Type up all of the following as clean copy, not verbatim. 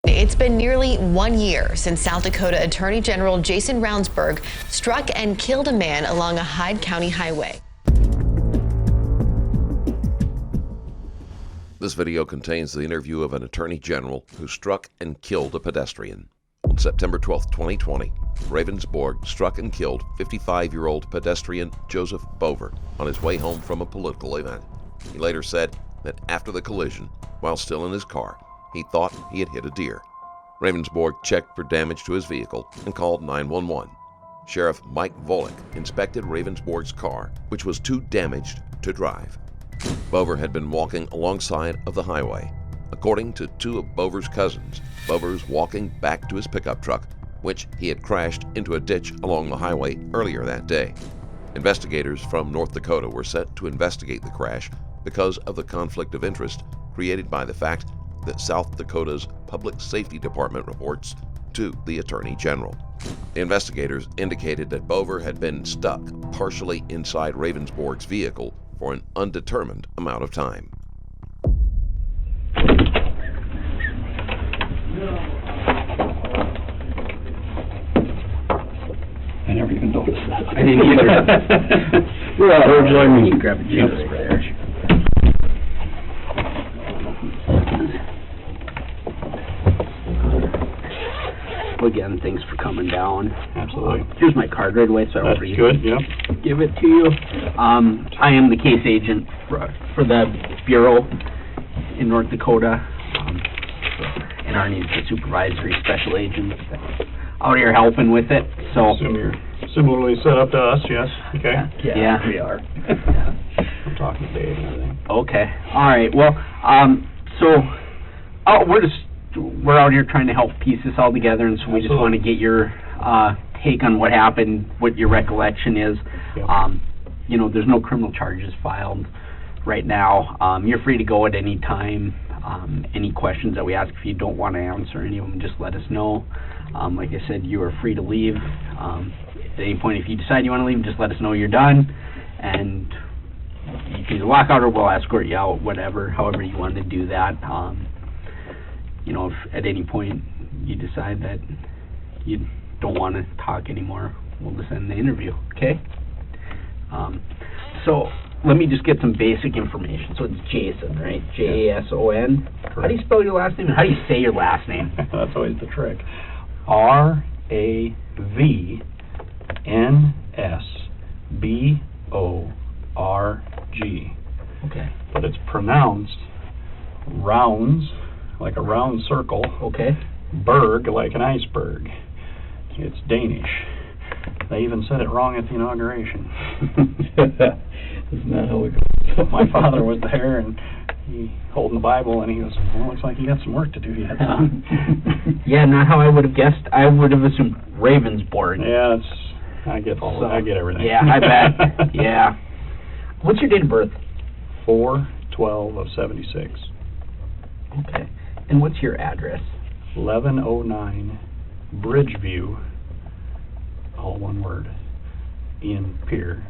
It's been nearly 1 year since South Dakota Attorney General Jason Ravnsborg struck and killed a man along a Hyde County highway. This video contains the interview of an attorney general who struck and killed a pedestrian. On September 12, 2020, Ravnsborg struck and killed 55-year-old pedestrian Joseph Bover on his way home from a political event. He later said that after the collision, while still in his car, he thought he had hit a deer. Ravnsborg checked for damage to his vehicle and called 911. Sheriff Mike Volek inspected Ravnsborg's car, which was too damaged to drive. Bover had been walking alongside of the highway. According to two of Bover's cousins, Bover was walking back to his pickup truck, which he had crashed into a ditch along the highway earlier that day. Investigators from North Dakota were set to investigate the crash because of the conflict of interest created by the fact that South Dakota's Public Safety Department reports to the Attorney General. The investigators indicated that Bover had been stuck partially inside Ravnsborg's vehicle for an undetermined amount of time. I never even noticed that. I didn't either. Where would you like me? You can grab a juice over there. Well, again, thanks for coming down. Absolutely. Here's my card right away, so I That's don't good, yep. give it to you. I am the case agent for the Bureau in North Dakota, and our needs the supervisory special agents out here helping with it. So Assume you're similarly set up to us, yes? Okay. Yeah. We are. I'm talking to Dave and everything. Okay. All right. Well, we're out here trying to help piece this all together, and so we just want to get your take on what happened, what your recollection is. Yep. There's no criminal charges filed right now. You're free to go at any time. Any questions that we ask, if you don't want to answer any of them, just let us know. Like I said, you are free to leave. At any point, if you decide you want to leave, just let us know you're done, and you can either walk out or we'll escort you out, however you want to do that. If at any point you decide that you don't want to talk anymore, we'll just end the interview, okay? So let me just get some basic information. So it's Jason, right? Jason. How do you spell your last name, and how do you say your last name? That's always the trick. Ravnsborg. Okay. But it's pronounced rounds, like a round circle. Okay. Berg, like an iceberg. It's Danish. They even said it wrong at the inauguration. Isn't that how it goes? My father was there, and he holding the Bible, and he goes, "Well, looks like you got some work to do yet." Yeah, not how I would have guessed. I would have assumed Ravnsborg. Yeah, I get everything. Yeah, I bet. Yeah. What's your date of birth? 4/12/76. Okay. And what's your address? 1109 Bridgeview, all one word, in Pier,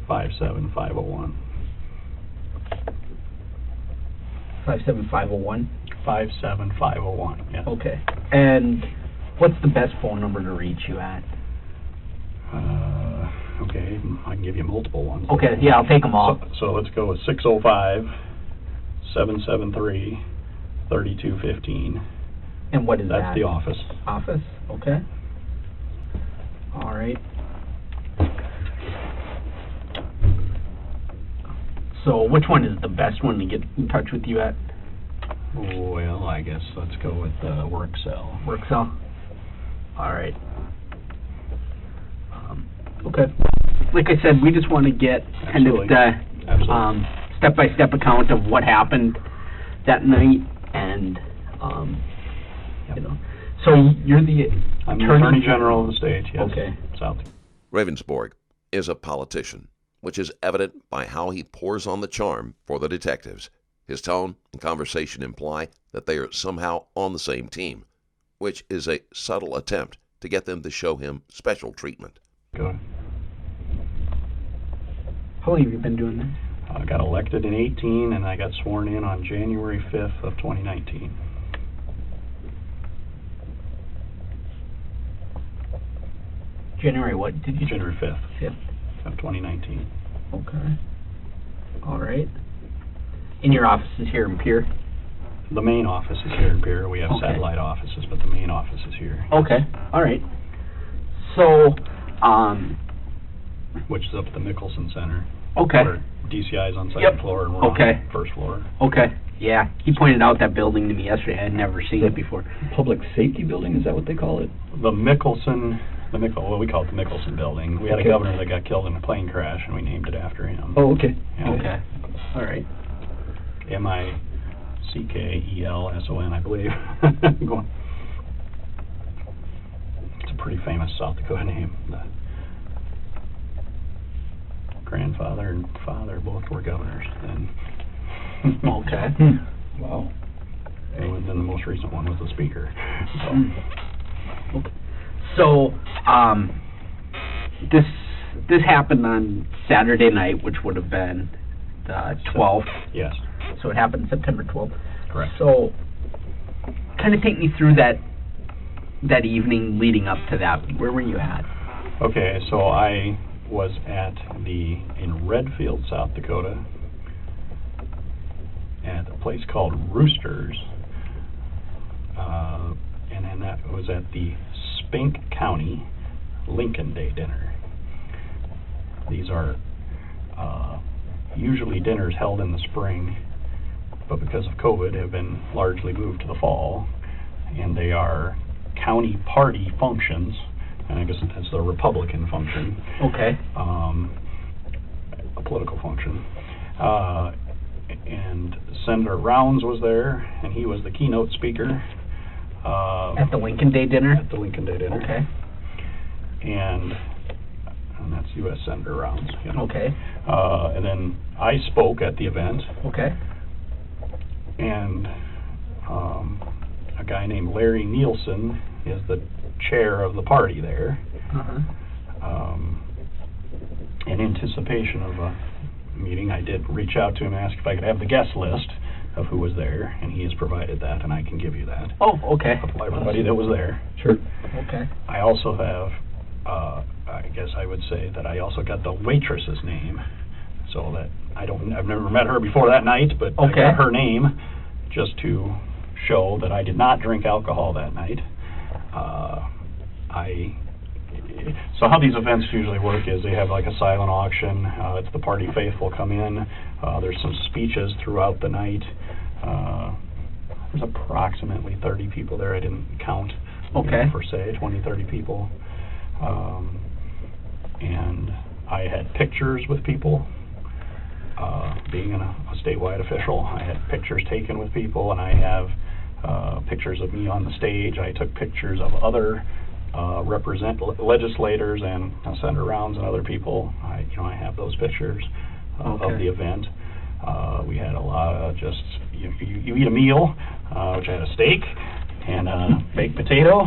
57501. 57501? 57501, yeah. Okay. And what's the best phone number to reach you at? Okay, I can give you multiple ones. Okay, yeah, I'll take them all. So let's go with 605-773-3215. And what is that? That's the office. Office, okay. All right. So which one is the best one to get in touch with you at? Well, I guess let's go with work cell. Work cell? All right. Okay. Like I said, we just want to get kind of the step-by-step account of what happened that night, and So you're the I'm the Attorney General of the state. Yes. Okay. South. Ravnsborg is a politician, which is evident by how he pours on the charm for the detectives. His tone and conversation imply that they are somehow on the same team, which is a subtle attempt to get them to show him special treatment. Good. How long have you been doing this? I got elected in 18, and I got sworn in on January 5th of 2019. January what did you say? January 5th 5th. of 2019. Okay. All right. And your office is here in Pierre? The main office is here in Pierre. We have Okay. satellite offices, but the main office is here, Okay. All right. So, which is up at the Mickelson Center. okay. Where DCI is on second Yep. floor and we're Okay. on first floor. Okay. Yeah. He pointed out that building to me yesterday. I had never seen it before. Public safety building, is that what they call it? The Mickelson, well, we call it the Mickelson Building. We had Okay. a governor that got killed in a plane crash, and we named it after him. Oh, okay. Yeah. Okay. All right. Mickelson, I believe. It's a pretty famous South Dakota name. The grandfather and father both were governors then. Okay. Wow. And then the most recent one was the speaker. So, this happened on Saturday night, which would have been the 12th. Yes, So it happened September 12th. correct. So, kind of take me through that evening leading up to that. Where were you at? Okay, so I was in Redfield, South Dakota, at a place called Roosters, and then that was at the Spink County Lincoln Day dinner. These are usually dinners held in the spring, but because of COVID have been largely moved to the fall, and they are county party functions, and I guess it's a Republican function. Okay. A political function. And Senator Rounds was there, and he was the keynote speaker. At the Lincoln Day dinner? At the Lincoln Day dinner. Okay. And that's U.S. Senator Rounds. You know. Okay. And then I spoke at the event, Okay. and a guy named Larry Nielsen is the chair of the party there. Uh-huh. In anticipation of a meeting, I did reach out to him and ask if I could have the guest list of who was there, and he has provided that, and I can give you that. Oh, okay. Of everybody that was there. Sure. Okay. I also have, I guess I would say that I also got the waitress's name, so that I've never met her before that night, but I Okay. got her name just to show that I did not drink alcohol that night. So how these events usually work is they have like a silent auction. It's the party faithful come in. There's some speeches throughout the night. There's approximately 30 people there. I didn't count. Okay. Per se, 20, 30 people. And I had pictures with people. Being a statewide official, I had pictures taken with people, and I have pictures of me on the stage. I took pictures of other legislators and Senator Rounds and other people. I have those pictures of Okay. the event. We had a lot of just you eat a meal, which I had a steak and a baked potato,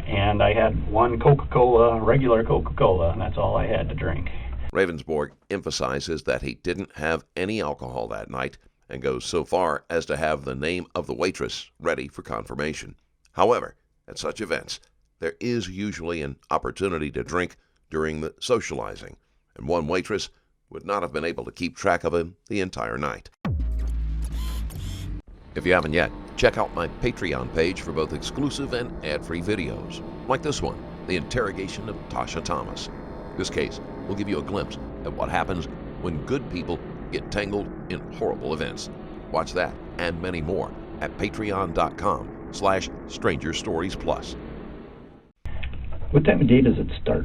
and I had one Coca-Cola, regular Coca-Cola, and that's all I had to drink. Ravnsborg emphasizes that he didn't have any alcohol that night and goes so far as to have the name of the waitress ready for confirmation. However, at such events, there is usually an opportunity to drink during the socializing, and one waitress would not have been able to keep track of him the entire night. If you haven't yet, check out my Patreon page for both exclusive and ad-free videos, like this one, The Interrogation of Tasha Thomas. This case will give you a glimpse at what happens when good people get tangled in horrible events. Watch that and many more at patreon.com/strangerstoriesplus. What time of day does it start?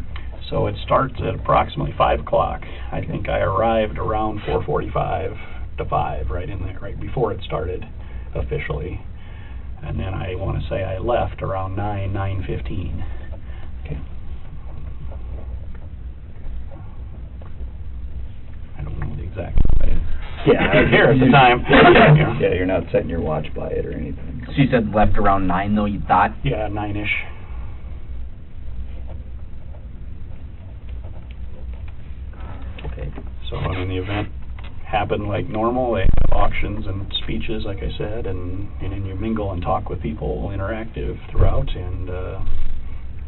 So it starts at approximately 5 o'clock. I think I arrived around 4:45 to 5, right in there, right before it started officially. And then I want to say I left around 9:15. Okay. I don't know the exact time. Yeah, I was here at the time. Yeah, you're not setting your watch by it or anything. So you said left around 9, though, you thought? Yeah, 9-ish. Okay. So, I mean, the event happened like normal. They have auctions and speeches, like I said, and then you mingle and talk with people, interactive throughout, and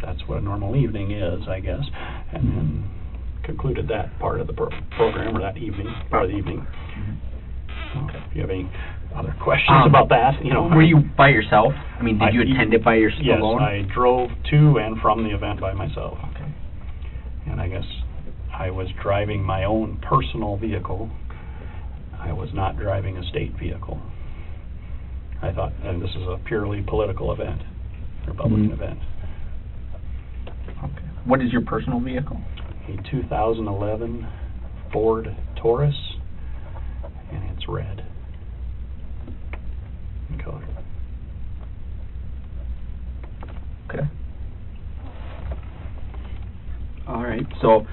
that's what a normal evening is, I guess, and then concluded that part of the program, or that evening, part of the evening. Okay. If you have any other questions about that, Were you by yourself? I mean, did you attend it by yourself alone? Yes, I drove to and from the event by myself. Okay. And I guess I was driving my own personal vehicle. I was not driving a state vehicle. I thought, and this is a purely political event, Republican event. Okay. What is your personal vehicle? A 2011 Ford Taurus, and it's red in color. Okay. All right. So,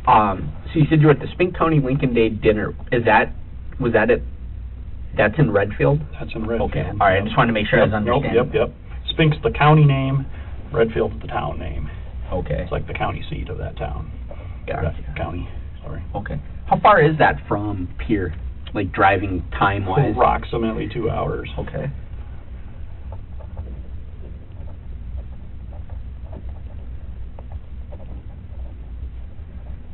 so you said you were at the Spink County Lincoln Day dinner. Was that it? That's in Redfield? That's in Redfield. Okay. All right. I just wanted to make sure I was understanding. Yep. Spink's the county name. Redfield's the town name. Okay. It's like the county seat of that town. Gotcha. County. Sorry. Okay. How far is that from here, like driving time-wise? Approximately 2 hours. Okay.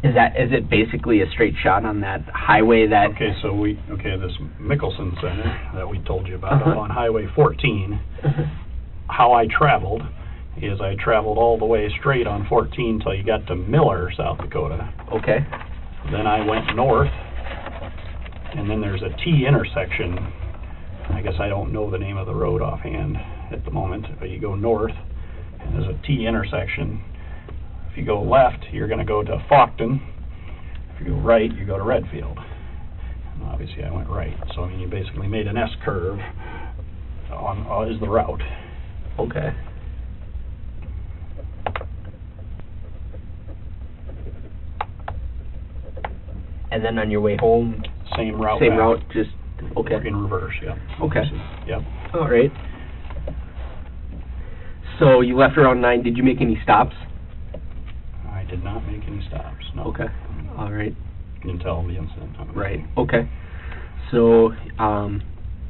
Is it basically a straight shot on that highway that... Okay, so this Mickelson Center that we told you about up on Highway 14, how I traveled is I traveled all the way straight on 14 till you got to Miller, South Dakota. Okay. Then I went north, and then there's a T intersection. I guess I don't know the name of the road offhand at the moment, but you go north, and there's a T intersection. If you go left, you're going to go to Faulkton. If you go right, you go to Redfield. And obviously, I went right. So, I mean, you basically made an S-curve is the route. Okay. And then on your way home... Same route. Same route, just... Okay. In reverse, yeah. Okay. Yep. All right. So, you left around 9. Did you make any stops? I did not make any stops, no. Okay. All right. Until the incident. Right. Okay. So,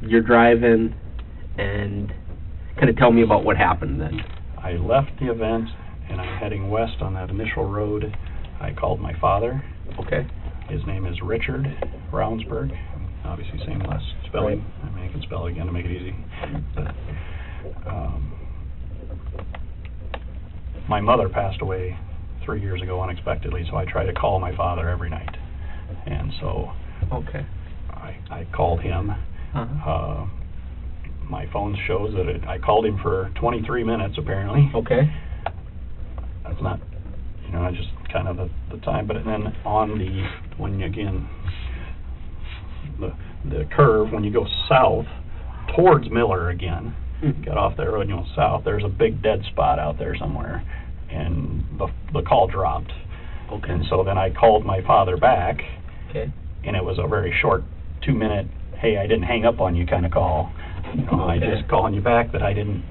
you're driving, and kind of tell me about what happened then. I left the event, and I'm heading west on that initial road. I called my father. Okay. His name is Richard Ravnsborg. Obviously, same last spelling. Right. I mean, I can spell it again to make it easy. But, my mother passed away 3 years ago unexpectedly, so I try to call my father every night. And so okay. I called him. My phone shows that I called him for 23 minutes, apparently. Okay. That's not, just kind of the time. But then the curve, when you go south towards Miller again, get off that road and go south, there's a big dead spot out there somewhere. And the call dropped. Okay. And so then I called my father back. Okay. And it was a very short 2-minute, hey, I didn't hang up on you kind of call. Okay. I just calling you back that I didn't,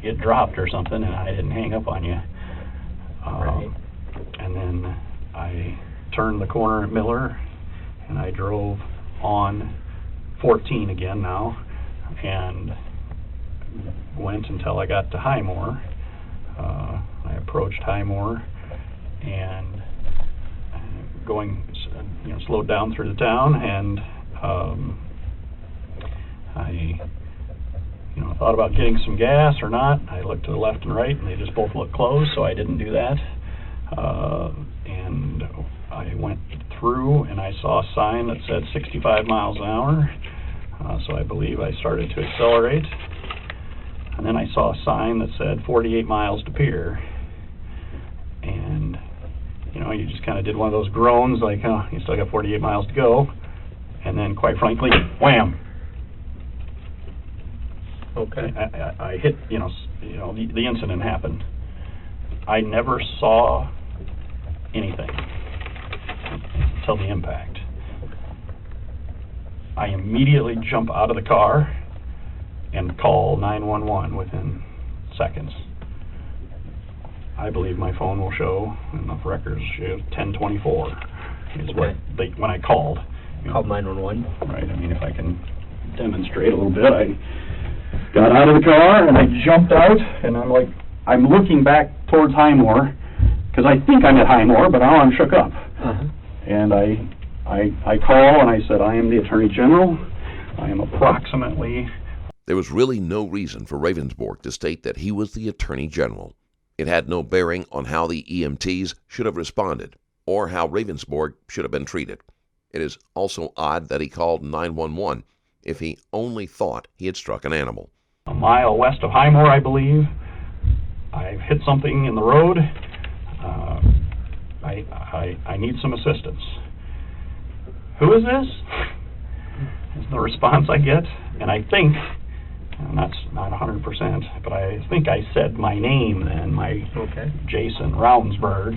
it dropped or something, and I didn't hang up on you. Right. And then I turned the corner at Miller, and I drove on 14 again now, and went until I got to Highmore. I approached Highmore, and slowed down through the town, and I thought about getting some gas or not. I looked to the left and right, and they just both looked closed, so I didn't do that. And I went through, and I saw a sign that said 65 miles an hour, so I believe I started to accelerate. And then I saw a sign that said 48 miles to Pier. And, you just kind of did one of those groans, like, you still got 48 miles to go. And then, quite frankly, wham! Okay. I hit, the incident happened. I never saw anything until the impact. I immediately jump out of the car and call 911 within seconds. I believe my phone will show, enough records show 1024 is when I called. Called 911? Right, I mean, if I can demonstrate a little bit, I got out of the car and I jumped out, and I'm like I'm looking back towards Highmore, because I think I'm at Highmore, but now I'm shook up. And I call and I said, I am the Attorney General. I am approximately... There was really no reason for Ravnsborg to state that he was the Attorney General. It had no bearing on how the EMTs should have responded or how Ravnsborg should have been treated. It is also odd that he called 911 if he only thought he had struck an animal. A mile west of Highmore, I believe. I've hit something in the road. I need some assistance. Who is this? Is the response I get. And I think, and that's not 100%, but I think I said my name then, Jason Ravnsborg.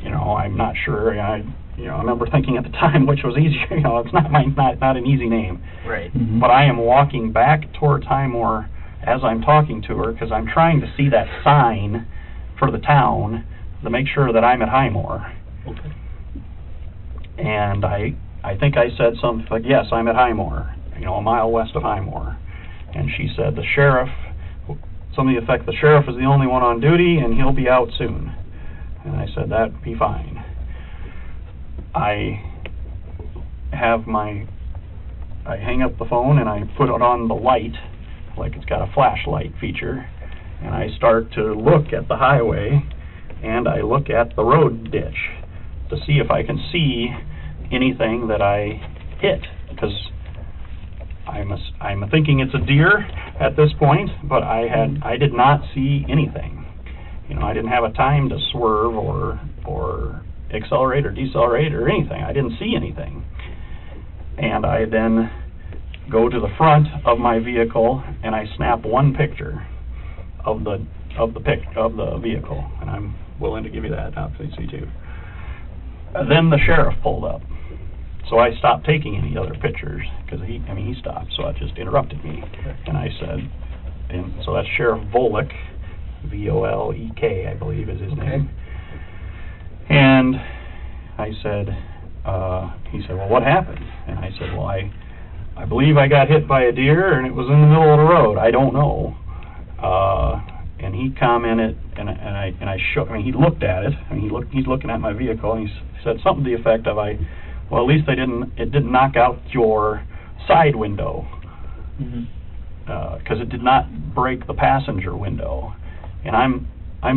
You know, I'm not sure. I remember thinking at the time which was easier. You know, it's not an easy name. Right. But I am walking back towards Highmore as I'm talking to her because I'm trying to see that sign for the town to make sure that I'm at Highmore. Okay. And I think I said something like, yes, I'm at Highmore, you know, a mile west of Highmore. And she said, the sheriff, something to the effect, the sheriff is the only one on duty and he'll be out soon. And I said, that'd be fine. I hang up the phone and I put it on the light, like it's got a flashlight feature, and I start to look at the highway and I look at the road ditch to see if I can see anything that I hit, because I'm thinking it's a deer at this point, but I did not see anything. You know, I didn't have a time to swerve or accelerate or decelerate or anything. I didn't see anything. And I then go to the front of my vehicle and I snap one picture of the vehicle, and I'm willing to give you that, obviously, too. Then the sheriff pulled up. So I stopped taking any other pictures because he stopped, so it just interrupted me. And I said, and so that's Sheriff Volek, V-O-L-E-K, I believe is his name. And I said, he said, well, what happened? And I said, well, I believe I got hit by a deer and it was in the middle of the road. I don't know. And he commented, and I shook. I mean, he looked at it. I mean, he's looking at my vehicle, and he said something to the effect of, well, at least it didn't knock out your side window, because it did not break the passenger window. And I'm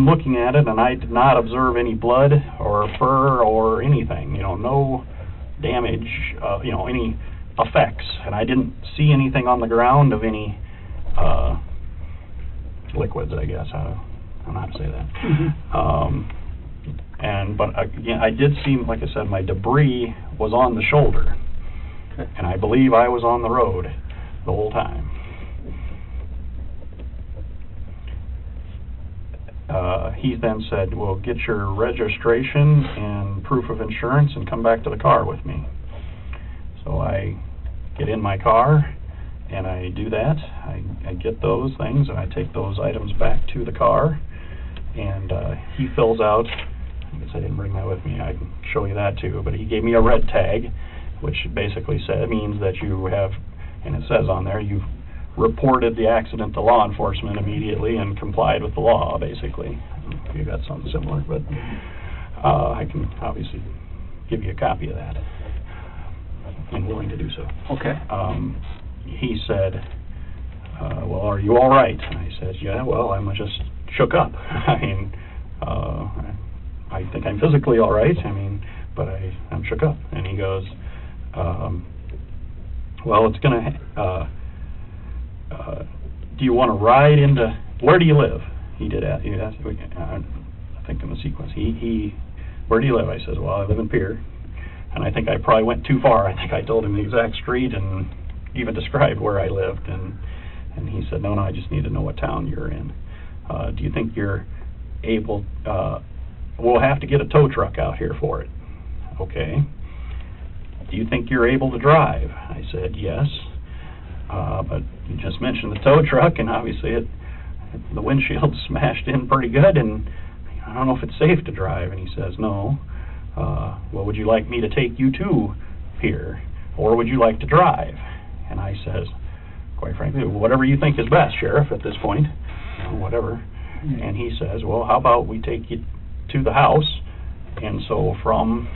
looking at it, and I did not observe any blood or fur or anything. You know, no damage. You know, any effects, and I didn't see anything on the ground of any liquids, I guess. I don't know how to say that. But again, I did see, like I said, my debris was on the shoulder, and I believe I was on the road the whole time. He then said, well, get your registration and proof of insurance and come back to the car with me. So I get in my car and I do that. I get those things and I take those items back to the car, and he fills out, I guess I didn't bring that with me, I can show you that too, but he gave me a red tag, which basically means that you have, and it says on there, you've reported the accident to law enforcement immediately and complied with the law, basically. You got something similar, but I can obviously give you a copy of that. I'm willing to do so. Okay. He said, well, are you all right? And I said, yeah, well, I'm just shook up. I mean, I think I'm physically all right, but I'm shook up. And he goes, well, it's going to, do you want to ride into, where do you live? He did ask, I think in the sequence, where do you live? I said, well, I live in Pier. And I think I probably went too far. I think I told him the exact street and even described where I lived. And he said, no, I just need to know what town you're in. Do you think you're able, we'll have to get a tow truck out here for it. Okay. Do you think you're able to drive? I said, yes. But you just mentioned the tow truck, and obviously the windshield smashed in pretty good, and I don't know if it's safe to drive. And he says, no. Well, would you like me to take you to here, or would you like to drive? And I says, quite frankly, whatever you think is best, Sheriff, at this point, whatever. And he says, well, how about we take you to the house? And so from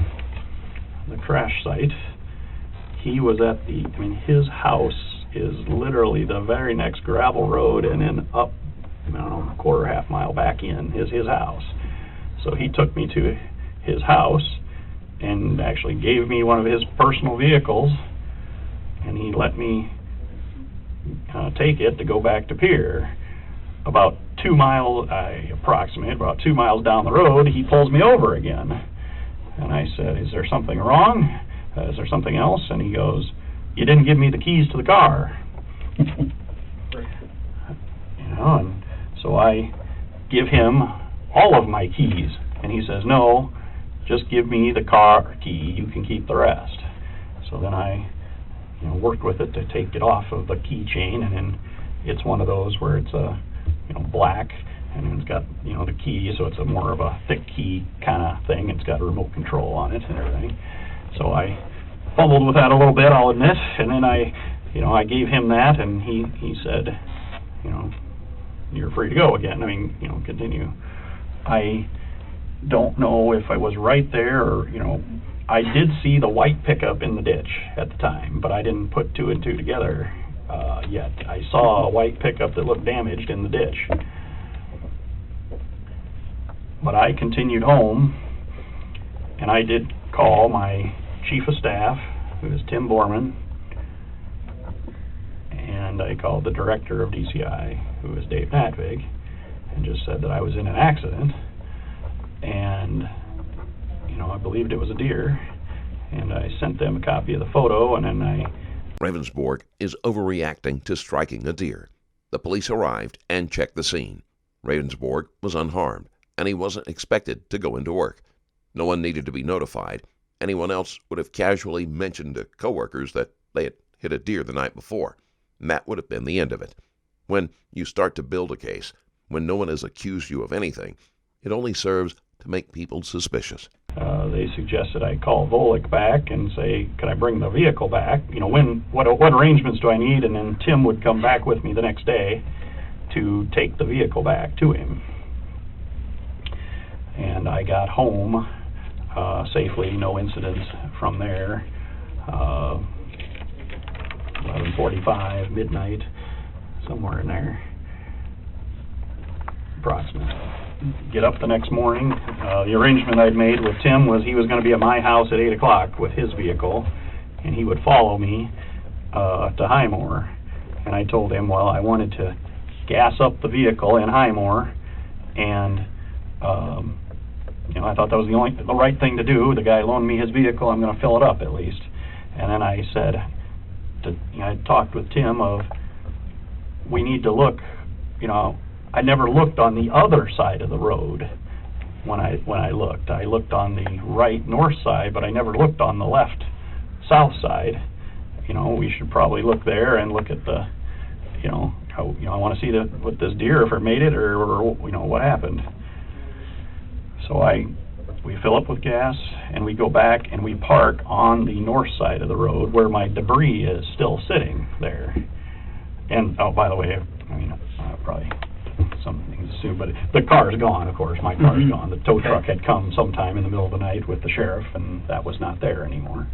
the crash site, he was at his house is literally the very next gravel road, and then up, I don't know, a quarter, half mile back in is his house. So he took me to his house and actually gave me one of his personal vehicles, and he let me take it to go back to Pier. About 2 miles, I approximate, about 2 miles down the road, he pulls me over again. And I said, is there something wrong? Is there something else? And he goes, you didn't give me the keys to the car. And so I give him all of my keys. And he says, no, just give me the car key, you can keep the rest. So then I worked with it to take it off of the keychain, and then it's one of those where it's a black, and it's got the key, so it's a more of a thick key kind of thing. It's got a remote control on it and everything. So I fumbled with that a little bit, I'll admit, and then I gave him that, and he said, you're free to go again. Continue. I don't know if I was right there, or I did see the white pickup in the ditch at the time, but I didn't put two and two together yet. I saw a white pickup that looked damaged in the ditch. But I continued home, and I did call my chief of staff, who is Tim Borman, and I called the director of DCI, who is Dave Natvig, and just said that I was in an accident, and I believed it was a deer, and I sent them a copy of the photo, and then Ravnsborg is overreacting to striking a deer. The police arrived and checked the scene. Ravnsborg was unharmed, and he wasn't expected to go into work. No one needed to be notified. Anyone else would have casually mentioned to coworkers that they had hit a deer the night before, and that would have been the end of it. When you start to build a case, when no one has accused you of anything, it only serves to make people suspicious. They suggested I call Volek back and say, could I bring the vehicle back? What arrangements do I need? And then Tim would come back with me the next day to take the vehicle back to him. And I got home safely, no incidents from there. 11:45, midnight, somewhere in there, approximately. Get up the next morning. The arrangement I'd made with Tim was he was going to be at my house at 8 o'clock with his vehicle, and he would follow me to Highmore. And I told him, well, I wanted to gas up the vehicle in Highmore, and I thought that was the right thing to do. The guy loaned me his vehicle, I'm going to fill it up at least. And then I said, I talked with Tim of, we need to look, I never looked on the other side of the road when I looked. I looked on the right north side, but I never looked on the left south side. We should probably look there and look at the, I want to see what this deer, if it made it or what happened. So we fill up with gas and we go back and we park on the north side of the road where my debris is still sitting there. And by the way, probably some things assumed, but the car is gone, of course. My car is gone. The tow truck had come sometime in the middle of the night with the sheriff, and that was not there anymore.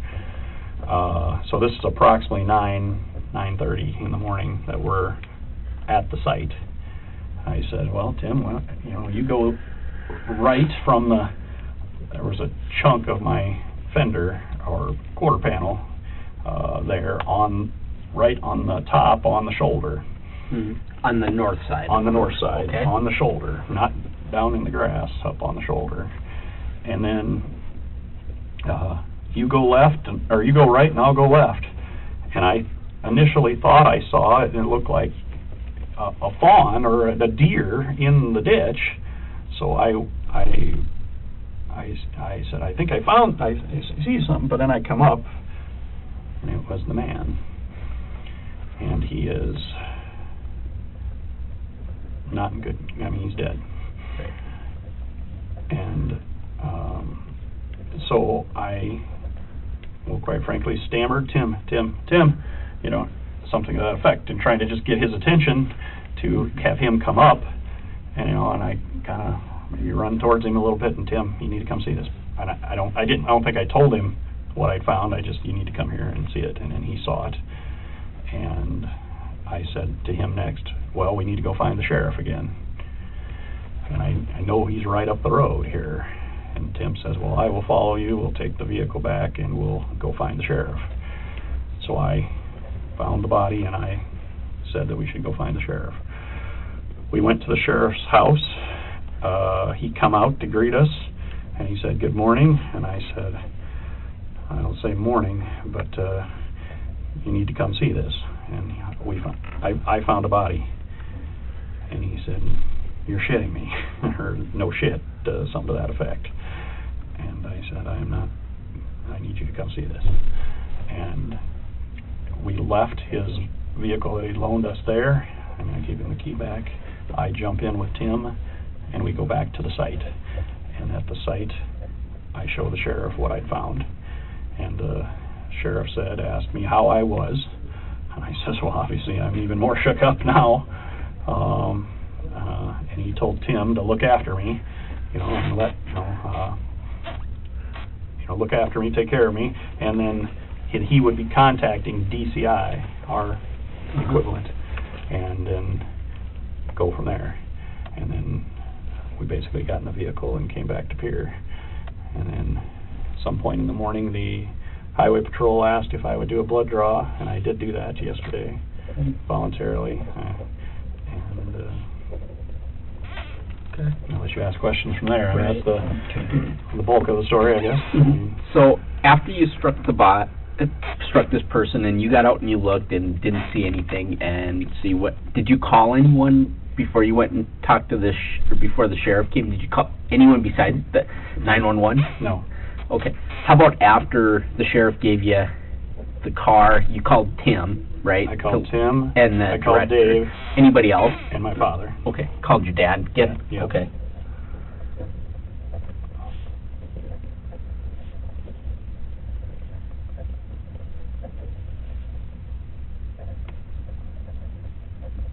So this is approximately 9:30 in the morning that we're at the site. I said, well, Tim, you go right from there was a chunk of my fender or quarter panel there right on the top on the shoulder. On the north side? On the north side, okay. On the shoulder, not down in the grass, up on the shoulder. And then you go left, or you go right and I'll go left. And I initially thought I saw it, and it looked like a fawn or a deer in the ditch. So I said, I think I see something, but then I come up, and it was the man. And he is not in good, he's dead. And so I, quite frankly, stammered, Tim, something to that effect, and trying to just get his attention to have him come up. And and I kind of maybe run towards him a little bit, and Tim, you need to come see this. And I don't think I told him what I'd found. You need to come here and see it. And then he saw it. And I said to him next, well, we need to go find the sheriff again. And I know he's right up the road here. And Tim says, well, I will follow you. We'll take the vehicle back and we'll go find the sheriff. So I found the body and I said that we should go find the sheriff. We went to the sheriff's house. He come out to greet us and he said, good morning. And I said, I don't say morning, but you need to come see this. And I found a body. And he said, you're shitting me, or no shit, something to that effect. And I said, I am not, I need you to come see this. And we left his vehicle that he loaned us there, and I gave him the key back. I jump in with Tim, and we go back to the site. And at the site, I show the sheriff what I'd found. And the sheriff asked me how I was. And I says, well, obviously, I'm even more shook up now. And he told Tim to look after me, and look after me, take care of me, and then he would be contacting DCI, our equivalent, and then go from there. And then we basically got in the vehicle and came back to Pier. And then some point in the morning, the Highway Patrol asked if I would do a blood draw, and I did do that yesterday, voluntarily. Okay. Unless you ask questions from there, right. That's the bulk of the story, I guess. So after you struck this person, and you got out and you looked and didn't see anything, and did you call anyone before you went and talked to or before the sheriff came? Did you call anyone besides the 911? No. Okay. How about after the sheriff gave you the car, you called Tim, right? I called Tim, and I called Dave. Anybody else? And my father. Okay. Called your dad? Yeah. Okay.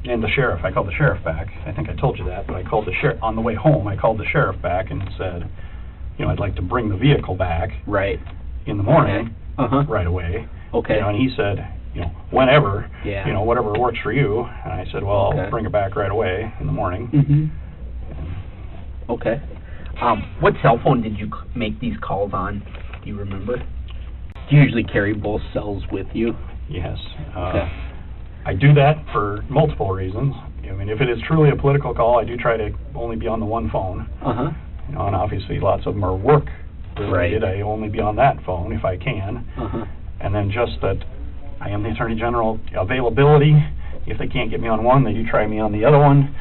And the sheriff, I called the sheriff back. I think I told you that, but I called the sheriff on the way home. I called the sheriff back and said, I'd like to bring the vehicle back. Right. In the morning. Okay. Right away. Okay. And he said, whenever. Yeah. Whatever works for you. And I said, well, okay. I'll bring it back right away in the morning. Mm-hmm. Okay. What cell phone did you make these calls on? Do you remember? Do you usually carry both cells with you? Yes. Okay. I do that for multiple reasons. If it is truly a political call, I do try to only be on the one phone. Uh-huh. And obviously lots of them are work related. Right. I only be on that phone if I can. Uh-huh. And then just that I am the Attorney General, availability. If they can't get me on one, they do try me on the other one.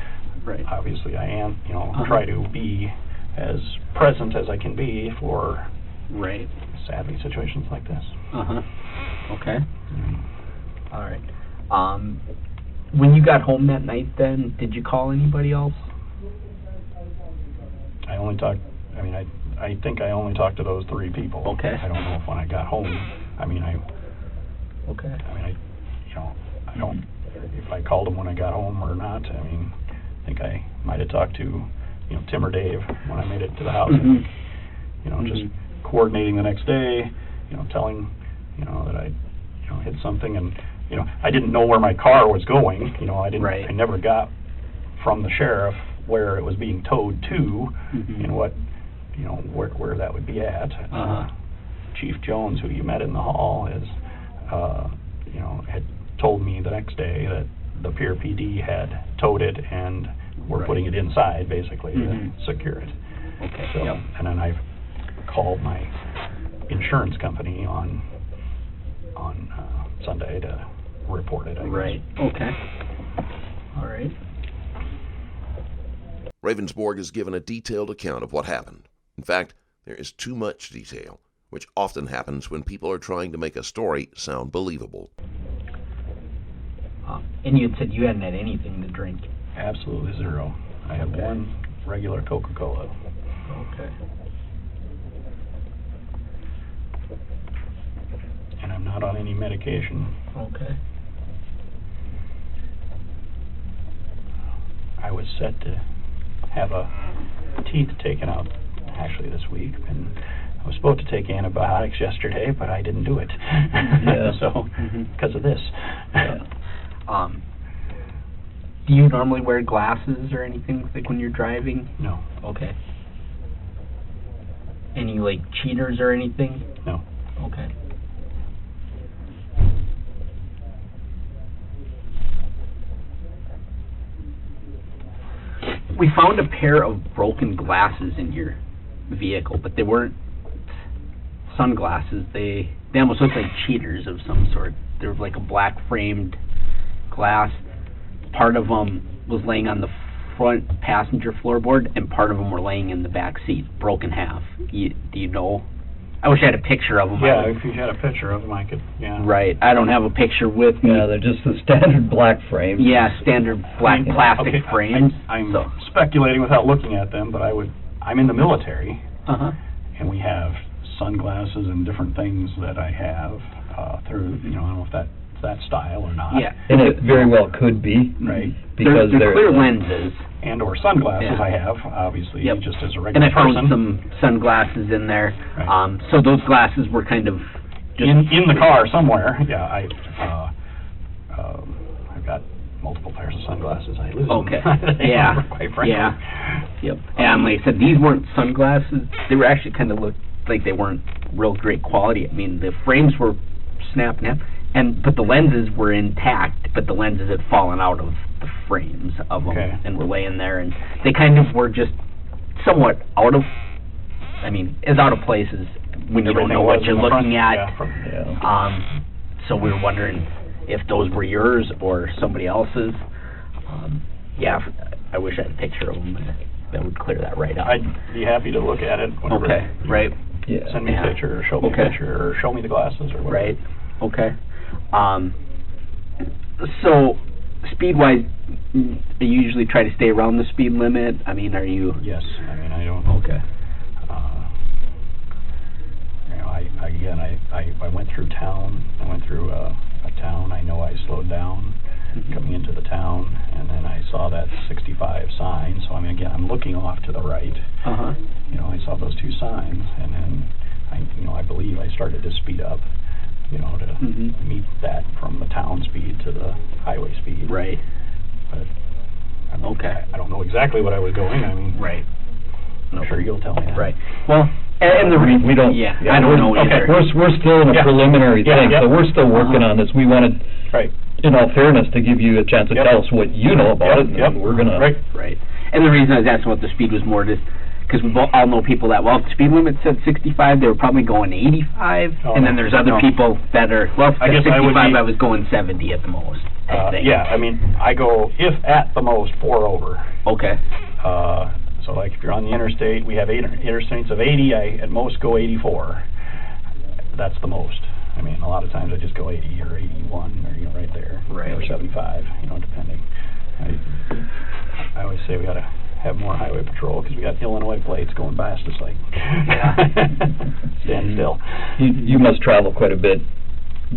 Right. Obviously I am, Uh-huh. try to be as present as I can be for right. sadly situations like this. Uh-huh. Okay. All right. When you got home that night then, did you call anybody else? I only talked, I think I only talked to those three people. Okay. I don't know if when I got home, Okay. I don't, if I called them when I got home or not. I think I might have talked to, Tim or Dave when I made it to the house. Mm-hmm. Just coordinating the next day, telling, that I, hit something, and, I didn't know where my car was going. Right. I never got from the sheriff where it was being towed to, and what, where that would be at. Uh-huh. Chief Jones, who you met in the hall, had told me the next day that the Pier PD had towed it and were putting it inside, basically, to secure it. Okay. So, and then I called my insurance company on Sunday to report it, I guess. Right. Okay. All right. Ravnsborg has given a detailed account of what happened. In fact, there is too much detail, which often happens when people are trying to make a story sound believable. And you had said you hadn't had anything to drink. Absolutely zero. I have one regular Coca-Cola. Okay. And I'm not on any medication. Okay. I was set to have teeth taken out actually this week, and I was supposed to take antibiotics yesterday, but I didn't do it. Yeah. So, because of this. Yeah. Do you normally wear glasses or anything like when you're driving? No. Okay. Any like cheaters or anything? No. Okay. We found a pair of broken glasses in your vehicle, but they weren't sunglasses. They almost looked like cheaters of some sort. They were like a black framed glass. Part of them was laying on the front passenger floorboard, and part of them were laying in the back seat, broken half. Do you know? I wish I had a picture of them. Yeah, if you had a picture of them, I could, yeah. Right. I don't have a picture with me. Yeah, they're just the standard black frames. Yeah, standard black plastic Okay, frames. I'm speculating without looking at them, but I'm in the military, Uh-huh. and we have sunglasses and different things that I have through, I don't know if that's that style or not. Yeah. And it very well could be. Right. Because they're clear lenses. And or sunglasses Yeah. I have, obviously, Yep. just as a And regular I found person. some sunglasses in there. Right. So those glasses were kind of just in the car somewhere. Yeah, I've got multiple pairs of sunglasses. I lose Okay. them. Yeah. Quite frankly. Yeah. Yep. And like I said, these weren't sunglasses. They were actually kind of looked like they weren't real great quality. I mean, the frames were snapped in half, but the lenses were intact, but the lenses had fallen out of the frames of them and were laying there, and they kind of were just somewhat out of place as when you don't know what you're looking at. So we were wondering if those were yours or somebody else's. I wish I had a picture of them. That would clear that right up. I'd be happy to look at it whenever. Okay, right. Yeah. Send me a picture, or show me a picture, or show me the glasses, or whatever. Right. Okay. So, speed-wise, you usually try to stay around the speed limit? I mean, are you... Yes. I mean, I don't... Okay. I went through town. I went through a town. I know I slowed down coming into the town, and then I saw that 65 sign. So, I mean, again, I'm looking off to the right. Uh-huh. I saw those two signs, and then, I believe I started to speed up, to meet that from the town speed to the highway speed. Right. But, I don't know exactly what I was doing. I mean... Right. I'm sure you'll tell me that. Right. Well, and the we don't. Yeah, I don't know either. We're still in a preliminary thing, so we're still working on this. We wanted, in all fairness, to give you a chance to tell us what you know about it, and we're gonna. Right. And the reason I was asking what the speed was more just because we all know people that, well, if the speed limit said 65, they were probably going 85, and then there's other people that are, well, if it said 65, I was going 70 at the most, I think. Yeah, I mean, I go, if at the most, 4 over. Okay. So, like, if you're on the interstate, we have interstates of 80, I at most go 84. That's the most. I mean, a lot of times I just go 80 or 81, or, right there. Right. Or 75, depending. I always say we got to have more highway patrol, because we got Illinois plates going past us, like, stand still. You must travel quite a bit,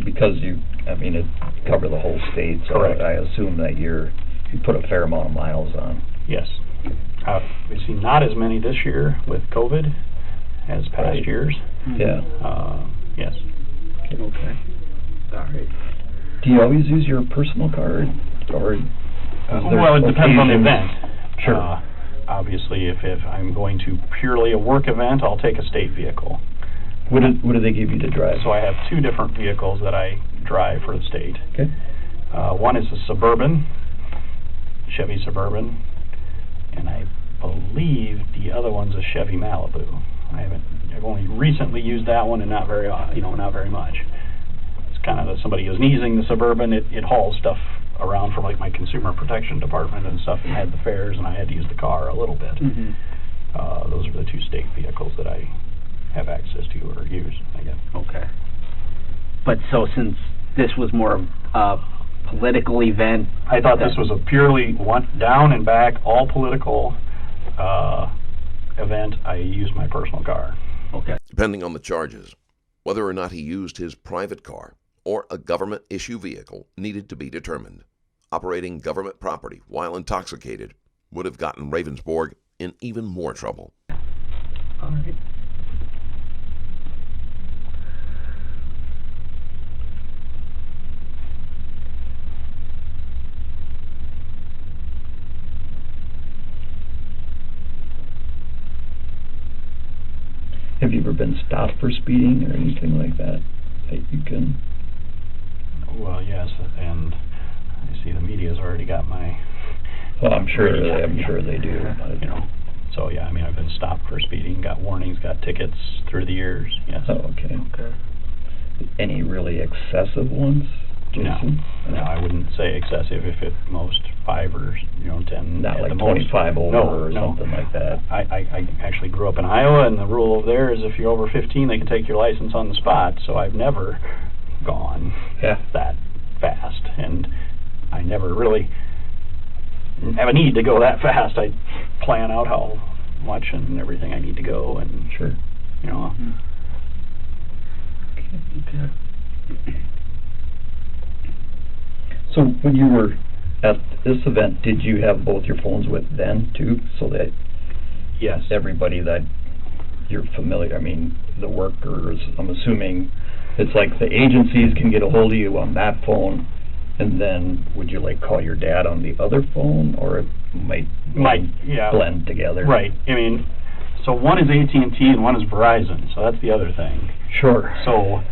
because it cover the whole state, so I assume that you put a fair amount of miles on. Yes. We've seen not as many this year with COVID as past years. Yeah. Yes. Okay. All right. Do you always use your personal card, or? Well, it depends on the event. Sure. Obviously, if I'm going to purely a work event, I'll take a state vehicle. What do they give you to drive? So I have 2 different vehicles that I drive for the state. Okay. One is a Suburban, Chevy Suburban, and I believe the other one's a Chevy Malibu. I've only recently used that one, and not very much. It's kind of somebody who's using the Suburban. It hauls stuff around from, like, my consumer protection department and stuff, and had the fares, and I had to use the car a little bit. Those are the 2 state vehicles that I have access to or use, I guess. Okay. But so since this was more of a political event, I thought this was a purely down and back, all political event. I used my personal car. Okay. Depending on the charges, whether or not he used his private car or a government issue vehicle needed to be determined. Operating government property while intoxicated would have gotten Ravnsborg in even more trouble. All right. Have you ever been stopped for speeding or anything like that you can? Well, yes, and I see the media's already got my... Well, I'm sure they do. You know, so yeah, I mean, I've been stopped for speeding, got warnings, got tickets through the years, yes. Oh, okay. Any really excessive ones, Jason? No, I wouldn't say excessive. If at most 5 or 10. Not at like the most. 25 over or No. something like that. I actually grew up in Iowa, and the rule over there is if you're over 15, they can take your license on the spot. So I've never gone that fast, and I never really have a need to go that fast. I plan out how much and everything I need to go, and sure, Okay. So when you were at this event, did you have both your phones with then too, so that yes, everybody that you're familiar, I mean, the workers, I'm assuming it's like the agencies can get a hold of you on that phone, and then would you like call your dad on the other phone, or it might blend together? Right. I mean, so one is AT&T and one is Verizon, so that's the other thing. Sure. So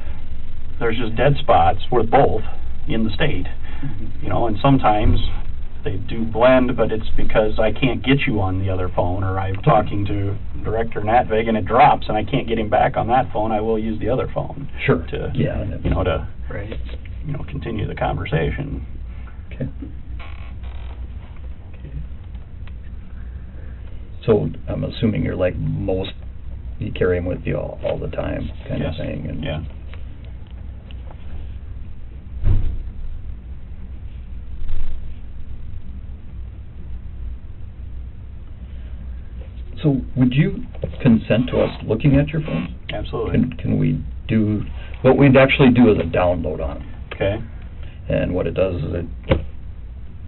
there's just dead spots with both in the state, and sometimes they do blend, but it's because I can't get you on the other phone, or I'm talking to Director Natvig and it drops and I can't get him back on that phone. I will use the other phone. Sure. To Right. Continue the conversation. Okay. So I'm assuming you're like most, you carry them with you all the time, kind of thing. And yeah. So would you consent to us looking at your phone? Absolutely. Can we do, what we'd actually do is a download on them. Okay. And what it does is it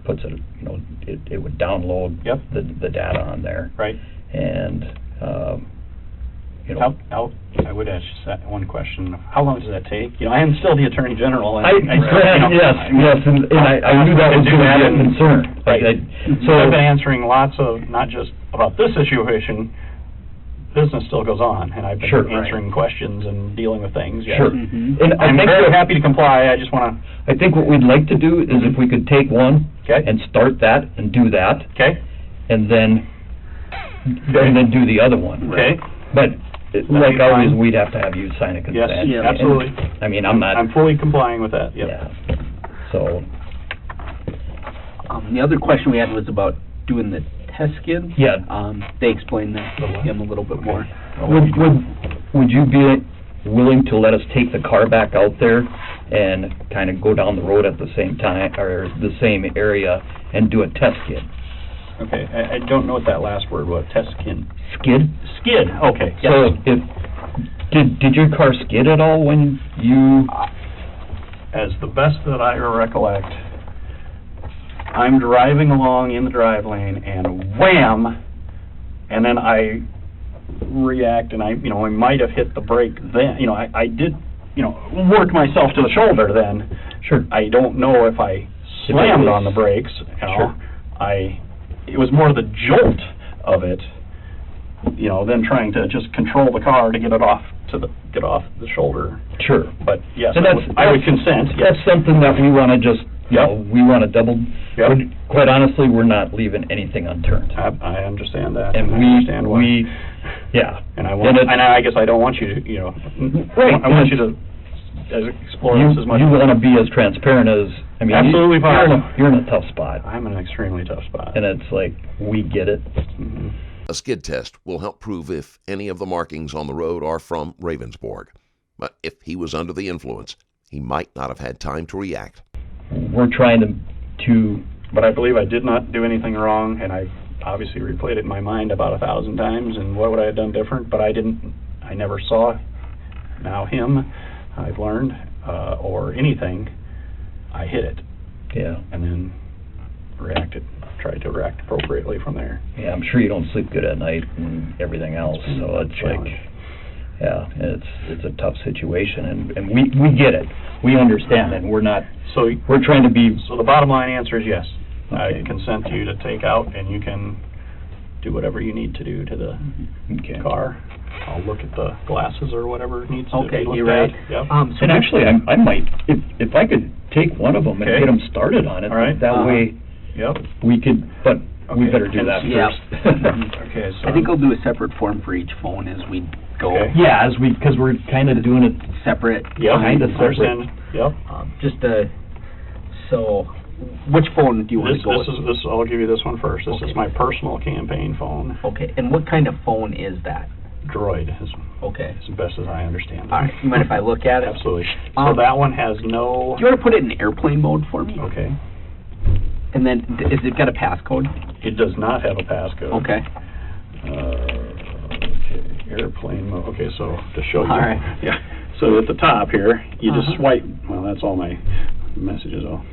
puts it, it would download the data on there. Right. And, I would ask you one question. How long does that take? I am still the Attorney General. And yes, and I knew that was going to be a concern. So I've been answering lots of, not just about this situation, business still goes on, and I've been answering questions and dealing with things. Yes. Sure. And I'm very happy to comply. I just want to... I think what we'd like to do is if we could take one and start that and do that, and then do the other one. Okay. But like always, we'd have to have you sign a consent. Yes, absolutely. I mean, I'm fully complying with that. Yep. Yeah. So. The other question we had was about doing the test skid. Yeah. They explained that to him a little bit more. Would you be willing to let us take the car back out there and kind of go down the road at the same time, or the same area, and do a test skid? Okay, I don't know what that last word was. Test skid. Skid? Skid. Okay. Yes. So, did your car skid at all when you? As the best that I recollect, I'm driving along in the drive lane, and wham! And then I react, and I might have hit the brake then. I did, work myself to the shoulder then. Sure. I don't know if I slammed on the brakes. Sure. It was more the jolt of it, than trying to just control the car to get off the shoulder. Sure. But yes, and I would consent. Yes. That's something that we want to just, we want to double. Quite honestly, we're not leaving anything unturned. I understand that. And And I guess I don't want you to, I want you to explore this as much. You want to be as transparent as, absolutely you're in a tough spot. I'm in an extremely tough spot. And it's like, we get it. Mm-hmm. A skid test will help prove if any of the markings on the road are from Ravnsborg. But if he was under the influence, he might not have had time to react. We're trying to But I believe I did not do anything wrong, and I obviously replayed it in my mind about 1,000 times, and what would I have done different? But I never saw him, I've learned, or anything. I hit it. Yeah. And then reacted. try to react appropriately from there. Yeah, I'm sure you don't sleep good at night and everything else, so it's like, yeah, it's a tough situation, and we get it. We understand, and we're trying to be... So the bottom line answer is yes. Okay. I consent to you to take out, and you can do whatever you need to do to the car. I'll look at the glasses or whatever needs to be looked you're right. at. Yep. And actually, I might, if I could take one of them and get them started on it, all right. that way we could, but we better do that first. Okay, so... I think I'll do a separate form for each phone as we go. Okay. Yeah, because we're kind of doing it Separate. kind of separate. Yep. So, which phone do you want to go with? This I'll give you this one first. This is my personal campaign phone. Okay, and what kind of phone is that? Droid is Okay. as best as I understand it. All right, you mind if I look at it? Absolutely. So that one has no... Do you want to put it in airplane mode for me? Okay. And then, is it got a passcode? It does not have a passcode. Okay. Okay, airplane mode. Okay, so to show you. All right. Yeah. So at the top here, you just swipe. Well, that's all my messages. All.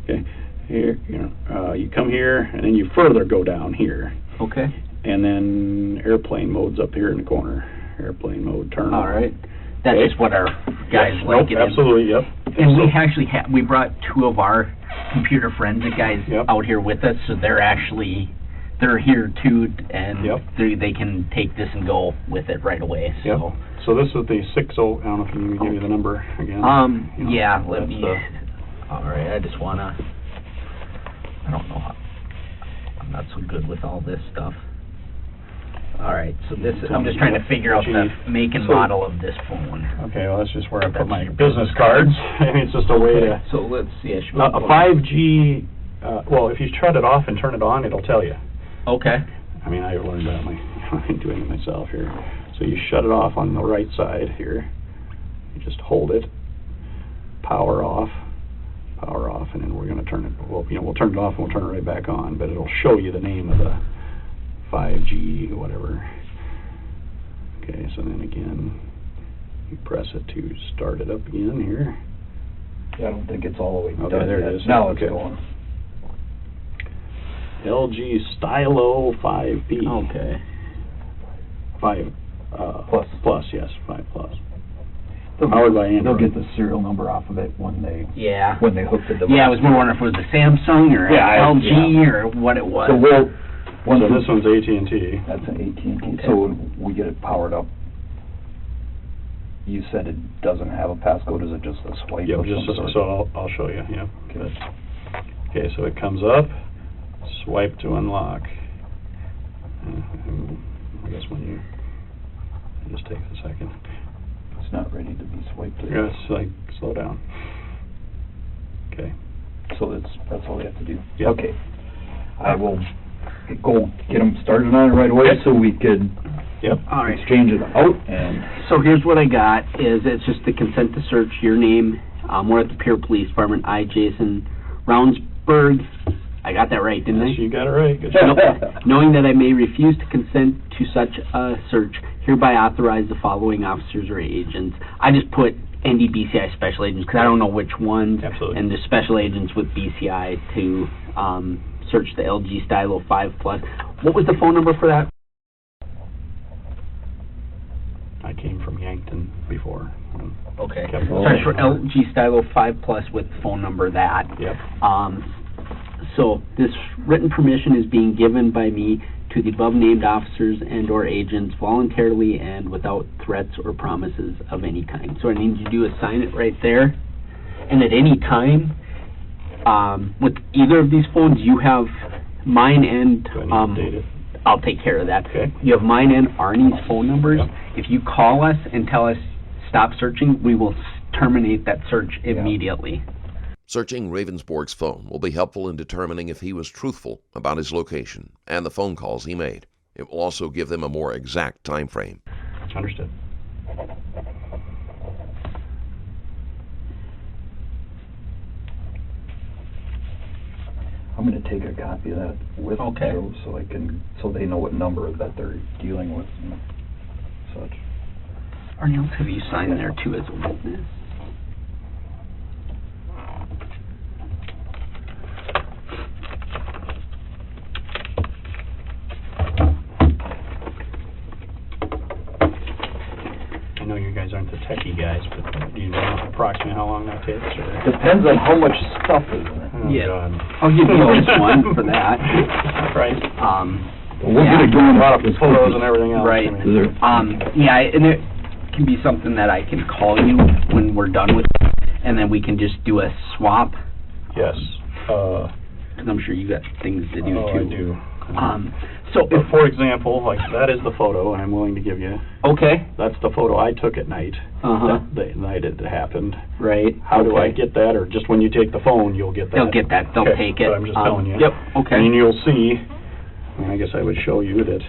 Okay. Here, you come here, and then you further go down here. Okay. And then airplane mode's up here in the corner. Airplane mode, turn on. All right. That's just what our guys like. Nope, absolutely, yep. And we actually we brought two of our computer forensic guys out here with us, so they're here too, and they can take this and go with it right away. So. Yep. So this is the 60. I don't know if you can give you the number again. Yeah. Let me. All right. I just wanna. I don't know. I'm not so good with all this stuff. All right, so this I'm just trying to figure out the make and model of this phone. Okay, well, that's just where I put my business cards. I mean, it's just a way to... So let's see. A 5G, well, if you shut it off and turn it on, it'll tell you. Okay. I mean, I learned that I'm doing it myself here. So you shut it off on the right side here. You just hold it, power off, and then we're going to turn it... Well, we'll turn it off and we'll turn it right back on, but it'll show you the name of the 5G, whatever. Okay, so then again, you press it to start it up again here. Yeah, I don't think it's all the way done. Okay, there it is. Now it's going. LG Stylo 5P. Okay. 5 plus, yes, 5 plus. Powered by Android. They'll get the serial number off of it when they hook the device. Yeah, I was more wondering if it was a Samsung or LG or what it was. So this one's AT&T. That's an AT&T. Okay. So we get it powered up. You said it doesn't have a passcode. Is it just a swipe? Yeah, so I'll show you. Yeah. Okay, so it comes up. Swipe to unlock. I guess when you... It just takes a second. It's not ready to be swiped. Yeah, it's like, slow down. Okay. So that's all we have to do? Yep. Okay. I will go get them started on it right away so we could exchange it out. And so here's what I got, is it's just the consent to search your name. We're at the Pierre Police Department. I, Jason Ravnsborg. I got that right, didn't I? You got it right. Good job. Knowing that I may refuse to consent to such a search, hereby authorize the following officers or agents. I just put NDBCI special agents because I don't know which ones. Absolutely. And the special agents with BCI to search the LG Stylo 5 Plus. What was the phone number for that? I came from Yankton before. Okay. Search for LG Stylo 5 Plus with phone number that. Yep. So this written permission is being given by me to the above-named officers and or agents voluntarily and without threats or promises of any kind. So what I need you to do is sign it right there. And at any time, with either of these phones, you have mine and... Do I need to date it? I'll take care of that. Okay. You have mine and Arnie's phone numbers. Yep. If you call us and tell us stop searching, we will terminate that search immediately. Searching Ravnsborg's phone will be helpful in determining if he was truthful about his location and the phone calls he made. It will also give them a more exact time frame. Understood. I'm going to take a copy of that with Joe so they know what number that they're dealing with and such. Arnie, I'll have you sign there too as a witness. know you guys aren't the techie guys, but do you know approximately how long that takes? Or? Depends on how much stuff is in it. Oh, Yeah. God. I'll give you this one for that. Right. We'll get it going up with Photos and everything else. Right. I mean. Yeah, and it can be something that I can call you when we're done with it, and then we can just do a swap. Yes. Because I'm sure you got things to do, too. I do. So, But for example, like, that is the photo, and I'm willing to give you. okay. That's the photo I took at night. Uh-huh. The night it happened. Right. How do I okay. get that, or just when you take the phone, you'll get that? They'll get that. They'll Okay, take it. but I'm just telling you. Yep. Okay. And you'll see, I mean, I guess I would show you that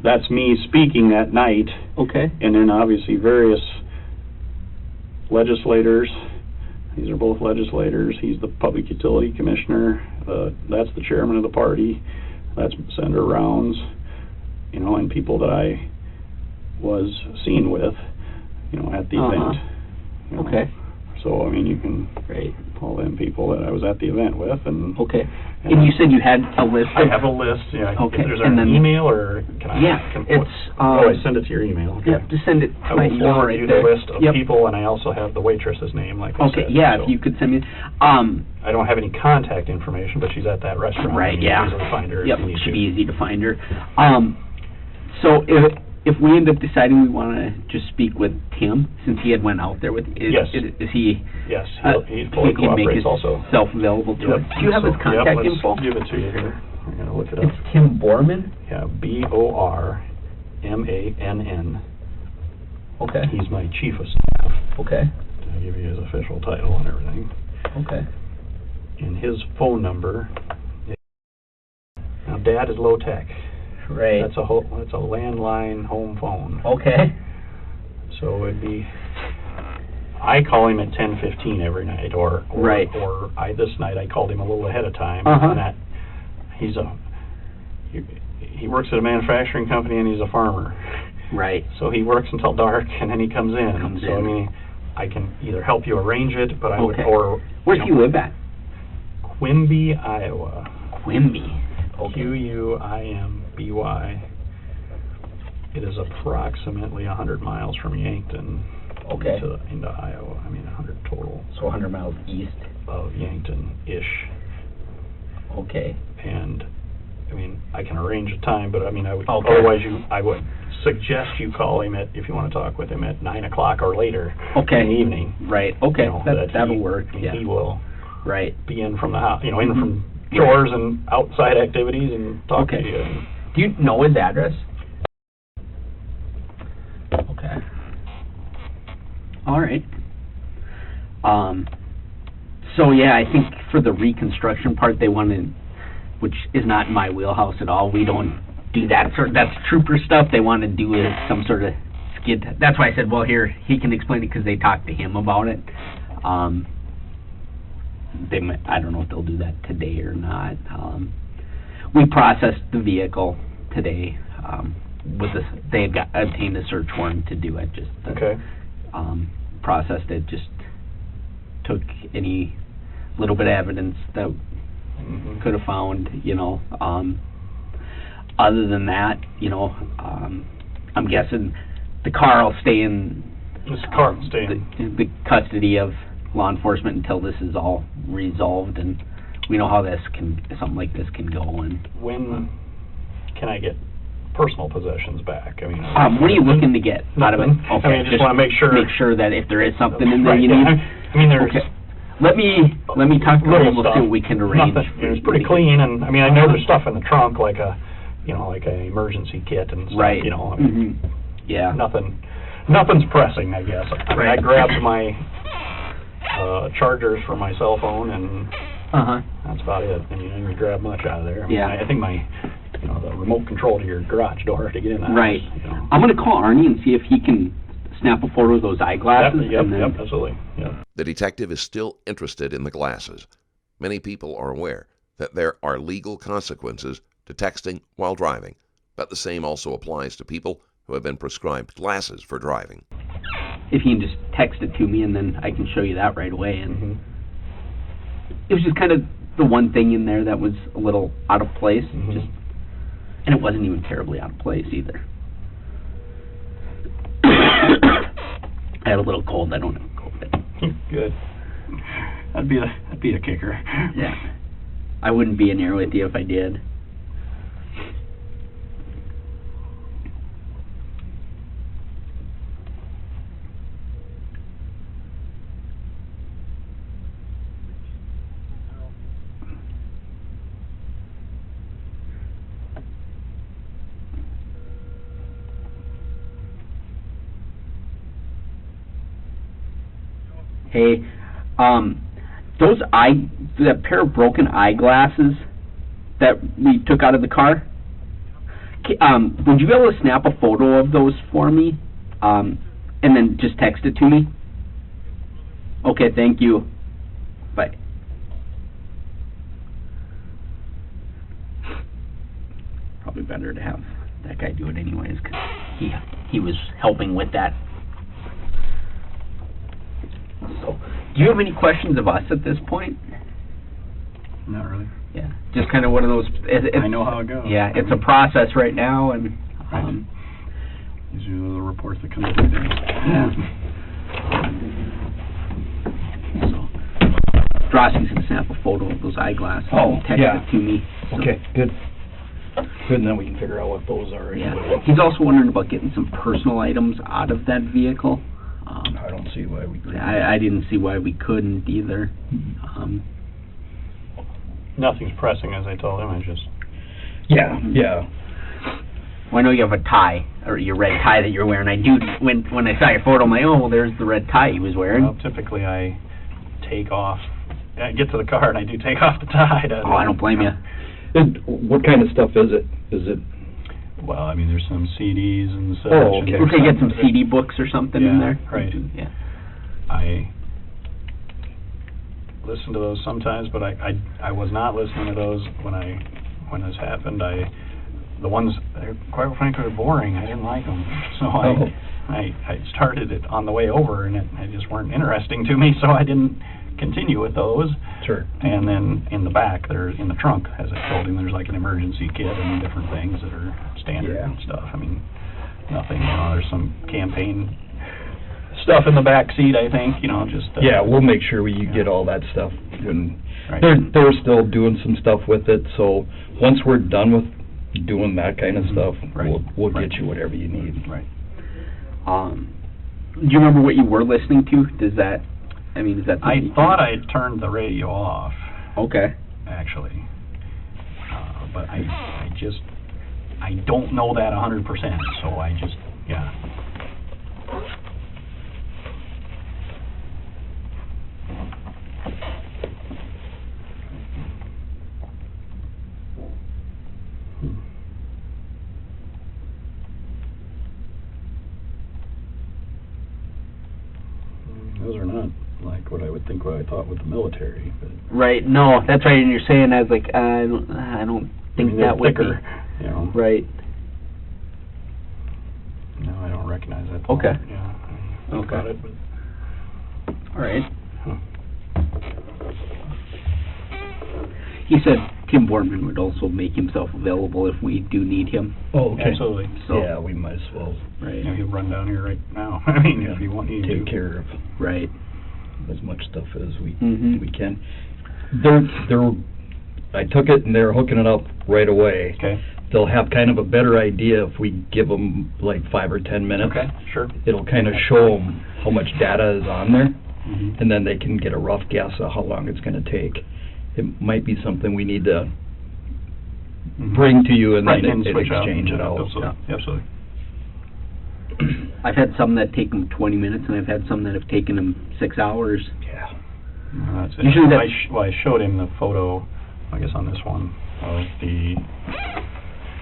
that's me speaking that night, Okay. and then obviously various legislators. These are both legislators. He's the Public Utility Commissioner. That's the chairman of the party. That's Senator Rounds. You know, and people that I was seen with, you know, at the event. You know. Okay. So, I mean, you can Great. call them people that I was at the event with, and Okay. And you said you had a list I of... have a list. Yeah. Okay, Is there and an then- email, or can I? Yeah, it's, I send it to your email. Okay. Yeah, just send it I to my will email forward right you there. the list of Yep. people, and I also have the waitress's name, like I Okay, said. yeah, so if you could send me... I don't have any contact information, but she's at that restaurant. Right, and you yeah. can easily find her Yep, if you need should to. be easy to find her. So if we end up deciding we want to just speak with Tim, since he had went out there with... Yes. Is he... Yes, he he fully can make cooperates also. himself available to us. Do you have his So, contact let's info? give it to you here. I'm going to look it up. It's Tim Borman? Yeah, Bormann. Okay. He's my chief of staff. Okay. I'll give you his official title and everything. Okay. And his phone number is... Now, Dad is low-tech. Right. That's a landline home phone. Okay. So it'd be... I call him at 10:15 every night, or Right. or this night I called him a little ahead of time. Uh-huh. And that he works at a manufacturing company, and he's a farmer. Right. So he works until dark, and then he comes in. Comes so in. I mean, I can either help you arrange it, but I would, Okay. or Where do you live at? Quimby, Iowa. Quimby. Okay. Quimby. It is approximately 100 miles from Yankton. Okay. Into Iowa. I mean, 100 total So 100 miles east. of Yankton-ish. Okay. And, I mean, I can arrange a time, but I mean, I would, Okay. otherwise I would suggest you call him if you want to talk with him at 9 o'clock or later Okay. in the evening. Right. Okay. You know, That'll work. I mean, Yeah. He will Right. be in from the house, in from chores and outside activities and talk Okay. to you. Do you know his address? Okay. All right. So yeah, I think for the reconstruction part, they wanted, which is not in my wheelhouse at all. We don't do that that's trooper stuff. They want to do some sort of skid. That's why I said, well, here he can explain it because they talked to him about it. They might, I don't know if they'll do that today or not. We processed the vehicle today. They had obtained a search warrant to do it. Just Okay. Processed it. Just took any little bit of evidence that could have found. Other than that, I'm guessing the car will stay in This car will stay in. the custody of law enforcement until this is all resolved, and we know how something like this can go. And When can I get personal possessions back? I mean, what are you looking to get out of it? Nothing. Okay, I mean, I just want to make sure. Make sure that if there is something in there Right, you yeah. need. I mean, there's Okay. Let me talk to little them. We'll stuff. see what we can arrange. Nothing. It's pretty clean, and I mean, I know there's stuff in the trunk, like an emergency kit and stuff. Right. I mean, Yeah. nothing's pressing, I guess. I mean, Right. I grabbed my chargers for my cell phone, and that's about it. I mean, I didn't grab much out of there. I mean, Yeah. I think the remote control to your garage door to get in the house. Right. I'm going to call Arnie and see if he can snap a photo of those eyeglasses. Yep, and then, absolutely. Yep. The detective is still interested in the glasses. Many people are aware that there are legal consequences to texting while driving, but the same also applies to people who have been prescribed glasses for driving. If you can just text it to me, and then I can show you that right away. And it was just kind of the one thing in there that was a little out of place. And it wasn't even terribly out of place either. I had a little cold. I don't have COVID. Good. That'd be the kicker. Yeah. I wouldn't be in here with you if I did. Hey, that pair of broken eyeglasses that we took out of the car, would you be able to snap a photo of those for me, and then just text it to me? Okay, thank you. Bye. Probably better to have that guy do it anyways, because he was helping with that. So, do you have any questions of us at this point? Not really. Yeah, just kind of one of those. I know how it goes. Yeah, it's a process right now, and these are the reports that come through there. Yeah. So, Drossie's gonna snap a photo of those eyeglasses and text it to me. So. Okay, good. Good, and then we can figure out what those are. Yeah. He's also wondering about getting some personal items out of that vehicle. I don't see why we couldn't. I didn't see why we couldn't either. Nothing's pressing, as I told him. I just... Yeah. Well, I know you have a tie, or your red tie that you're wearing. I do, when I saw your photo, I'm like, oh, well, there's the red tie he was wearing. Well, typically I take off, I get to the car and I do take off the tie. I don't blame you. What kind of stuff is it? Is it... Well, I mean, there's some CDs and such. Oh, okay. We could get some CD books or something in there. Right. Yeah. I listen to those sometimes, but I was not listening to those when this happened. The ones, quite frankly, are boring. I didn't like them, so I started it on the way over, and they just weren't interesting to me, so I didn't continue with those. Sure. And then in the back, in the trunk, as I told him, there's like an emergency kit and different things that are standard and stuff. I mean, nothing, there's some campaign stuff in the back seat, I think, just... yeah, we'll make sure we get all that stuff. And right. They're still doing some stuff with it, so once we're done with doing that kind of stuff, we'll get you whatever you need. Right. Do you remember what you were listening to? Is that I thought I had turned the radio off. Okay. Actually. But I don't know that 100%, so I just, Those are not like what I would think, what I thought with the military. But right. No, that's right. And you're saying, I was like, I don't think that would thicker, be. Right. No, I don't recognize that. Okay. Yeah. I got it, but... All right. He said Tim Borman would also make himself available if we do need him. Oh, okay. Absolutely. So, yeah, we might as well. Right. He'll run down here right now. I mean, if you want to take care of as much stuff as we can. I took it and they're hooking it up right away. Okay. They'll have kind of a better idea if we give them like 5 or 10 minutes. Okay, sure. It'll kind of show them how much data is on there, and then they can get a rough guess of how long it's going to take. It might be something we need to bring to you and then exchange it out. Absolutely. I've had some that take them 20 minutes, and I've had some that have taken them 6 hours. Yeah. That's it. Usually I showed him the photo, I guess on this one, of the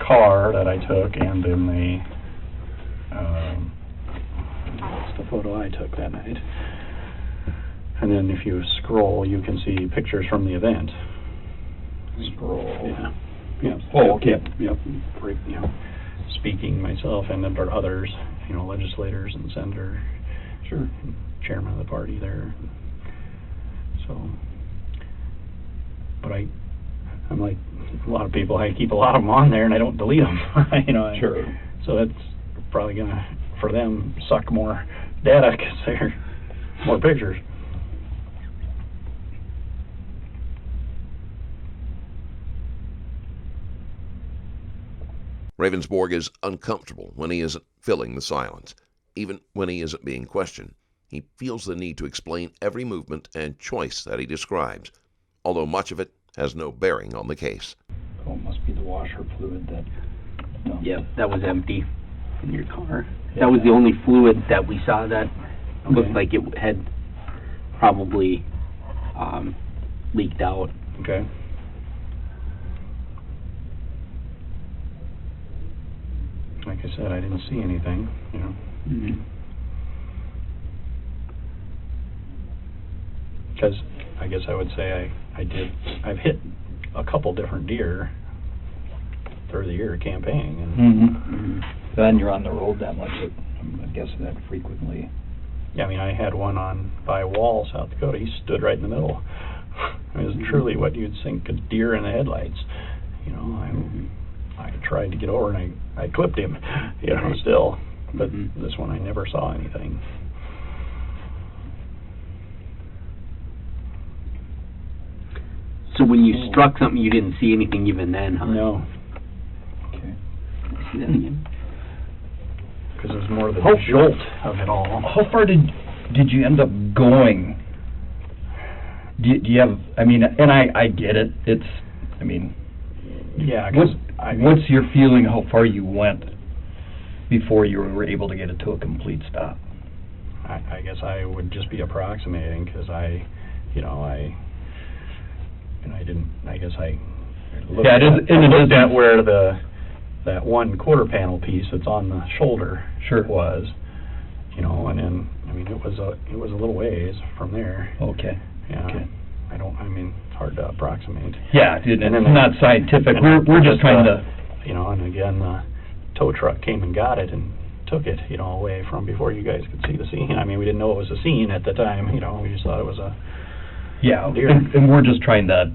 car that I took, and then that's the photo I took that night. And then if you scroll, you can see pictures from the event. Scroll. Yeah. Oh, okay. Yep. Speaking myself and then others, legislators and senator, chairman of the party there. So, but I'm like a lot of people. I keep a lot of them on there and I don't delete them. Sure. So that's probably gonna, for them, suck more data because there's more pictures. Ravnsborg is uncomfortable when he isn't filling the silence. Even when he isn't being questioned, he feels the need to explain every movement and choice that he describes, although much of it has no bearing on the case. Oh, it must be the washer fluid that... No. Yep, that was empty in your car. That was the only fluid that we saw that looked like it had probably leaked out. Okay. Like I said, I didn't see anything, you know. Mm-hmm. Because I guess I would say I've hit a couple different deer through the year campaigning. And Then you're on the road that much, I'm guessing that frequently. yeah, I mean, I had one by Wall, South Dakota. He stood right in the middle. I mean, it was truly what you'd think a deer in the headlights. You know, I tried to get over and I clipped him, you know, still. But this one I never saw anything. So when you struck something, you didn't see anything even then, huh? No, Okay. See that again? because it was more the How- jolt of it all. How far did you end up going? Do you have, I mean, and I get it, it's, I mean, Yeah, because what's your feeling how far you went before you were able to get it to a complete stop? I guess I would just be approximating because I didn't. I guess I looked, Yeah, it is, and it looked is at where that one quarter panel piece that's on the shoulder Sure. was, you know, and then I mean it was a little ways from there. Okay. Yeah. Okay. I mean it's hard to approximate. Yeah, it's And then not scientific. and We're just trying to. You know, and again, the tow truck came and got it and took it, you know, away from before you guys could see the scene. I mean, we didn't know it was a scene at the time, you know, we just thought it was a Yeah, deer. and we're just trying to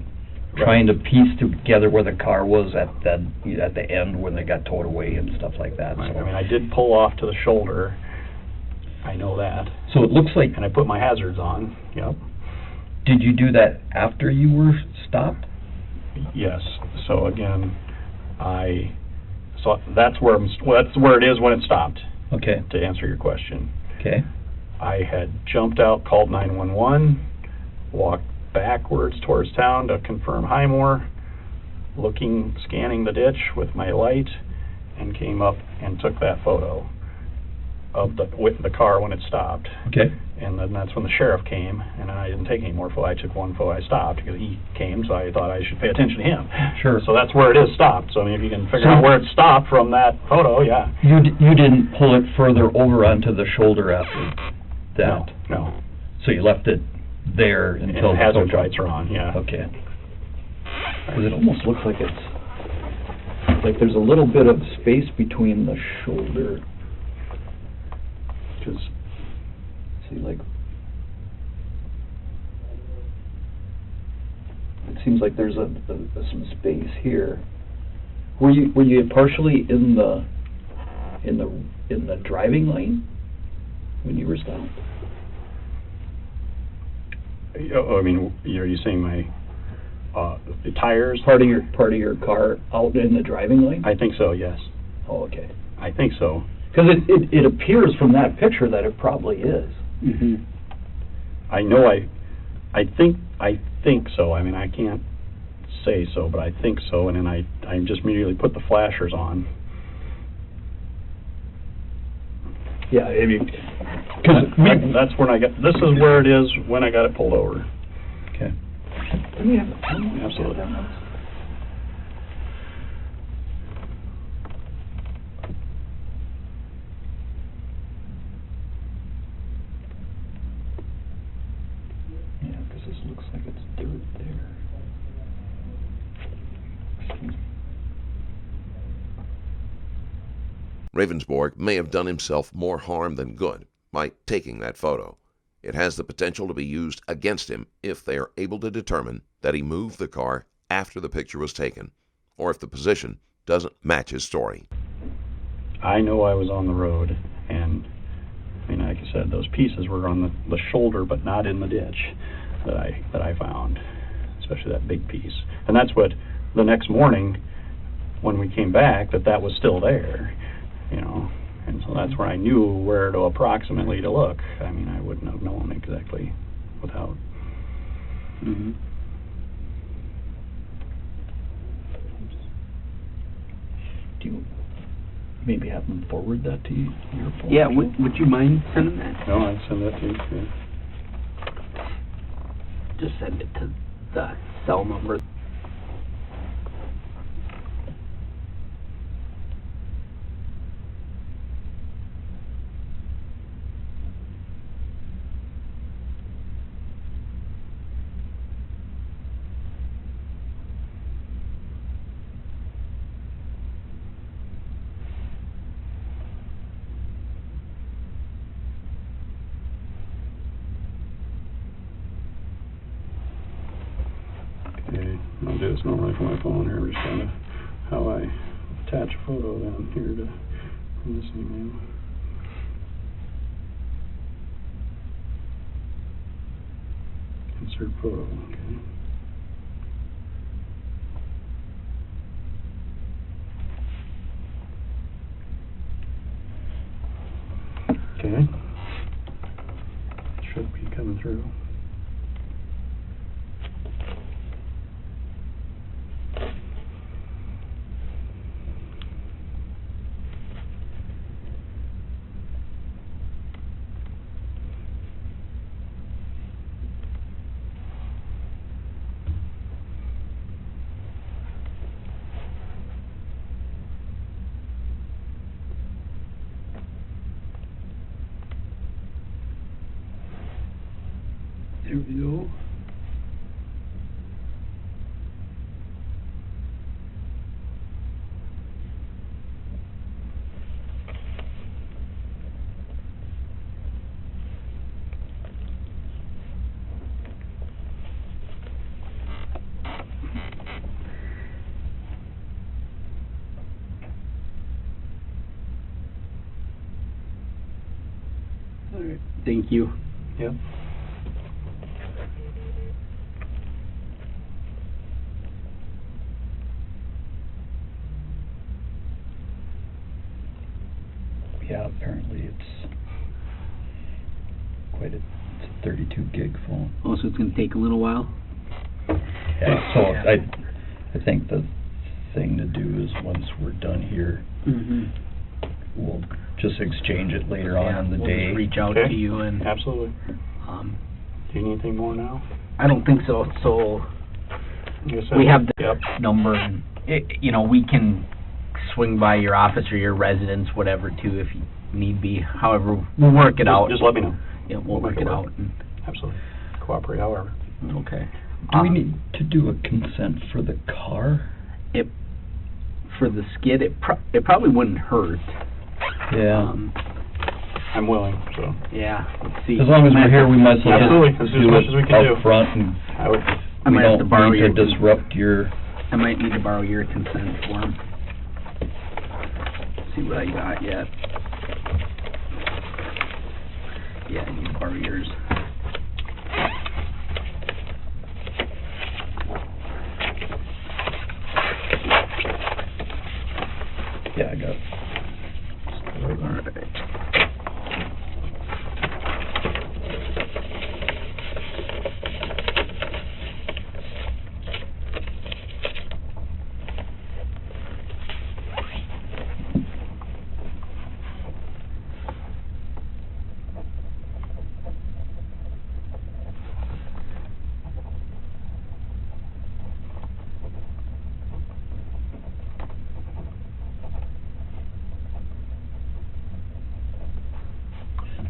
piece together where the car was at the end when they got towed away and stuff like that. I So, mean, I did pull off to the shoulder, I know that, so it looks like, and I put my hazards on, yep, did you do that after you were stopped? yes. So again, so that's where it is when it stopped, Okay, to answer your question. okay, I had jumped out, called 911, walked backwards towards town to confirm Highmore, scanning the ditch with my light, and came up and took that photo of with the car when it stopped. okay. And then that's when the sheriff came, and I didn't take any more photos. I took one photo, I stopped, because he came, so I thought I should pay attention to him. Sure. So that's where it is stopped. So I mean, if you can figure out where it stopped from that photo, yeah. You didn't pull it further over onto the shoulder after that? No. So you left it there And until... the hazard lights are on, yeah. Okay. Because it almost looks like like there's a little bit of space between the shoulder. Because See, like, it seems like there's some space here. Were you partially in the driving lane when you were stopped? I mean, are you saying my the tires? Part of your car out in the driving lane? I think so. Yes, Oh, okay. I think so. Because it appears from that picture that it probably is. Mm-hmm. I know. I think so. I mean, I can't say so, but I think so. And then I just immediately put the flashers on. Yeah, I mean, That's when I got. This is where it is when I got it pulled over. okay. Do we have Absolutely. Yeah, because this looks like it's dirt there. Excuse me. Ravnsborg may have done himself more harm than good by taking that photo. It has the potential to be used against him if they are able to determine that he moved the car after the picture was taken, or if the position doesn't match his story. I know I was on the road, and I mean, you said, those pieces were on the shoulder, but not in the ditch that I found, especially that big piece. And that's what the next morning when we came back, that was still there, you know. And so that's where I knew where to approximately to look. I mean, I wouldn't have known exactly without. Mm-hmm. Do you maybe have them forward that to you, your phone? Yeah, would you mind sending that? No, I'd send that to you. Yeah. Just send it to the cell number. Okay, I'll do this normally from my phone here. I'm just kind of how I attach a photo down here to from this email. Insert photo, okay. Okay. Should be coming through. There we go. All right. Thank you. Yep. Yeah, apparently it's quite it's a 32 gig phone. Oh, so it's going to take a little while? Yeah, so I think the thing to do is once we're done here, we'll just exchange it later on in the we'll day. Just reach out Okay. to you and Absolutely. Do you need anything more now? I don't think so. So You said- we have the Yep. number, and you know, we can swing by your office or your residence, whatever, too, if you need be. However, we'll work it out. Just let me know. Yeah, we'll We'll work make it it out. work. Absolutely. Cooperate however. Okay. Do we need to do a consent for the car? For the skid, it probably wouldn't hurt. Yeah. I'm willing, so. Yeah. Let's see. As long as we're here, we might as well Absolutely, just as do much it as we can do. up front, and I would. I we might have to don't borrow need your to disrupt your... I might need to borrow your consent form. See what I got yet. Yeah, I need to borrow yours. Yeah, I got it. All right.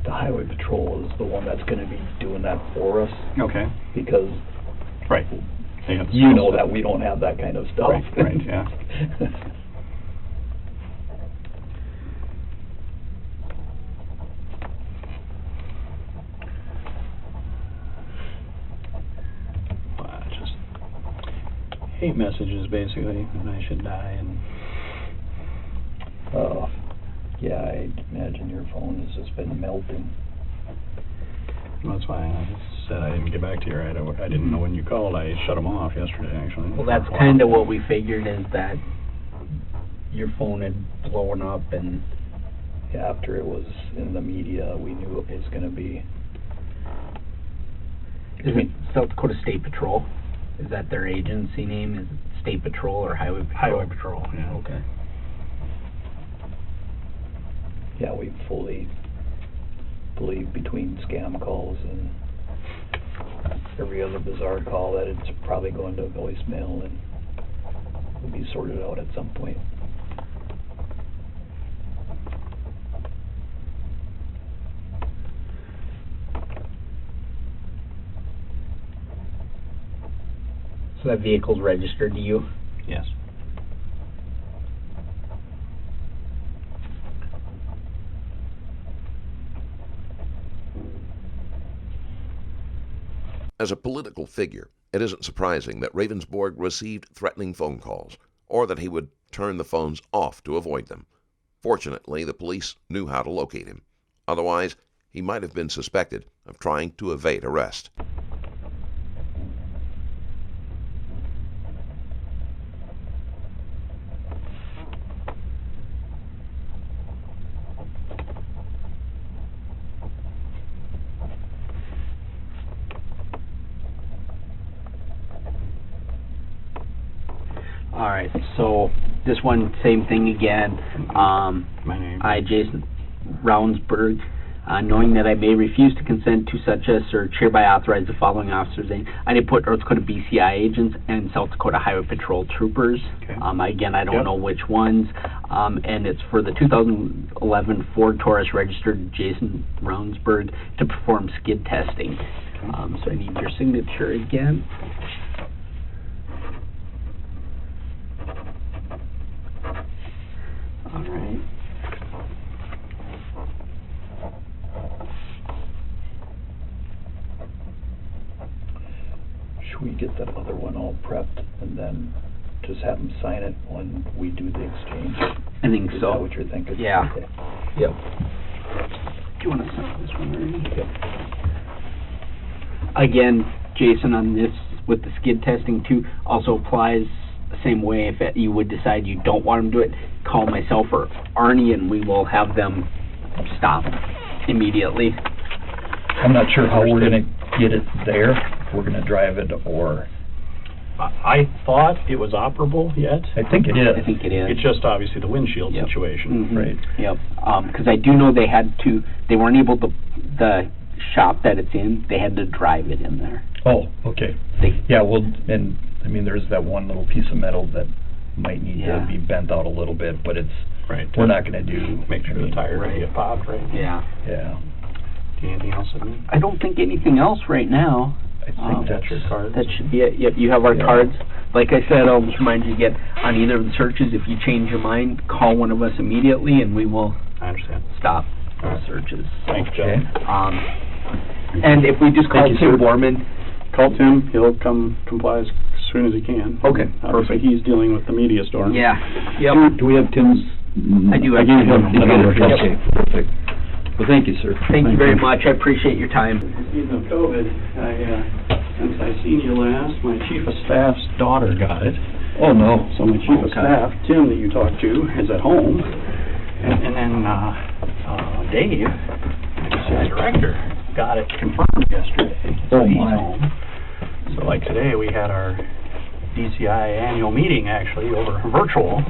The highway patrol is the one that's going to be doing that for us, Okay. because Right. They have the you skill know set. that we don't have that kind of stuff. Right, yeah. Well, I just hate messages, basically, and I should die, and Yeah, I imagine your phone has just been melting. Well, that's why I said I didn't get back to you, right? I didn't know when you called. I shut them off yesterday, actually. Well, that's kind of what we figured, is that your phone had blown up, and After it was in the media, we knew it was going to be. is it South Dakota State Patrol? Is that their agency name? Is it State Patrol or Highway Patrol? Highway Patrol, yeah. Okay. Yeah, we fully believe between scam calls and every other bizarre call that it's probably going to voicemail and will be sorted out at some point. So that vehicle's registered to you? Yes. As a political figure, it isn't surprising that Ravnsborg received threatening phone calls, or that he would turn the phones off to avoid them. Fortunately, the police knew how to locate him. Otherwise, he might have been suspected of trying to evade arrest. All right, so this one, same thing again. My name. I, Jason Ravnsborg, knowing that I may refuse to consent to such a search, hereby authorize the following officers. I did put North Dakota BCI agents and South Dakota Highway Patrol troopers. Okay. Again, I don't Yep. know which ones. And it's for the 2011 Ford Taurus registered Jason Ravnsborg to perform skid testing. So I need your signature again. All right. Should we get that other one all prepped and then just have them sign it when we do the exchange? I think Is so. that what you're thinking? Yeah. Okay. Yep. Do you want to sign this one, Ernie? Yep. Again, Jason, on this with the skid testing too, also applies the same way. If you would decide you don't want them to do it, call myself or Arnie and we will have them stop immediately. I'm not sure how we're going to get it there, if we're going to drive it or... I thought it was operable yet. I think it is. I think it is. It's just obviously the windshield Yep. situation. Mhm. Right. Yep. Because I do know they weren't able to, the shop that it's in, they had to drive it in there. Oh, okay. They, Yeah, well, and, I mean, there's that one little piece of metal that might need Yeah. to be bent out a little bit, but it's, Right. we're not going to do... Make sure the tire doesn't Right. get popped, right? yeah. Yeah. Do you have anything else in there? I don't think anything else right now. I think That's your card. That should be it. Yep, you have our Yeah. cards. Like I said, I'll just remind you again, on either of the searches, if you change your mind, call one of us immediately and we will I understand. stop All those right. searches. Thanks, Okay. John. And if we just call Thank you, Tim sir. Borman, Call Tim. He'll come comply as soon as he can. Okay, Obviously, perfect. he's dealing with the media storm. yeah, yep. Do we have Tim's? I do have gave Tim's him number. number. Yep. Okay, perfect. Well, thank you, sir. Thank you very much. I appreciate your time. Speaking of COVID, since I seen you last, my chief of staff's daughter got it. Oh, no. So my chief of Okay. staff, Tim, that you talked to, is at home. And then Dave, the director, got it confirmed yesterday. So Oh, he's my. home. So like today, we had our DCI annual meeting actually over virtual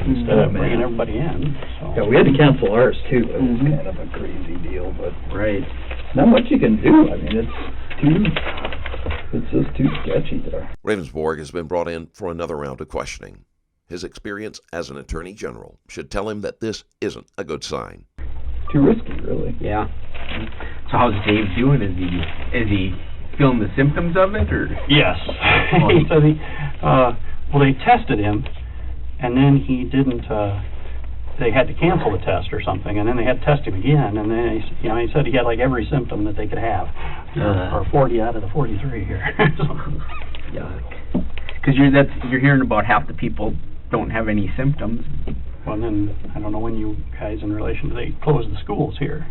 instead of Oh, man. bringing everybody in. So. Yeah, we had to cancel ours, too. It was Mhm. kind of a crazy deal, but Right. not much you can do. I mean, it's just too sketchy there. Ravnsborg has been brought in for another round of questioning. His experience as an attorney general should tell him that this isn't a good sign. Too risky, really. Yeah. So how's Dave doing? Is he feeling the symptoms of it, or? Yes. He said well, they tested him, and then he didn't, they had to cancel the test or something, and then they had to test him again, and then, he said he had like every symptom that they could have, or 40 out of the 43 here. Yuck. Because you're hearing about half the people don't have any symptoms. Well, and then, I don't know when you guys, in relation to, they closed the schools here.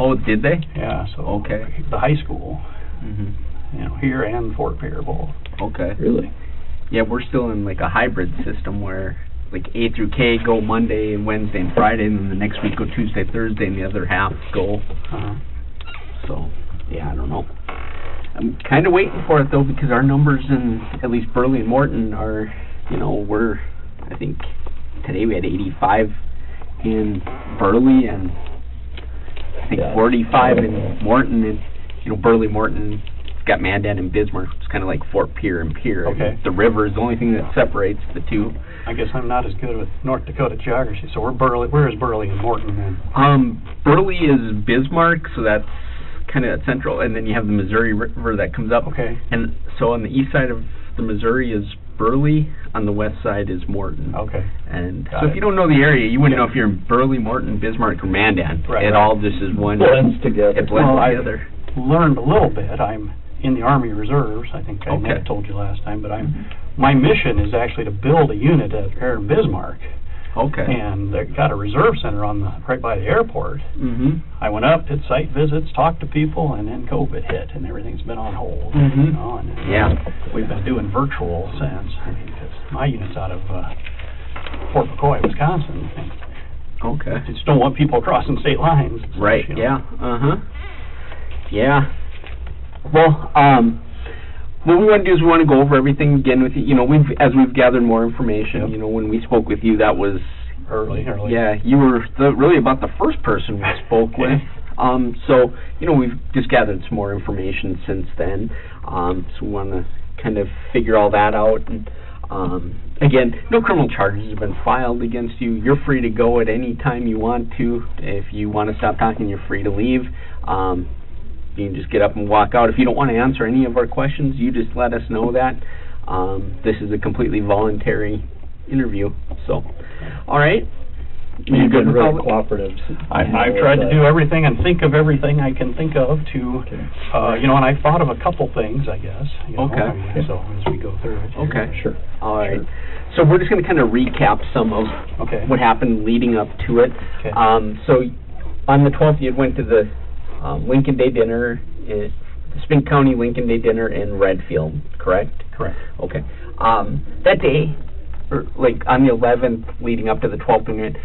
Oh, did they? Yeah, so Okay. the high school, Mm-hmm. here and Fort Pierre both. Okay. Really? Yeah, we're still in like a hybrid system where like A through K go Monday and Wednesday and Friday, and then the next week go Tuesday, Thursday, and the other half go. So, yeah, I don't know. I'm kind of waiting for it though, because our numbers in at least Burley and Morton are, I think today we had 85 in Burley and I think 45 in Morton, and Burley, Morton, got Mandan and Bismarck. It's kind of like Fort Pierre and Pierre. Okay. The river is the only thing that separates the two. I guess I'm not as good with North Dakota geography, so where is Burley and Morton then? Burley is Bismarck, so that's kind of central, and then you have the Missouri River that comes up. Okay. And so on the east side of the Missouri is Burley, on the west side is Morton. Okay. And Got so it. if you don't know the area, you wouldn't know if you're in Burley, Morton, Bismarck, or Mandan. Right. It all just is one. Blends together. It blends Well, together. Learned a little bit. I'm in the Army Reserves. I think I may have told you last time, but my mission is actually to build a unit here in Bismarck, Okay. and they got a reserve center right by the airport. Mm-hmm. I went up, did site visits, talked to people, and then COVID hit, and everything's been on hold. Mhm. And Yeah. we've been doing virtual since. Because my unit's out of Fort McCoy, Wisconsin. And Okay. I just don't want people crossing state lines. Right, You know. yeah, Yeah. Well, what we want to do is we want to go over everything again with you. As we've gathered more information, Yep. when we spoke with you, that was, Early. yeah, you were really about the first person we spoke Okay. with. So, we've just gathered some more information since then. So we want to kind of figure all that out. And, again, no criminal charges have been filed against you. You're free to go at any time you want to. If you want to stop talking, you're free to leave. You can just get up and walk out. If you don't want to answer any of our questions, you just let us know that. This is a completely voluntary interview. So, all right. You've good been with really all the- cooperative. I've tried to do everything and think of everything I can think of to, and I thought of a couple things, I guess. Okay. So as we go through it. Okay. Sure. All right. So we're just going to kind of recap some of Okay. what happened leading up to it. Okay. So on the 12th, you went to the Lincoln Day dinner, Spink County Lincoln Day dinner in Redfield, correct? Correct. Okay. That day, or like on the 11th, leading up to the 12th,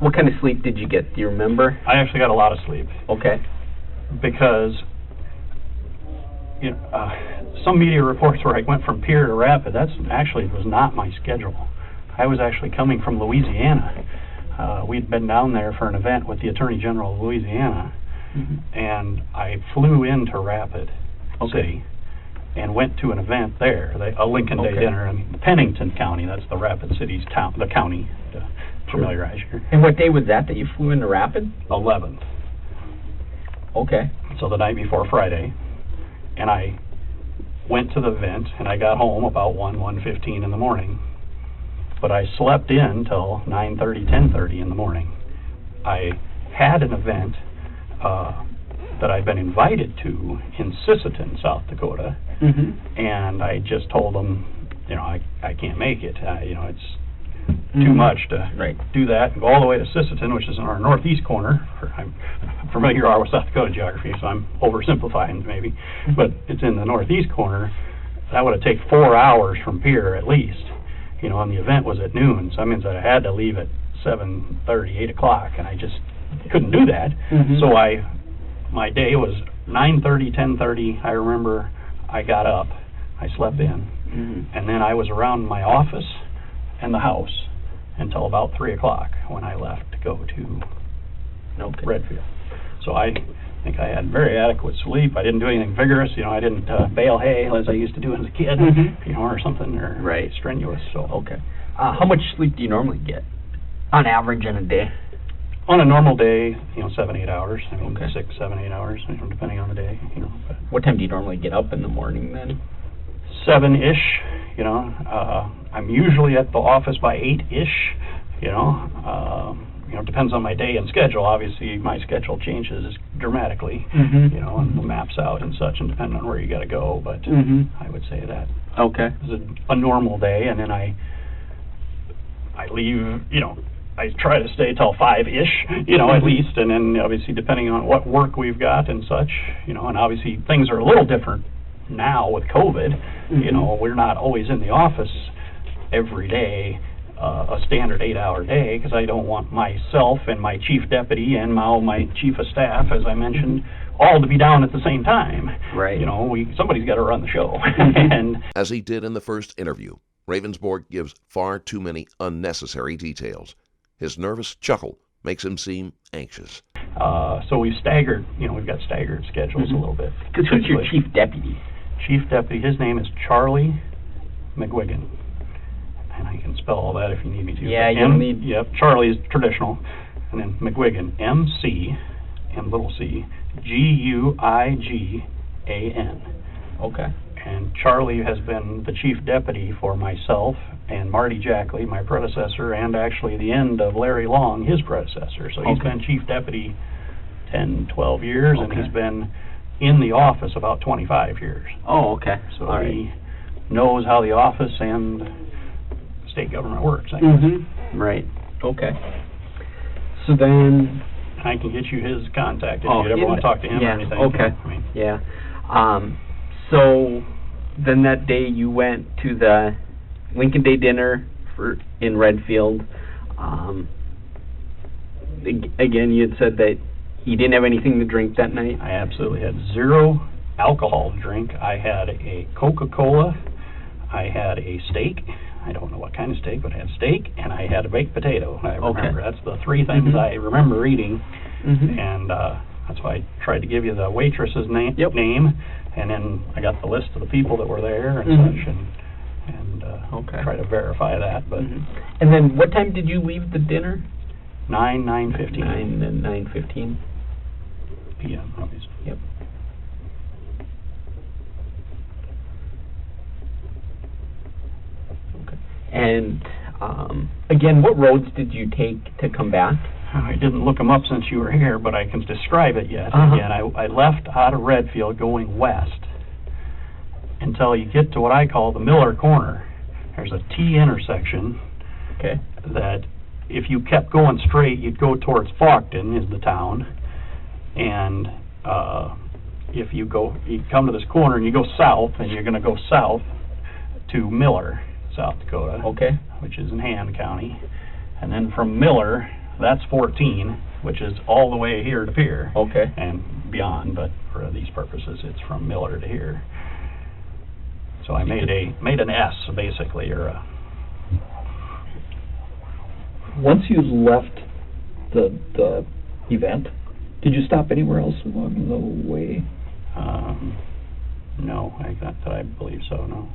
what kind of sleep did you get? Do you remember? I actually got a lot of sleep Okay. because some media reports where I went from Pierre to Rapid, that actually was not my schedule. I was actually coming from Louisiana. We'd been down there for an event with the Attorney General of Louisiana, and I flew into Rapid City and went to an event there, a Lincoln Day dinner in Pennington County. That's the Rapid City's town, the county, to familiarize you. And what day was that you flew into Rapid? 11th. Okay. So the night before Friday, and I went to the event, and I got home about 1:15 in the morning, but I slept in till 9:30, 10:30 in the morning. I had an event that I'd been invited to in Sisseton, South Dakota, and I just told them, I can't make it. It's too much to do that and go all the way to Sisseton, which is in our northeast corner. I'm familiar with South Dakota geography, so I'm oversimplifying maybe, but it's in the northeast corner. That would have taken 4 hours from Pierre at least, and the event was at noon, so that means that I had to leave at 7:30, 8 o'clock, and I just couldn't do that. So my day was 9:30, 10:30. I remember I got up, I slept in, and then I was around my office and the house until about 3 o'clock when I left to go to Redfield. So I think I had very adequate sleep. I didn't do anything vigorous. I didn't bale hay as I used to do as a kid, or something strenuous. So how much sleep do you normally get on average in a day? On a normal day, 7, 8 hours. 6, 7, 8 hours, depending on the day. But what time do you normally get up in the morning then? 7-ish. I'm usually at the office by 8-ish. Depends on my day and schedule. Obviously, my schedule changes dramatically. And the maps out and such, and depending on where you got to go. But I would say that is a normal day, and then I leave. I try to stay till 5-ish, you know, at least, and then obviously depending on what work we've got and such, you know, and obviously things are a little different now with COVID. You know, we're not always in the office every day, a standard 8-hour day, because I don't want myself and my chief deputy and my chief of staff, as I mentioned, all to be down at the same time. Right. You know, somebody's got to run the show. And As he did in the first interview, Ravnsborg gives far too many unnecessary details. His nervous chuckle makes him seem anxious. so we've staggered, you know, we've got staggered schedules a little bit. Because who's your chief deputy? Chief deputy, his name is Charlie McGuigan. And I can spell all that if you need me to. Yeah, you'll need... Yep, Charlie is traditional. And then McGuigan, M-C, G-U-I-G-A-N. Okay. And Charlie has been the chief deputy for myself and Marty Jackley, my predecessor, and actually the end of Larry Long, his predecessor. So he's been chief deputy 10, 12 years, and he's been in the office about 25 years. Oh, okay. So he knows how the office and state government works, I guess. Right. Okay. So then... I can get you his contact if you ever want to talk to him or anything. Okay. I mean, so then that day you went to the Lincoln Day dinner in Redfield. Again, you had said that you didn't have anything to drink that night. I absolutely had zero alcohol to drink. I had a Coca-Cola. I had a steak. I don't know what kind of steak, but I had steak, and I had a baked potato. I remember. That's the three things I remember eating. And that's why I tried to give you the waitress's name, and then I got the list of the people that were there and such, and try to verify that. But And then what time did you leave the dinner? 9:15. 9:15 p.m. obviously. Yep. Okay. And again, what roads did you take to come back? I didn't look them up since you were here, but I can describe it yet. Again, I left out of Redfield going west until you get to what I call the Miller Corner. There's a T intersection that if you kept going straight, you'd go towards Faulkton is the town, and if you come to this corner and you go south, and you're going to go south to Miller, South Dakota, which is in Han County, and then from Miller, that's 14, which is all the way here to Pierre, and beyond, but for these purposes, it's from Miller to here. So I made an S, basically, or a... Once you left the event, did you stop anywhere else along the way? No, I believe so. No,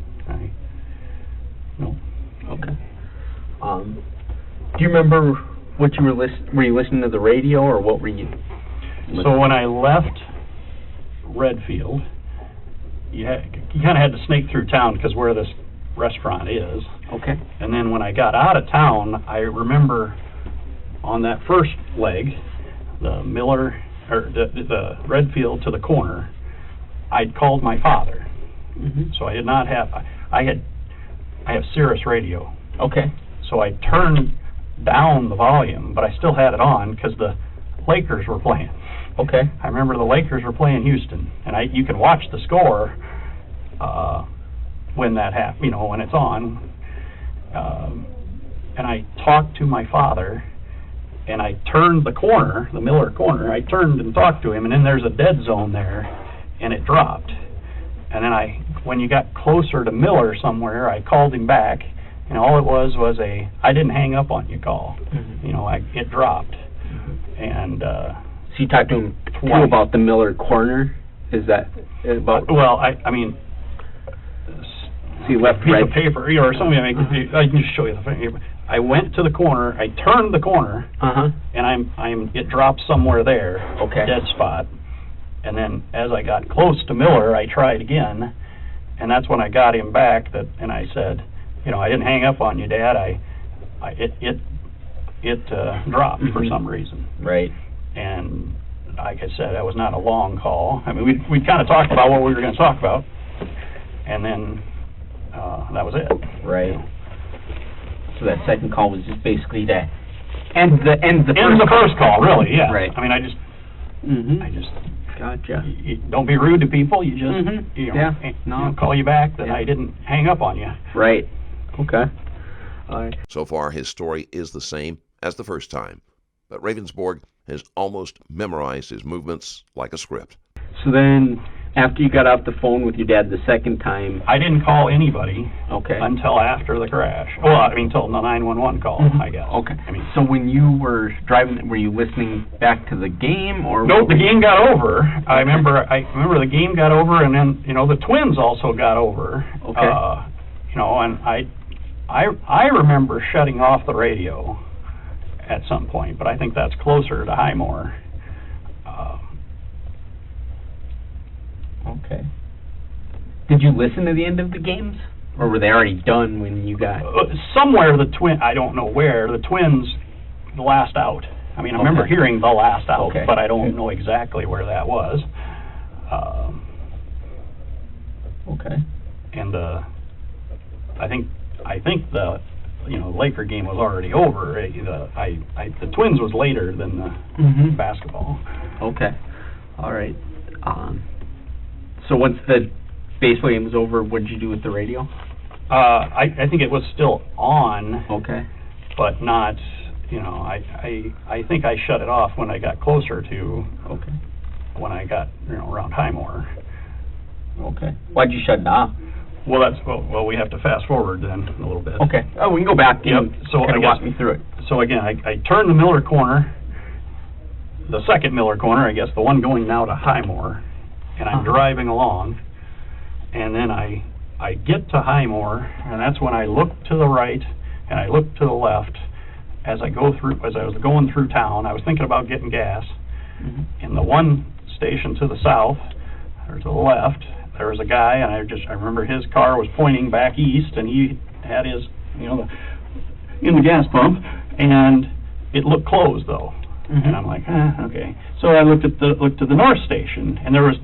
no. Okay. Do you remember what you were you listening to the radio, or what were you? So when I left Redfield, you kind of had to snake through town because where this restaurant is. And then when I got out of town, I remember on that first leg, the Miller or the Redfield to the corner, I'd called my father. So I did not have I have Sirius radio. So I turned down the volume, but I still had it on because the Lakers were playing. I remember the Lakers were playing Houston, and you can watch the score when that happens, you know, when it's on. And I talked to my father, and I turned the corner, the Miller corner, I turned and talked to him, and then there's a dead zone there, and it dropped. And then when you got closer to Miller somewhere, I called him back, and all it was I didn't hang up on you call. You know, it dropped. And so you talked to him too about the Miller corner? Is that about? Well, I mean, so you left piece of paper or something. I can just show you the thing. I went to the corner. I turned the corner, and it dropped somewhere there, dead spot. And then as I got close to Miller, I tried again, and that's when I got him back. And I said, you know, I didn't hang up on you, Dad. It dropped for some reason. And like I said, that was not a long call. I mean, we kind of talked about what we were going to talk about, and then that was it. So that second call was just basically to And the first call, really, yeah. Right. I mean, I just Gotcha. don't be rude to people. You just, call you back that I didn't hang up on you. Right. Okay. All right. So far, his story is the same as the first time, but Ravnsborg has almost memorized his movements like a script. So then, after you got off the phone with your dad the second time... I didn't call anybody okay. until after the crash. Well, I mean, until the 911 call, I guess. Okay. I mean, so when you were driving, were you listening back to the game, or... Nope, the game got over. I remember the game got over, and then, the Twins also got over. Okay. And I remember shutting off the radio at some point, but I think that's closer to Highmore. Okay. Did you listen to the end of the games, or were they already done when you got... somewhere I don't know where, the Twins, the last out. I mean, I remember hearing the last out, but I don't know exactly where that was. Okay. And I think the Laker game was already over. The Twins was later than the basketball. Okay. All right. So once the baseball game was over, what did you do with the radio? I think it was still on. Okay. But not, I think I shut it off when I got closer to. Okay. When I got around Highmore. Okay. Why'd you shut it off? Well, we have to fast forward then a little bit. Okay. Oh, we can go back and kind of walk me through it. So again, I turned the Miller corner, the second Miller corner, I guess, the one going now to Highmore, and I'm driving along, and then I get to Highmore, and that's when I look to the right and I look to the left as I was going through town. I was thinking about getting gas. In the one station to the south, or to the left, there was a guy, and I remember his car was pointing back east, and he had his, in the gas pump, and it looked closed though. And I'm like, okay. So I looked to the north station, and there was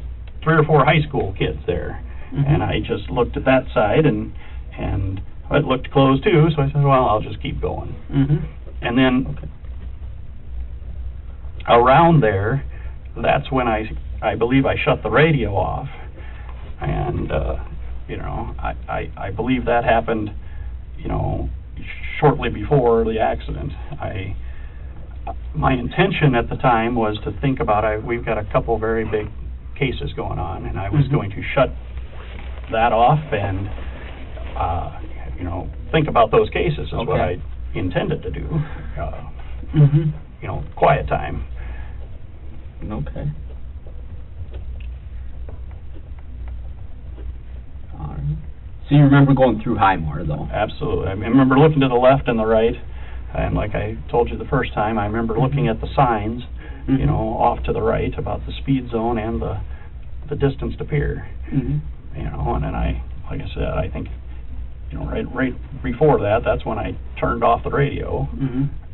3 or 4 high school kids there, and I just looked at that side, and it looked closed too. So I said, well, I'll just keep going. And then around there, that's when I believe I shut the radio off. And, I believe that happened, shortly before the accident. My intention at the time was to think about, we've got a couple very big cases going on, and I was going to shut that off and, think about those cases is what I intended to do. Quiet time. Okay. All right. So you remember going through Highmore, though? Absolutely. I remember looking to the left and the right, and like I told you the first time, I remember looking at the signs, off to the right about the speed zone and the distance to pier. And then like I said, I think, right before that, that's when I turned off the radio.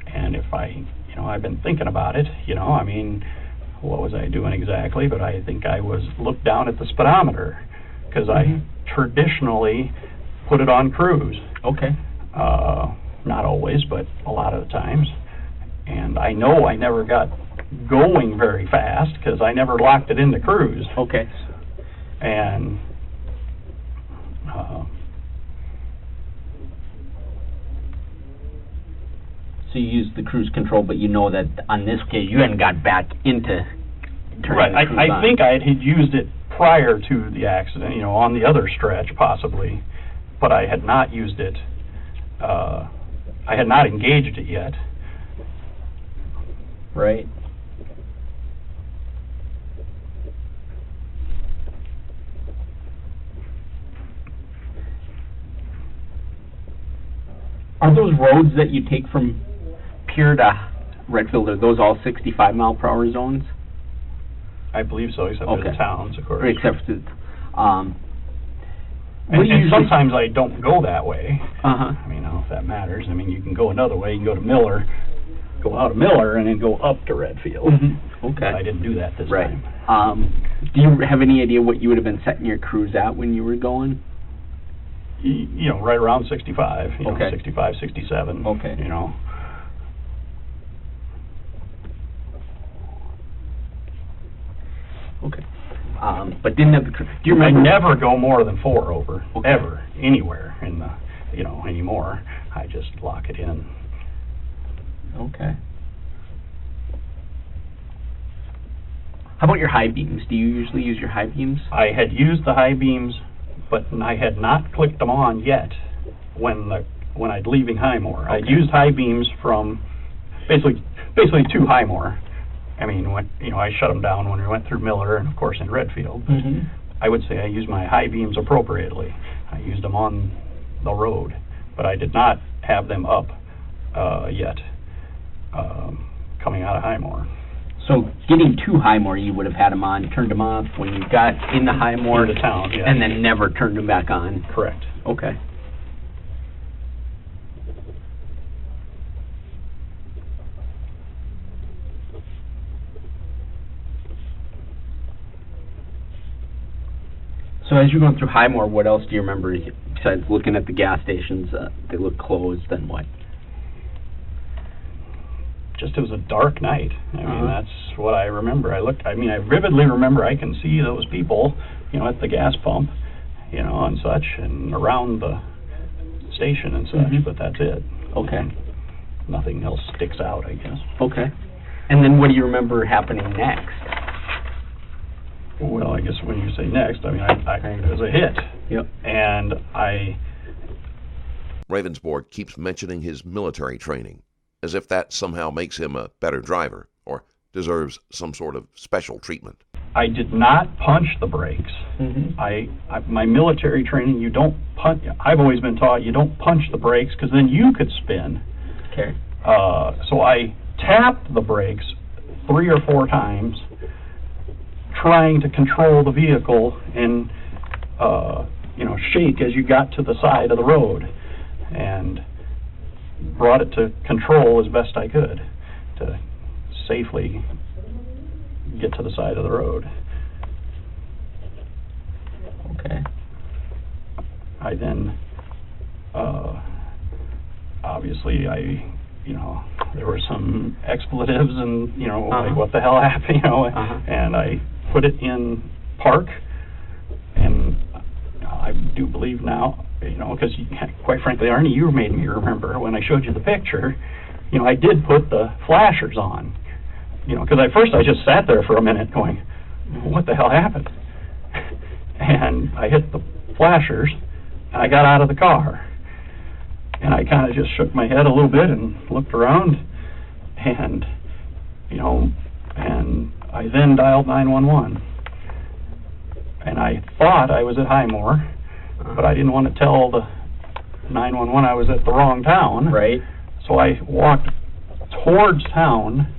And if I've been thinking about it, what was I doing exactly? But I think I looked down at the speedometer, because I traditionally put it on cruise. Okay. Not always, but a lot of the times. And I know I never got going very fast because I never locked it into cruise. Okay. And so you used the cruise control, but you know that on this case you hadn't got back into turning the cruise on. I think I had used it prior to the accident, on the other stretch possibly, but I had not used it, I had not engaged it yet. Right. Are those roads that you take from Pier to Redfield, are those all 65-mile-per-hour zones? I believe so, except for the towns, of course. Except for, and sometimes I don't go that way. I mean, I don't know if that matters. I mean, you can go another way. You can go to Miller, go out of Miller, and then go up to Redfield. Okay. I didn't do that this time. Do you have any idea what you would have been setting your cruise at when you were going? Right around 65. 65, 67. Okay. Okay. But didn't have the... Do you I remember? never go more than 4 over, Okay. ever, anywhere in the, anymore. I just lock it in. Okay. How about your high beams? Do you usually use your high beams? I had used the high beams, but I had not clicked them on yet when I'd leaving Highmore. Okay. I'd used high beams from basically to Highmore. I mean, I shut them down when we went through Miller and, of course, in Redfield. Mm-hmm. I would say I used my high beams appropriately. I used them on the road, but I did not have them up yet coming out of Highmore. So getting to Highmore, you would have had them on, turned them off when you got in the Highmore Into town, yeah. and then never turned them back on. Correct. Okay. So as you're going through Highmore, what else do you remember besides looking at the gas stations? They look closed, then what? Just it was a dark night. I mean, that's what I remember. I vividly remember I can see those people, at the gas pump, and such, and around the station and such, but that's it. Okay. Nothing else sticks out, I guess. Okay. And then what do you remember happening next? Well, I guess when you say next, I mean, it was a hit. Yep. And Ravnsborg keeps mentioning his military training, as if that somehow makes him a better driver or deserves some sort of special treatment. I did not punch the brakes. Mm-hmm. My military training, you don't punch. I've always been taught you don't punch the brakes because then you could spin. Okay. So I tapped the brakes 3 or 4 times, trying to control the vehicle and shake as you got to the side of the road, and brought it to control as best I could to safely get to the side of the road. Okay. I then, obviously, there were some expletives and, like what the hell happened, and I put it in park, and I do believe now, because quite frankly, Arnie, you made me remember when I showed you the picture, I did put the flashers on, because at first I just sat there for a minute going, what the hell happened? And I hit the flashers, and I got out of the car, and I kind of just shook my head a little bit and looked around, and, and I then dialed 911. And I thought I was at Highmore, but I didn't want to tell the 911 I was at the wrong town. Right. So I walked towards town,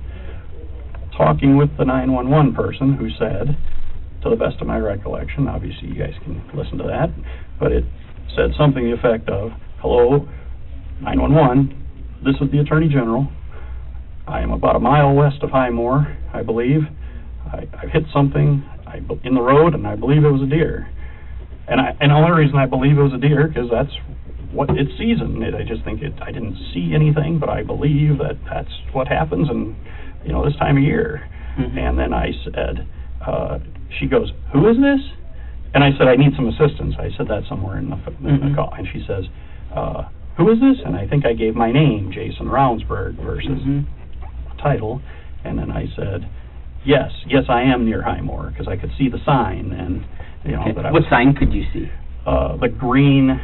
talking with the 911 person who said, to the best of my recollection, obviously you guys can listen to that, but it said something to the effect of, hello, 911, this is the Attorney General. I am about a mile west of Highmore, I believe. I've hit something in the road, and I believe it was a deer. And the only reason I believe it was a deer, because that's what it's season. I just think I didn't see anything, but I believe that's what happens in, this time of year. Mm-hmm. And then I said, she goes, who is this? And I said, I need some assistance. I said that somewhere in the call. And she says, who is this? And I think I gave my name, Jason Ravnsborg, versus title. And then I said, yes, I am near Highmore, because I could see the sign. And that I What sign could you see? The green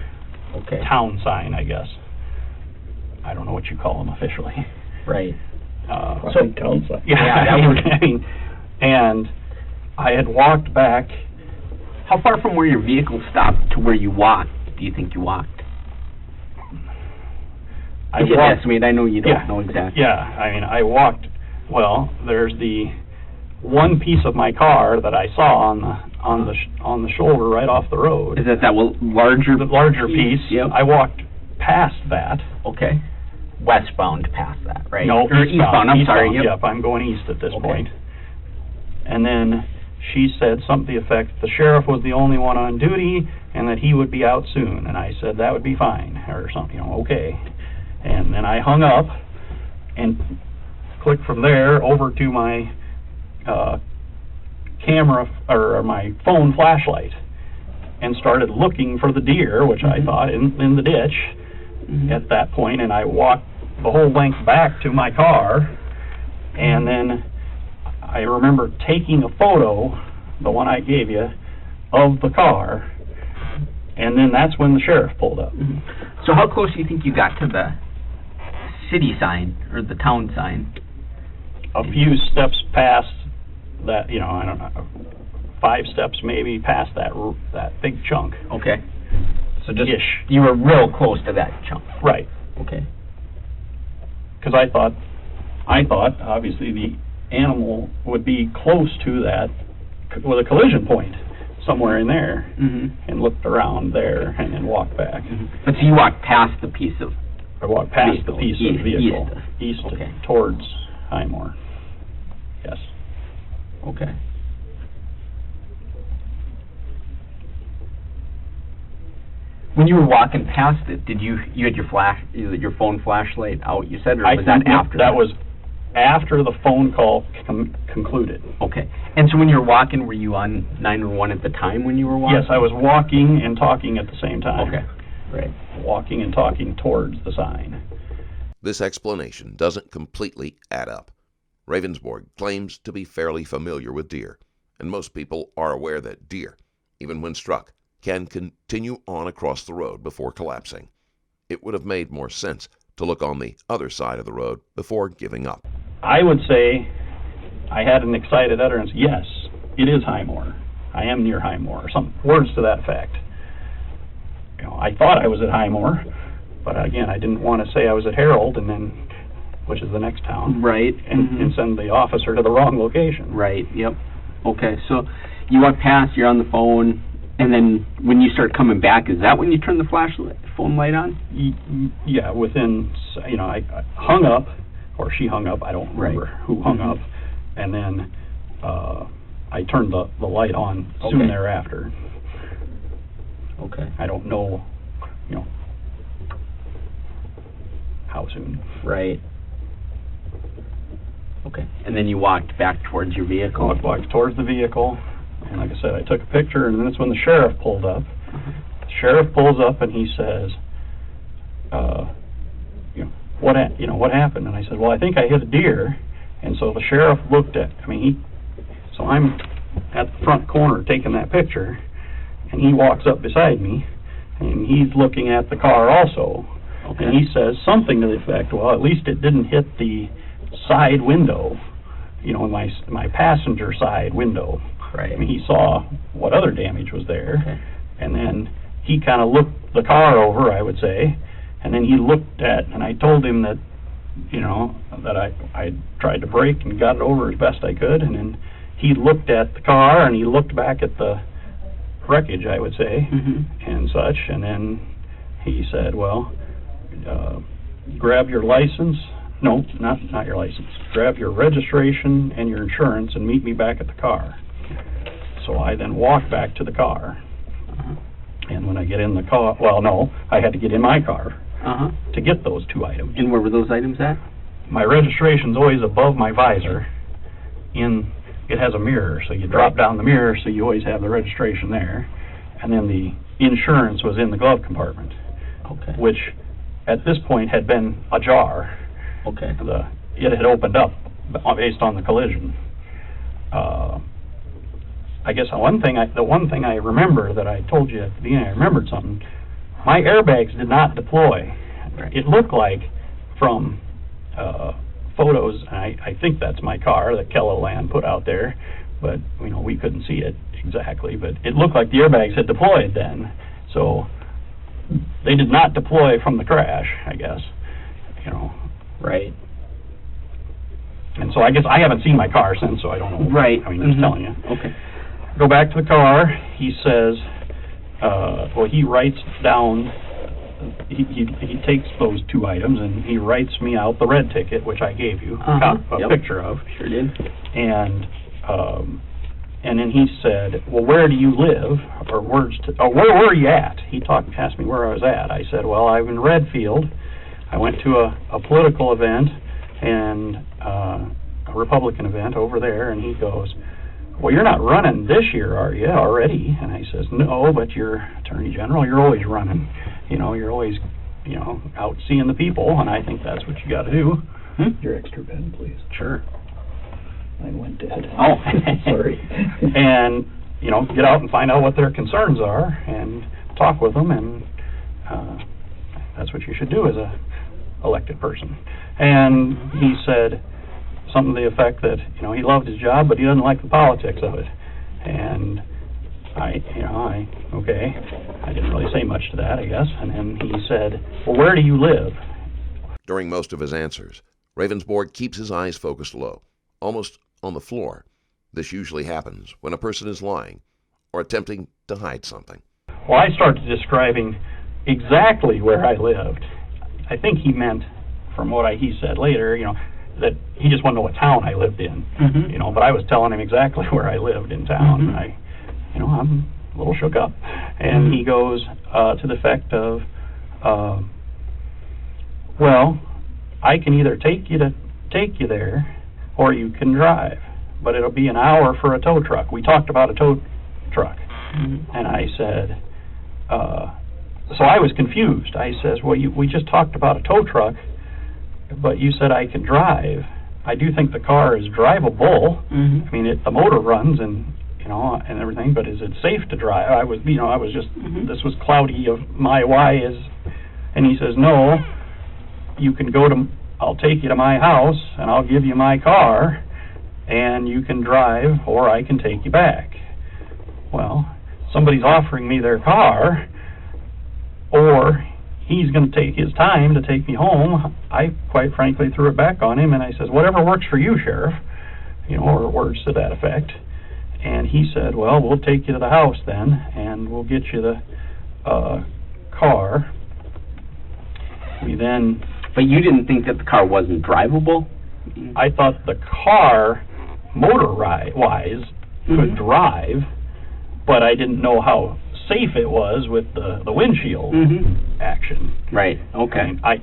Okay. town sign, I guess. I don't know what you call them officially. Right. So town sign. Yeah, that would... and I had walked back. How far from where your vehicle stopped to where you walked do you think you walked? I walked. Estimate. I know you don't know exactly. Yeah, I walked. Well, there's the one piece of my car that I saw on the shoulder right off the road. Is that larger? The larger piece. Yep. I walked past that. Okay. Westbound past that, right? No, or eastbound. I'm sorry. Yep. Yep, I'm going east at this point. And then she said something to the effect, the sheriff was the only one on duty and that he would be out soon. And I said, that would be fine, or something, okay. And then I hung up and clicked from there over to my camera or my phone flashlight and started looking for the deer, which I thought in the ditch at that point, and I walked the whole length back to my car, and then I remember taking a photo, the one I gave you, of the car, and then that's when the sheriff pulled up. So how close do you think you got to the city sign or the town sign? A few steps past that, you know, I don't know, 5 steps maybe past that big chunk. Okay. So just Ish. you were real close to that chunk. Right. Okay. Because I thought obviously the animal would be close to that with a collision point somewhere in there, and looked around there and then walked back. But so you walked past the piece of... I walked past vehicle. the piece of vehicle east Okay. towards Highmore. Yes. Okay. When you were walking past it, did you had your phone flashlight out, you said, or was that after? That was after the phone call concluded. Okay. And so when you were walking, were you on 911 at the time when you were walking? Yes, I was walking and talking at the same time. Okay. Right. Walking and talking towards the sign. This explanation doesn't completely add up. Ravnsborg claims to be fairly familiar with deer, and most people are aware that deer, even when struck, can continue on across the road before collapsing. It would have made more sense to look on the other side of the road before giving up. I would say I had an excited utterance, yes, it is Highmore. I am near Highmore, or some words to that effect. You know, I thought I was at Highmore, but again, I didn't want to say I was at Harold, and then, which is the next town, Right. and send the officer to the wrong location. Right, yep. Okay, so you walk past, you're on the phone, and then when you start coming back, is that when you turn the phone light on? Yeah, within, you know, I hung up, or she hung up, I don't remember who hung up, and then I turned the light on soon thereafter. Okay. I don't know, you know, how soon. Right. Okay. And then you walked back towards your vehicle? I walked towards the vehicle, and like I said, I took a picture, and then that's when the sheriff pulled up. The sheriff pulls up, and he says, what happened? And I said, well, I think I hit a deer. And so the sheriff looked at, so I'm at the front corner taking that picture, and he walks up beside me, and he's looking at the car also. Okay. And he says something to the effect, well, at least it didn't hit the side window, you know, my passenger side window. Right. He saw what other damage was there. Okay. And then he kind of looked the car over, I would say, and then he looked at, and I told him that, you know, that I tried to brake and got it over as best I could, and then he looked at the car, and he looked back at the wreckage, I would say, and such, and then he said, well, grab your license, no, not your license, grab your registration and your insurance and meet me back at the car. So I then walked back to the car, and when I get in the car, well, no, I had to get in my car to get those 2 items. And where were those items at? My registration's always above my visor. It has a mirror, so you drop down the mirror, so you always have the registration there. And then the insurance was in the glove compartment, which at this point had been ajar. Okay. It had opened up based on the collision. I guess the one thing I remember that I told you at the beginning, I remembered something. My airbags did not deploy. It looked like from photos, and I think that's my car that Kelloland put out there, but you know, we couldn't see it exactly, but it looked like the airbags had deployed then. So they did not deploy from the crash, I guess. You know. Right. And so I guess I haven't seen my car since, so I don't know. Right. Just telling you. Okay. Go back to the car. He says, he writes down, he takes those 2 items and he writes me out the red ticket, which I gave you a picture of. Sure did. And then he said, well, where do you live? Or where were you at? He asked me where I was at. I said, well, I'm in Redfield. I went to a political event and a Republican event over there, and he goes, well, you're not running this year, are you, already? And I says, no, but you're Attorney General, you're always running. You're always, out seeing the people, and I think that's what you got to do. Your extra pen, please. Sure. Mine went dead. Oh. Sorry. And, get out and find out what their concerns are and talk with them, and that's what you should do as a elected person. And he said something to the effect that, he loved his job, but he doesn't like the politics of it. And okay, I didn't really say much to that, I guess. And then he said, well, where do you live? During most of his answers, Ravnsborg keeps his eyes focused low, almost on the floor. This usually happens when a person is lying or attempting to hide something. Well, I started describing exactly where I lived. I think he meant, from what he said later, that he just wanted to know what town I lived in. But I was telling him exactly where I lived in town. I'm a little shook up. And he goes to the effect of, well, I can either take you there, or you can drive, but it'll be an hour for a tow truck. We talked about a tow truck. And I said, so I was confused. I says, well, we just talked about a tow truck, but you said I could drive. I do think the car is drivable. I mean, the motor runs and and everything, but is it safe to drive? I was just this was cloudy of my why is, and he says, no, you can I'll take you to my house and I'll give you my car and you can drive, or I can take you back. Well, somebody's offering me their car, or he's going to take his time to take me home. I quite frankly threw it back on him, and I says, whatever works for you, Sheriff, or words to that effect. And he said, well, we'll take you to the house then, and we'll get you the car. But you didn't think that the car wasn't drivable? I thought the car, motor-wise, could drive, but I didn't know how safe it was with the windshield action. Right. Okay. I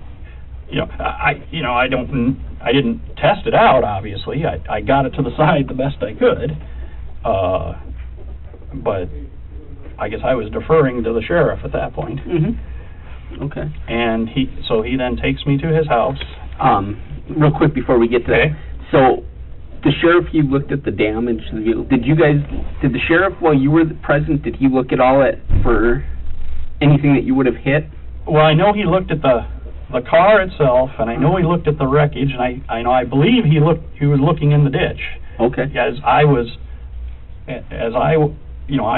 didn't test it out. Obviously, I got it to the side the best I could, but I guess I was deferring to the sheriff at that point. Okay. And he then takes me to his house. Real quick before we get to that, so the sheriff, you looked at the damage to the vehicle. Did the sheriff, while you were present, did he look at all for anything that you would have hit? Well, I know he looked at the car itself, and I know he looked at the wreckage, and I believe he was looking in the ditch. Okay. I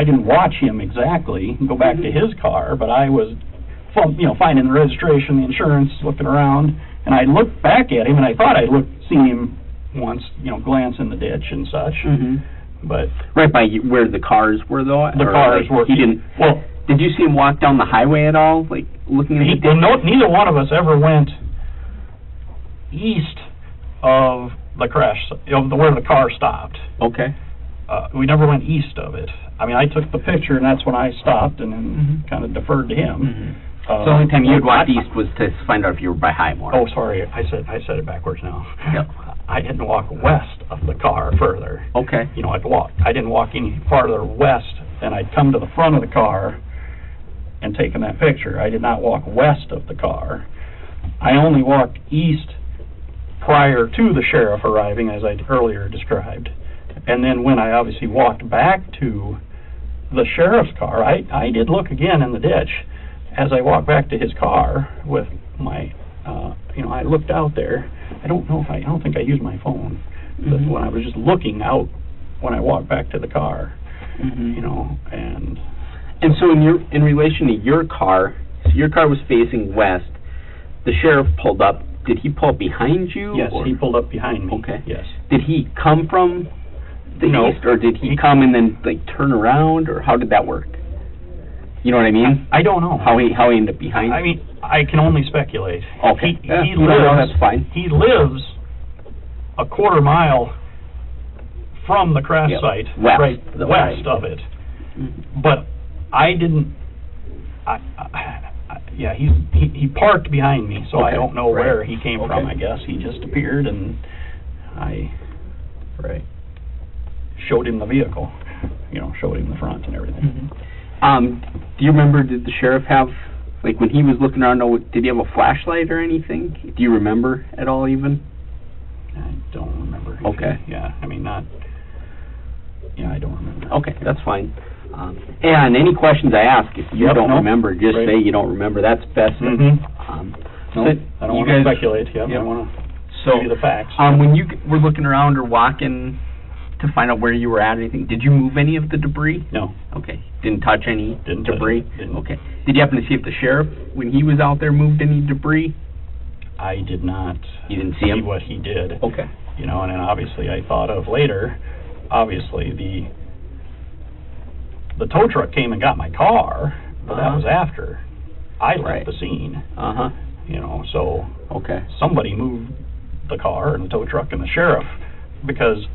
didn't watch him exactly go back to his car, but I was, finding the registration, the insurance, looking around, and I looked back at him, and I thought I'd seen him once, glance in the ditch and such. But right by where the cars were, though. The cars were. He didn't. Well, did you see him walk down the highway at all, looking in the ditch? Neither one of us ever went east of the crash, where the car stopped. Okay. We never went east of it. I mean, I took the picture, and that's when I stopped and then kind of deferred to him. So the only time you had walked east was to find out if you were by Highmore. Oh, sorry, I said it backwards now. Yep. I didn't walk west of the car further. Okay. I didn't walk any farther west than I'd come to the front of the car and taken that picture. I did not walk west of the car. I only walked east prior to the sheriff arriving, as I earlier described. And then when I obviously walked back to the sheriff's car, I did look again in the ditch. As I walked back to his car with my, I looked out there. I don't think I used my phone. But when I was just looking out when I walked back to the car, and so in relation to your car, so your car was facing west. The sheriff pulled up. Did he pull up behind you? Yes, he pulled up behind me. Okay. Yes. Did he come from the east, or did he come and then turn around, or how did that work? You know what I mean? I don't know how he ended up behind. I mean, I can only speculate. Okay. He lives. That's fine. He lives a quarter mile from the crash site, west of it. But I didn't. He parked behind me, so I don't know where he came from. I guess he just appeared, and I showed him the vehicle, showed him the front and everything. Do you remember, did the sheriff have, like when he was looking around, did he have a flashlight or anything? Do you remember at all even? I don't remember. Okay. I don't remember. Okay, that's fine. And any questions I ask, if you don't remember, just say you don't remember. That's best. No, I don't want to speculate. I want to give you the facts. When you were looking around or walking to find out where you were at or anything, did you move any of the debris? No. Okay. Didn't touch any debris? Didn't. Okay. Did you happen to see if the sheriff, when he was out there, moved any debris? I did not. You didn't see him? What he did. Okay. And then obviously I thought of later, obviously the tow truck came and got my car, but that was after I left the scene. So somebody moved the car and the tow truck and the sheriff, because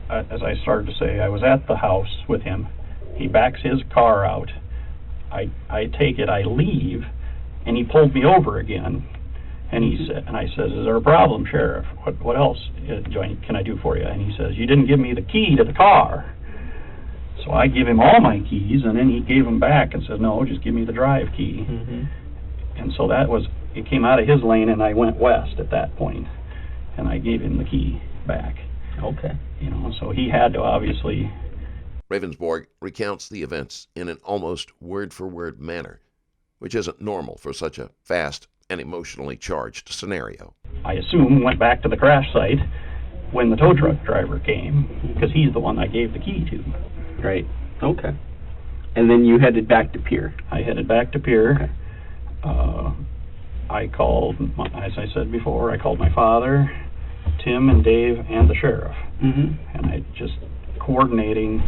as I started to say, I was at the house with him. He backs his car out. I take it, I leave, and he pulled me over again. And he said, and I says, "Is there a problem, Sheriff? What else can I do for you?" And he says, "You didn't give me the key to the car." So I give him all my keys, and then he gave them back and said, "No, just give me the drive key." And so it came out of his lane, and I went west at that point, and I gave him the key back. Okay. So he had to obviously. Ravnsborg recounts the events in an almost word-for-word manner, which isn't normal for such a fast and emotionally charged scenario. I assume went back to the crash site when the tow truck driver came, because he's the one I gave the key to. Right. Okay. And then you headed back to Pier. I headed back to Pier. Okay. I called, as I said before, I called my father, Tim and Dave, and the sheriff. And I just coordinating.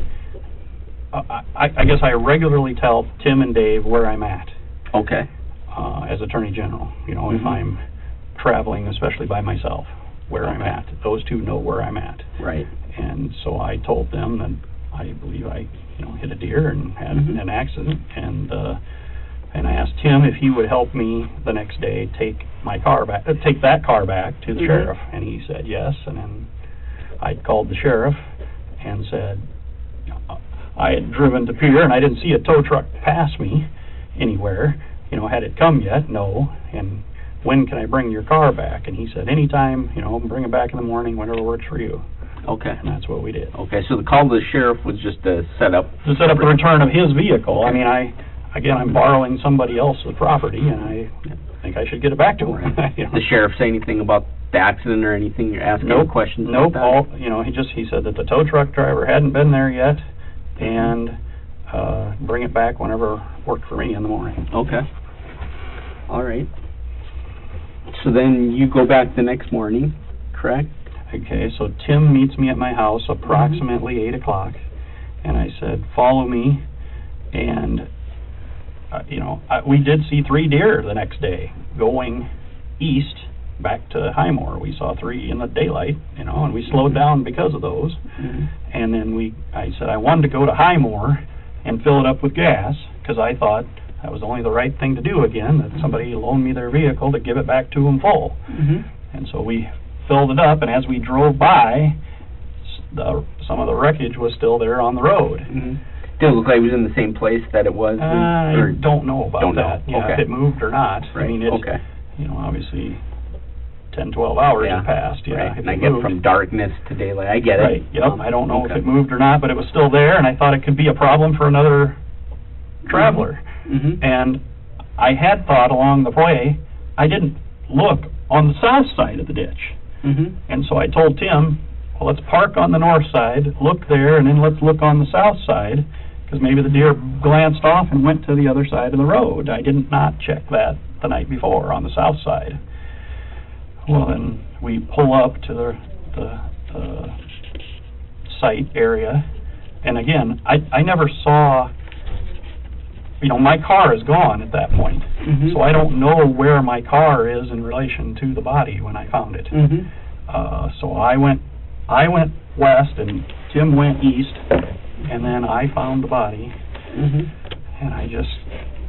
I guess I regularly tell Tim and Dave where I'm at. Okay. As Attorney General, if I'm traveling, especially by myself, where I'm at. Those two know where I'm at. Right. And so I told them that I believe I, hit a deer and had an accident, and I asked Tim if he would help me the next day take that car back to the sheriff, and he said yes. And then I called the sheriff and said I had driven to Pier and I didn't see a tow truck pass me anywhere. Had it come yet? No. And when can I bring your car back? And he said, anytime, bring it back in the morning, whenever works for you. Okay. And that's what we did. Okay, so the call to the sheriff was just to set up the return of his vehicle. Okay. I mean, I'm borrowing somebody else's property, and I think I should get it back to him. Did the sheriff say anything about the accident or anything? You're asking any questions about that? He said that the tow truck driver hadn't been there yet, and bring it back whenever worked for me in the morning. Okay. All right. So then you go back the next morning, correct? Okay, so Tim meets me at my house approximately 8 o'clock, and I said, follow me, and, we did see 3 deer the next day going east back to Highmore. We saw 3 in the daylight, and we slowed down because of those, and then I said I wanted to go to Highmore and fill it up with gas, because I thought that was only the right thing to do again, that somebody loaned me their vehicle to give it back to them full. And so we filled it up, and as we drove by, some of the wreckage was still there on the road. Did it look like it was in the same place that it was? I don't know about that. Okay. If it moved or not. Right. I mean, it's, obviously 10, 12 hours had passed. Right. And I get from darkness to daylight. I get it. Right. Yep. I don't know if it moved or not, but it was still there, and I thought it could be a problem for another traveler. And I had thought along the way, I didn't look on the south side of the ditch. And so I told Tim, well, let's park on the north side, look there, and then let's look on the south side, because maybe the deer glanced off and went to the other side of the road. I did not check that the night before on the south side. Well, then we pull up to the site area, and again, I never saw, my car is gone at that point, so I don't know where my car is in relation to the body when I found it. So I went west, and Tim went east, and then I found the body, and I just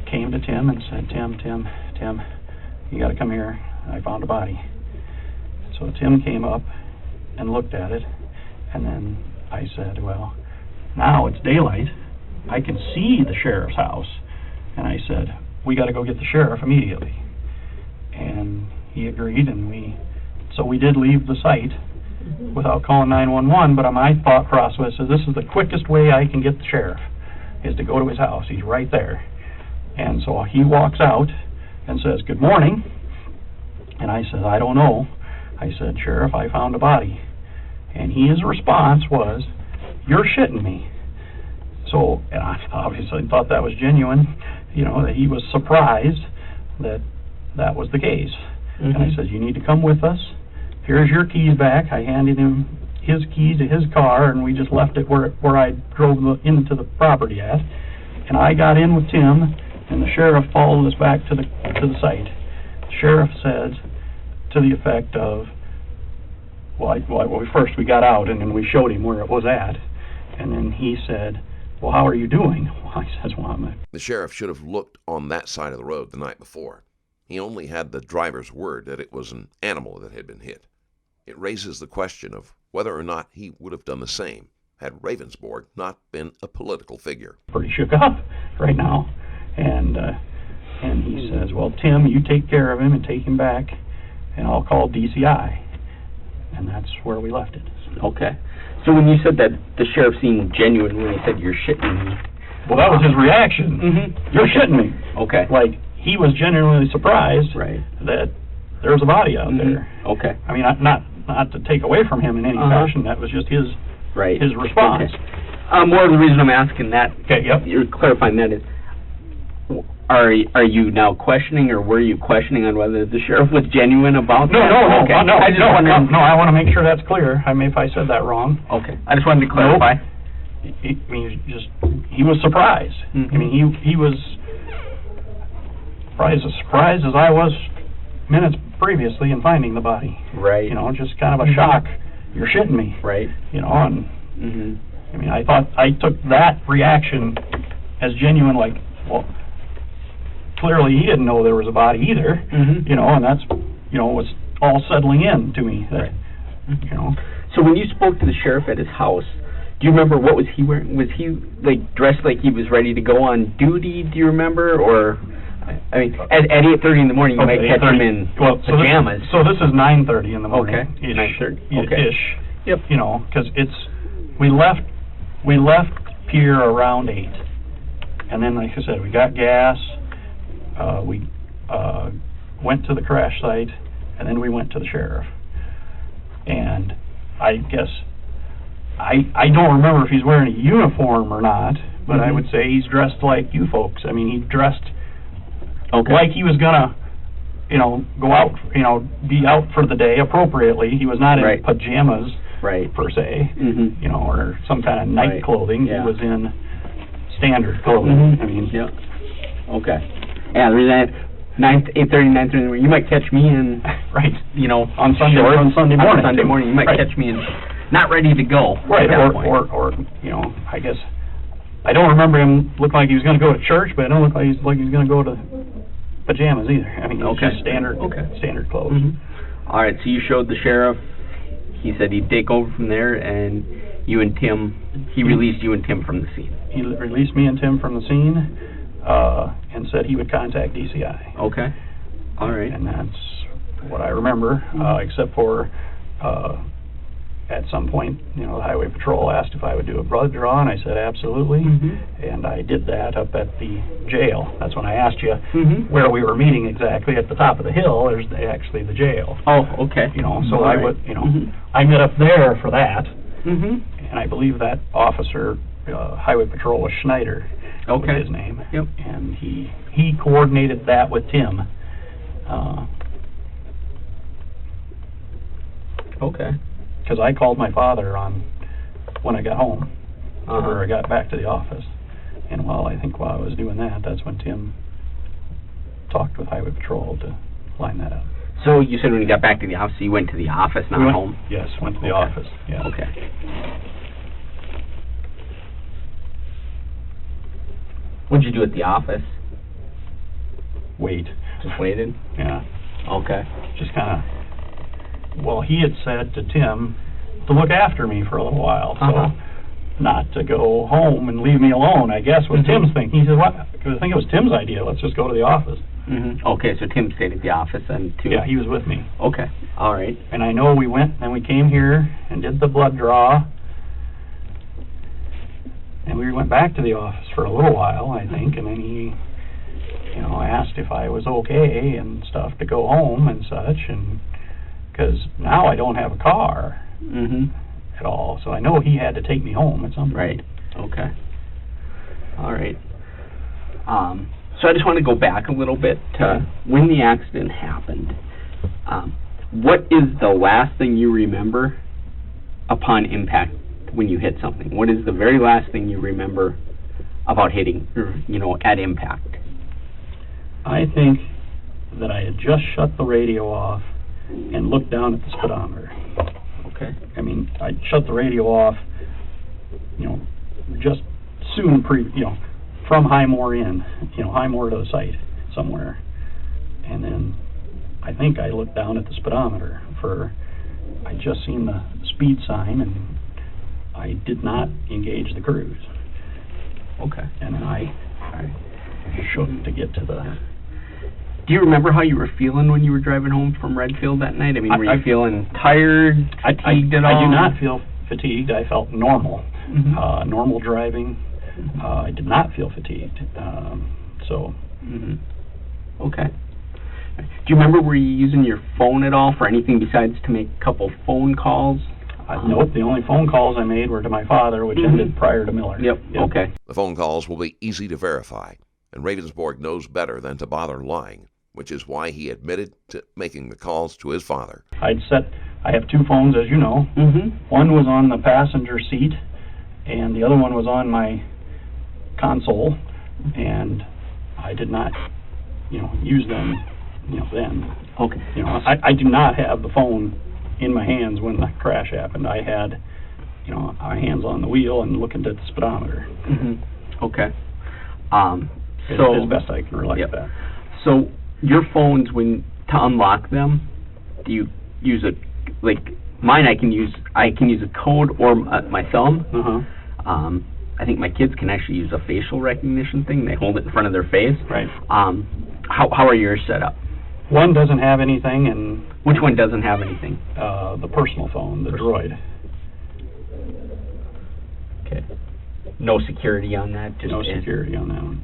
came to Tim and said, Tim, you got to come here. I found a body. So Tim came up and looked at it, and then I said, well, now it's daylight. I can see the sheriff's house. And I said, we got to go get the sheriff immediately. And he agreed, and we did leave the site without calling 911, but my thought process is this is the quickest way I can get the sheriff, is to go to his house. He's right there. And so he walks out and says, good morning. And I said, I don't know. I said, Sheriff, I found a body. And his response was, you're shitting me. So, and I obviously thought that was genuine, that he was surprised that that was the case. And I said, you need to come with us. Here's your keys back. I handed him his keys to his car, and we just left it where I drove into the property at. And I got in with Tim, and the sheriff followed us back to the site. The sheriff said, to the effect of, first we got out, and then we showed him where it was at, and then he said, well, how are you doing? Well, I said, well, The sheriff should have looked on that side of the road the night before. He only had the driver's word that it was an animal that had been hit. It raises the question of whether or not he would have done the same had Ravnsborg not been a political figure. Pretty shook up right now, and he says, well, Tim, you take care of him and take him back, and I'll call DCI. And that's where we left it. Okay. So when you said that the sheriff seemed genuine when he said, you're shitting me. Well, that was his reaction. You're shitting me. Okay. Like, he was genuinely surprised that there was a body out there. Okay. I mean, not to take away from him in any fashion. That was just his response. Okay. More of the reason I'm asking that, you're clarifying that is, are you now questioning, or were you questioning on whether the sheriff was genuine about that? No. Okay. I want to make sure that's clear. I mean, if I said that wrong. Okay. I just wanted to clarify. He was surprised. I mean, he was probably as surprised as I was minutes previously in finding the body. Right. Just kind of a shock. You're shitting me. Right. And I mean, I thought I took that reaction as genuine, like, well, clearly he didn't know there was a body either, and that's, was all settling in to me. That, So when you spoke to the sheriff at his house, do you remember what was he wearing? Was he, dressed like he was ready to go on duty, do you remember? Or, I mean, at 8:30 in the morning, you might catch him in pajamas. So this is 9:30 in the morning. Okay, 9:30. Okay. Ish. Yep. Because we left Pier around 8. And then, like I said, we got gas, we went to the crash site, and then we went to the sheriff. And I guess, I don't remember if he's wearing a uniform or not, but I would say he's dressed like you folks. I mean, he dressed like he was gonna, go out, be out for the day appropriately. He was not in pajamas, per se, or some kind of night clothing. He was in standard clothing. I mean, okay. Yeah, the reason 8:30, 9:30, you might catch me in, on Sunday morning. On Sunday morning, you might catch me in, not ready to go. Right, or I guess, I don't remember him looking like he was going to go to church, but I don't look like he's going to go to pajamas either. I mean, it's just standard clothes. All right, so you showed the sheriff. He said he'd take over from there, and you and Tim, he released you and Tim from the scene. He released me and Tim from the scene, and said he would contact DCI. Okay. All right. And that's what I remember, except for at some point, the Highway Patrol asked if I would do a blood draw, and I said absolutely. And I did that up at the jail. That's when I asked you where we were meeting exactly. At the top of the hill, there's actually the jail. Oh, okay. So I would, I met up there for that. And I believe that officer, Highway Patrol, was Schneider. Was his name. Yep. And he coordinated that with Tim. Okay. Because I called my father when I got home, or I got back to the office. And while I was doing that, that's when Tim talked with Highway Patrol to line that up. So you said when you got back to the office, you went to the office, not home? Yes, went to the office. Yeah. Okay. What'd you do at the office? Wait. Just waited? Yeah. Okay. Just kind of, he had said to Tim to look after me for a little while. So not to go home and leave me alone, I guess, was Tim's thing. He said, what? Because I think it was Tim's idea. Let's just go to the office. Okay, so Tim stayed at the office and too. Yeah, he was with me. Okay, all right. And I know we went and we came here and did the blood draw. And we went back to the office for a little while, I think, and then he, asked if I was okay and stuff to go home and such, and because now I don't have a car at all, so I know he had to take me home at some point. Right, okay. All right. So I just want to go back a little bit to when the accident happened. What is the last thing you remember upon impact when you hit something? What is the very last thing you remember about hitting, at impact? I think that I had just shut the radio off and looked down at the speedometer. Okay. I mean, I shut the radio off, just soon from Highmore in, Highmore to the site somewhere. And then I think I looked down at the speedometer I'd just seen the speed sign, and I did not engage the cruise. Okay. And then I shook to get to the... Do you remember how you were feeling when you were driving home from Redfield that night? I mean, were you feeling tired, fatigued at all? I do not feel fatigued. I felt normal. Normal driving. I did not feel fatigued. Okay. Do you remember, were you using your phone at all for anything besides to make a couple phone calls? Nope, the only phone calls I made were to my father, which ended prior to Miller. Yep, okay. The phone calls will be easy to verify, and Ravnsborg knows better than to bother lying, which is why he admitted to making the calls to his father. I have two phones, as you know. One was on the passenger seat, and the other one was on my console, and I did not, use them, then. Okay. I do not have the phone in my hands when the crash happened. I had, my hands on the wheel and looking at the speedometer. Okay. As best I can relate that. So your phones, to unlock them, do you use mine? I can use a code or my thumb. I think my kids can actually use a facial recognition thing. They hold it in front of their face. Right. How are yours set up? One doesn't have anything, and which one doesn't have anything? The personal phone, the Droid. Okay. No security on that? No security on that one.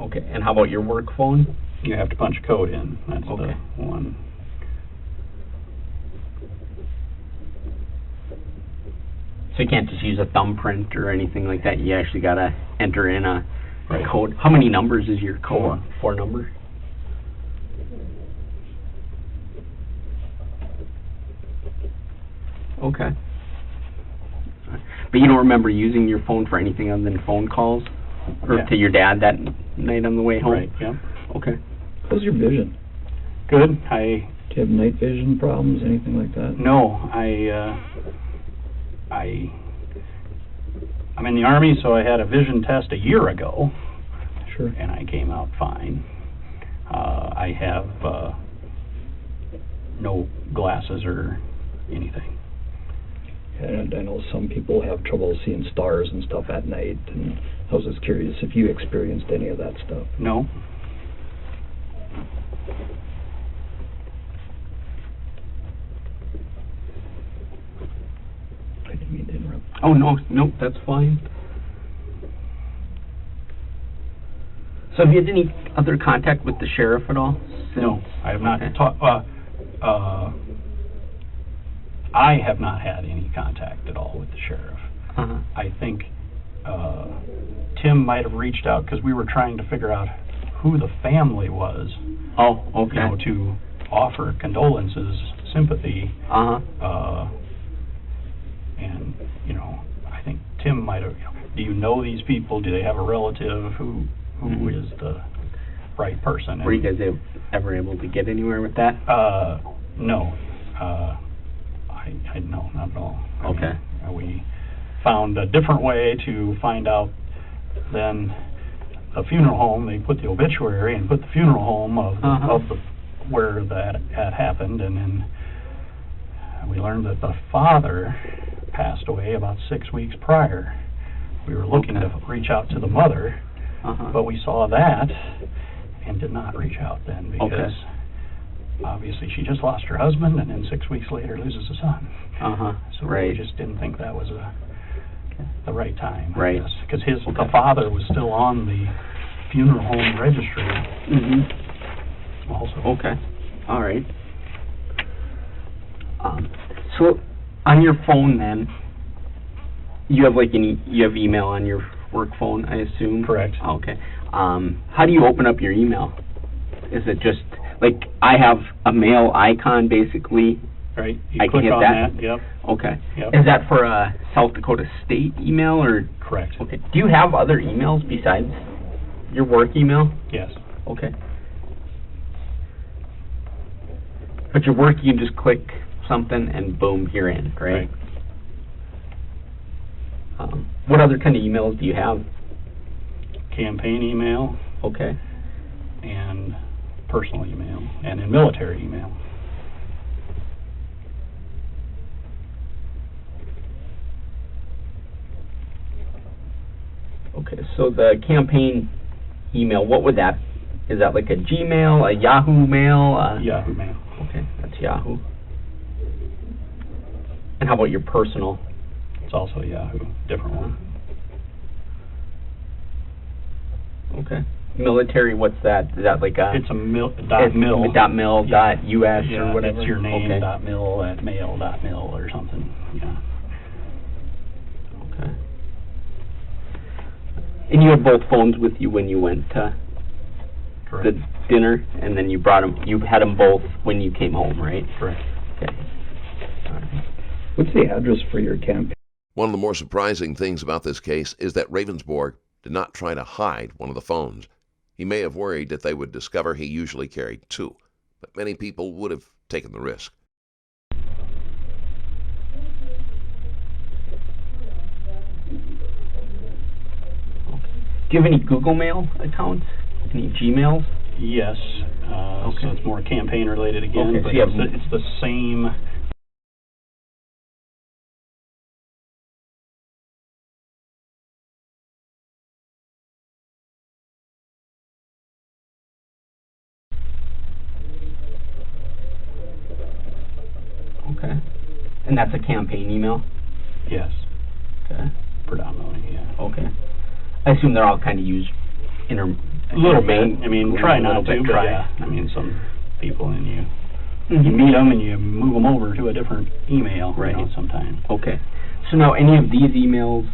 Okay. And how about your work phone? You have to punch a code in. That's the one. So you can't just use a thumbprint or anything like that. You actually got to enter in a code. How many numbers is your code? 4 numbers? Okay. But you don't remember using your phone for anything other than phone calls? Or to your dad that night on the way home? Right, yeah. Okay. How's your vision? Good. Do you have night vision problems, anything like that? No, I'm in the Army, so I had a vision test a year ago. Sure. And I came out fine. I have no glasses or anything. And I know some people have trouble seeing stars and stuff at night, and I was just curious if you experienced any of that stuff. No. I didn't mean to interrupt. Oh, no, that's fine. So have you had any other contact with the sheriff at all? No, I have not talked. I have not had any contact at all with the sheriff. I think Tim might have reached out because we were trying to figure out who the family was. Oh, okay. To offer condolences, sympathy. And I think Tim might have. Do you know these people? Do they have a relative who is the right person? Were you guys ever able to get anywhere with that? No. No, not at all. Okay. We found a different way to find out than the funeral home. They put the obituary and put the funeral home of where that had happened, and then we learned that the father passed away about 6 weeks prior. We were looking to reach out to the mother, but we saw that and did not reach out then because obviously she just lost her husband and then 6 weeks later loses a son. So we just didn't think that was the right time, I guess. Because the father was still on the funeral home registry also. All right. So on your phone then, you have you have email on your work phone, I assume? Correct. Okay. How do you open up your email? Is it just like I have a mail icon basically? Right. You I click can hit on that. Yep. Okay. Yep. Is that for a South Dakota State email or? Correct. Okay. Do you have other emails besides your work email? Yes. Okay. But your work, you can just click something and boom, you're in, right? What other kind of emails do you have? Campaign email. Okay. And personal email, and in military email. Okay, so the campaign email, what would that, is that like a Gmail, a Yahoo mail? Yahoo mail. Okay, that's Yahoo. And how about your personal? It's also Yahoo, different one. Okay. Military, what's that? Is that like a... It's a dot mil. .mil, .us or whatever? It's your name, okay. .mil at mail.mil or something, yeah. Okay. And you had both phones with you when you went to the dinner, and then you brought them, you had them both when you came home, right? Correct. Okay. All right. What's the address for your campaign? One of the more surprising things about this case is that Ravnsborg did not try to hide one of the phones. He may have worried that they would discover he usually carried two, but many people would have taken the risk. Do you have any Google Mail accounts? Any Gmails? Yes. So it's more campaign related again, Okay, but so you have it's the same. Okay. And that's a campaign email? Yes. Okay. Predominantly, yeah. Okay. I assume they're all kind of used A little bit. I mean, try not to, but try. yeah. I mean, some people, and you meet them and you move them over to a different email, Right. Sometimes. Okay. So now, any of these emails,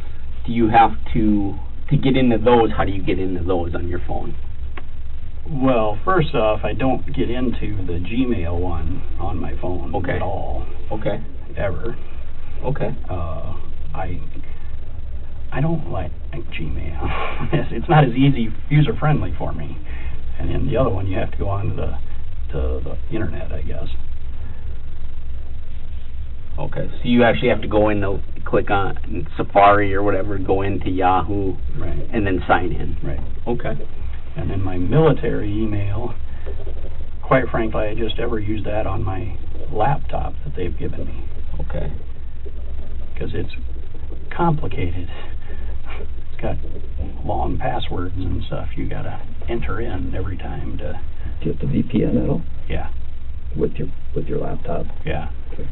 do you have to get into those? How do you get into those on your phone? Well, first off, I don't get into the Gmail one on my phone at all. Okay. Ever. Okay. I don't like Gmail. It's not as easy, user-friendly for me. And then the other one, you have to go on to the internet, I guess. Okay, so you actually have to go in to click on Safari or whatever, go into Yahoo, Right. and then sign in. Right. Okay. And then my military email, quite frankly, I just ever use that on my laptop that they've given me. Okay. Because it's complicated. It's got long passwords and stuff you gotta enter in every time to... Do you have the VPN at all? Yeah. With your laptop? Yeah. Okay.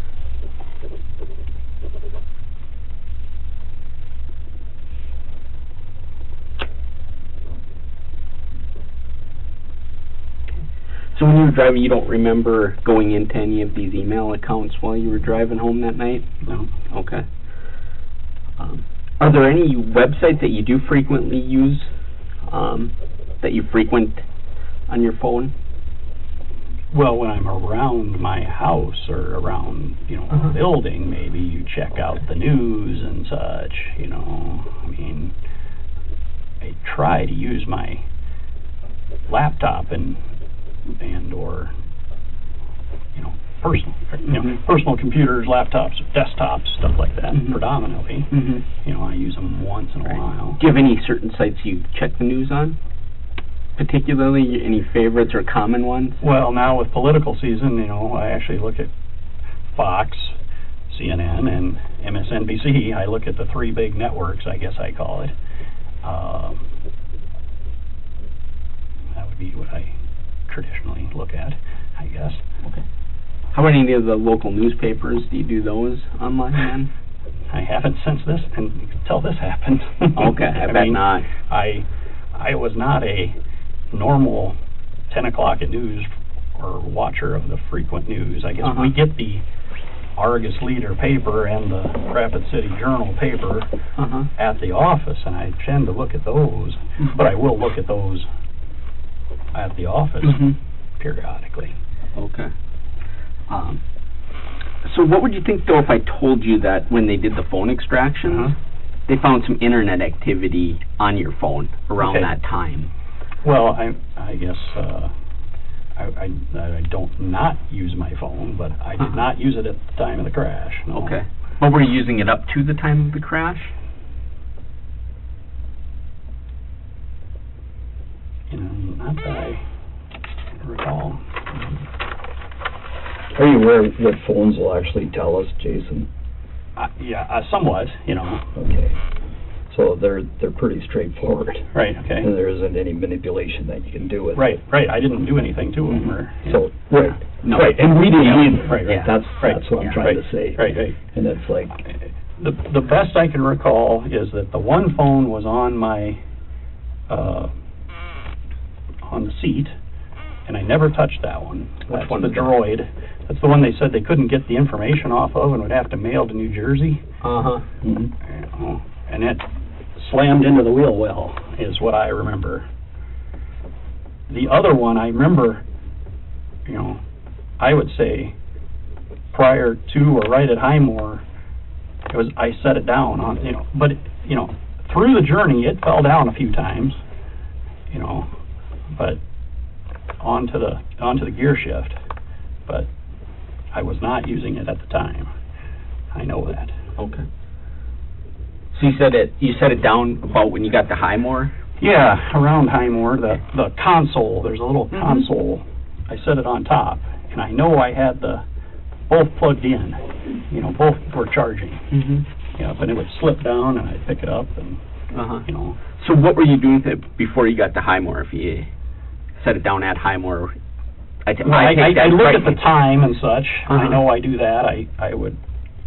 So when you were driving, you don't remember going into any of these email accounts while you were driving home that night? No. Okay. Are there any websites that you do frequently use, that you frequent on your phone? Well, when I'm around my house or around, a building, maybe you check out the news and such, I mean, I try to use my laptop and or personal, personal computers, laptops, desktops, stuff like that, predominantly. I use them once in a while. Do you have any certain sites you check the news on? Particularly, any favorites or common ones? Well, now with political season, I actually look at Fox, CNN, and MSNBC, I look at the three big networks, I guess I call it. That would be what I traditionally look at, I guess. Okay. How about any of the local newspapers? Do you do those online then? I haven't since this, until this happened. Okay, I bet mean, not. I was not a normal 10 o'clock at news or watcher of the frequent news. I guess we get the Argus Leader paper and the Rapid City Journal paper at the office, and I tend to look at those, but I will look at those at the office periodically. Okay. So what would you think, though, if I told you that when they did the phone extractions, they found some internet activity on your phone around that time? Well, I guess I don't not use my phone, but I did not use it at the time of the crash. No. Okay. But were you using it up to the time of the crash? Not that I recall. Are you aware of what phones will actually tell us, Jason? Yeah, somewhat, Okay. So they're pretty straightforward. Right, okay. And there isn't any manipulation that you can do with Right. I didn't do anything to them. So, right. No. Right, and we didn't either. Right. That's what I'm trying to say. Right. And it's like... The best I can recall is that the one phone was on my, on the seat, and I never touched that one. Which one? The Droid. That's the one they said they couldn't get the information off of and would have to mail to New Jersey. And it slammed into the wheel well, is what I remember. The other one, I remember, I would say prior to or right at Highmore, I set it down on, but through the journey it fell down a few times, but onto the gear shift, but I was not using it at the time. I know that. Okay. So you set it down about when you got to Highmore? Yeah, around Highmore, the console, there's a little console. I set it on top, and I know I had both plugged in. Both were charging. But it would slip down, and I'd pick it up, and, So what were you doing with it before you got to Highmore, if you set it down at Highmore? I look at the time and such. I know I do that. I would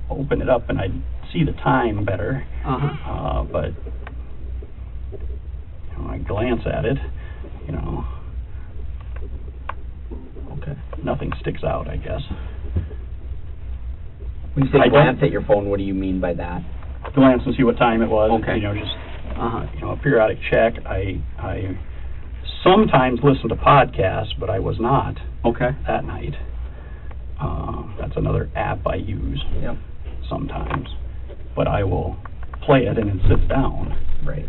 open it up, and I'd see the time better. But I glance at it, Okay. Nothing sticks out, I guess. When you say glance at your phone, what do you mean by that? Glance and see what time it was. Okay. Just a periodic check. I sometimes listen to podcasts, but I was not that night. That's another app I use sometimes. But I will play it and it sits down. Right.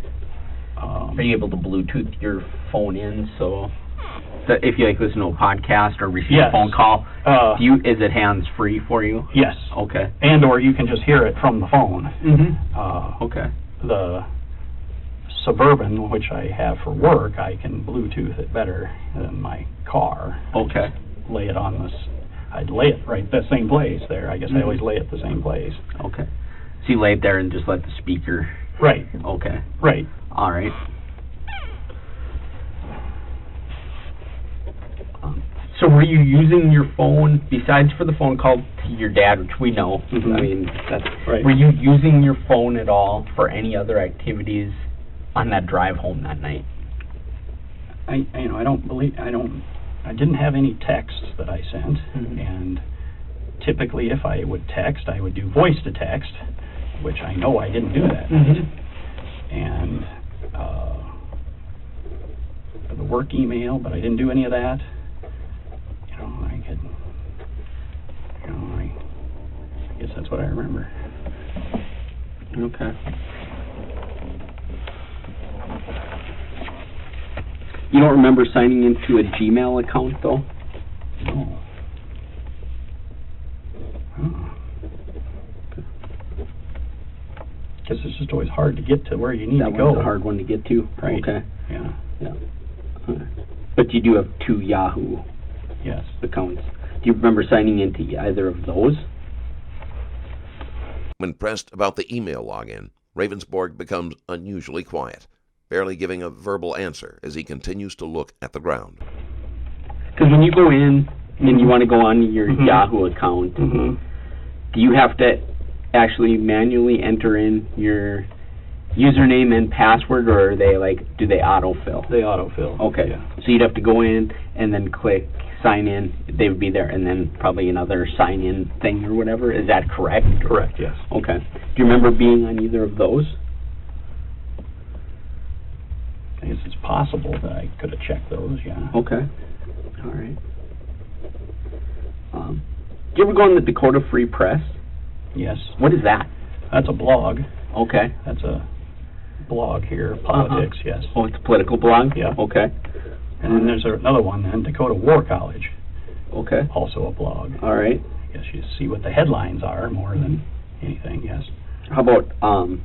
Are you able to Bluetooth your phone in so that if you listen to a podcast or receive a phone call, is it hands-free for you? Yes. Okay. And or you can just hear it from the phone. Okay. The Suburban, which I have for work, I can Bluetooth it better than my car. Okay. Lay it on this. I'd lay it right the same place there. I guess I always lay it the same place. Okay. So you lay it there and just let the speaker... Right. Okay. Right. All right. So were you using your phone, besides for the phone call to your dad, which we know, I mean, that's... Right. Were you using your phone at all for any other activities on that drive home that night? I didn't have any texts that I sent, and typically if I would text, I would do voice to text, which I know I didn't do that night. And the work email, but I didn't do any of that. I guess that's what I remember. Okay. You don't remember signing into a Gmail account, though? No. Guess it's just always hard to get to where you need to go. That one's a hard one to get to? Right. Okay. Yeah. But you do have 2 Yahoo accounts. Do you remember signing into either of those? When pressed about the email login, Ravnsborg becomes unusually quiet, barely giving a verbal answer as he continues to look at the ground. Because when you go in and you want to go on your Yahoo account, do you have to actually manually enter in your username and password, or are they do they autofill? They autofill. Okay. Yeah. So you'd have to go in and then click sign in. They would be there, and then probably another sign in thing or whatever. Is that correct? Correct, yes. Okay. Do you remember being on either of those? I guess it's possible that I could have checked those, yeah. Okay. All right. Do you ever go on the Dakota Free Press? Yes. What is that? That's a blog. Okay. That's a blog here, politics, yes. Oh, it's a political blog? Yeah. Okay. And then there's another one then, Dakota War College. Okay. Also a blog. All right. I guess you see what the headlines are more than anything, yes. How about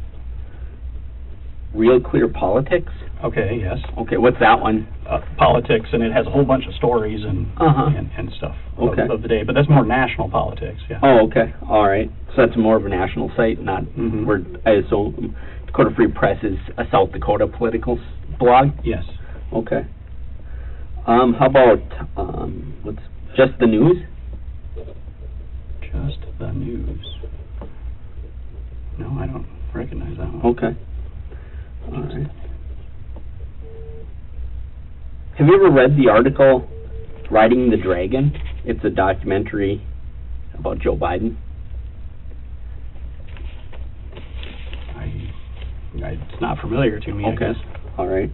Real Clear Politics? Okay, yes. Okay, what's that one? Politics, and it has a whole bunch of stories and stuff of the day, but that's more national politics, yeah. Oh, okay. All right. So that's more of a national site, not where I assume Dakota Free Press is a South Dakota political blog? Yes. Okay. How about what's Just the News? Just the News. No, I don't recognize that one. Okay. All right. Have you ever read the article Riding the Dragon? It's a documentary about Joe Biden. It's not familiar to me, Okay. I guess. All right.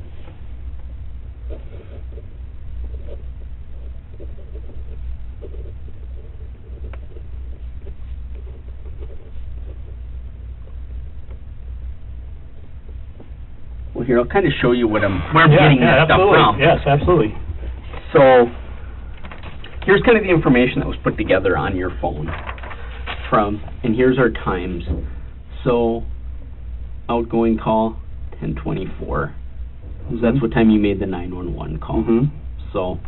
Well, here, I'll kind of show you where I'm getting that stuff from. Yes, absolutely. So, here's kind of the information that was put together on your phone and here's our times. So, outgoing call, 10:24. So that's what time you made the 911 call. So,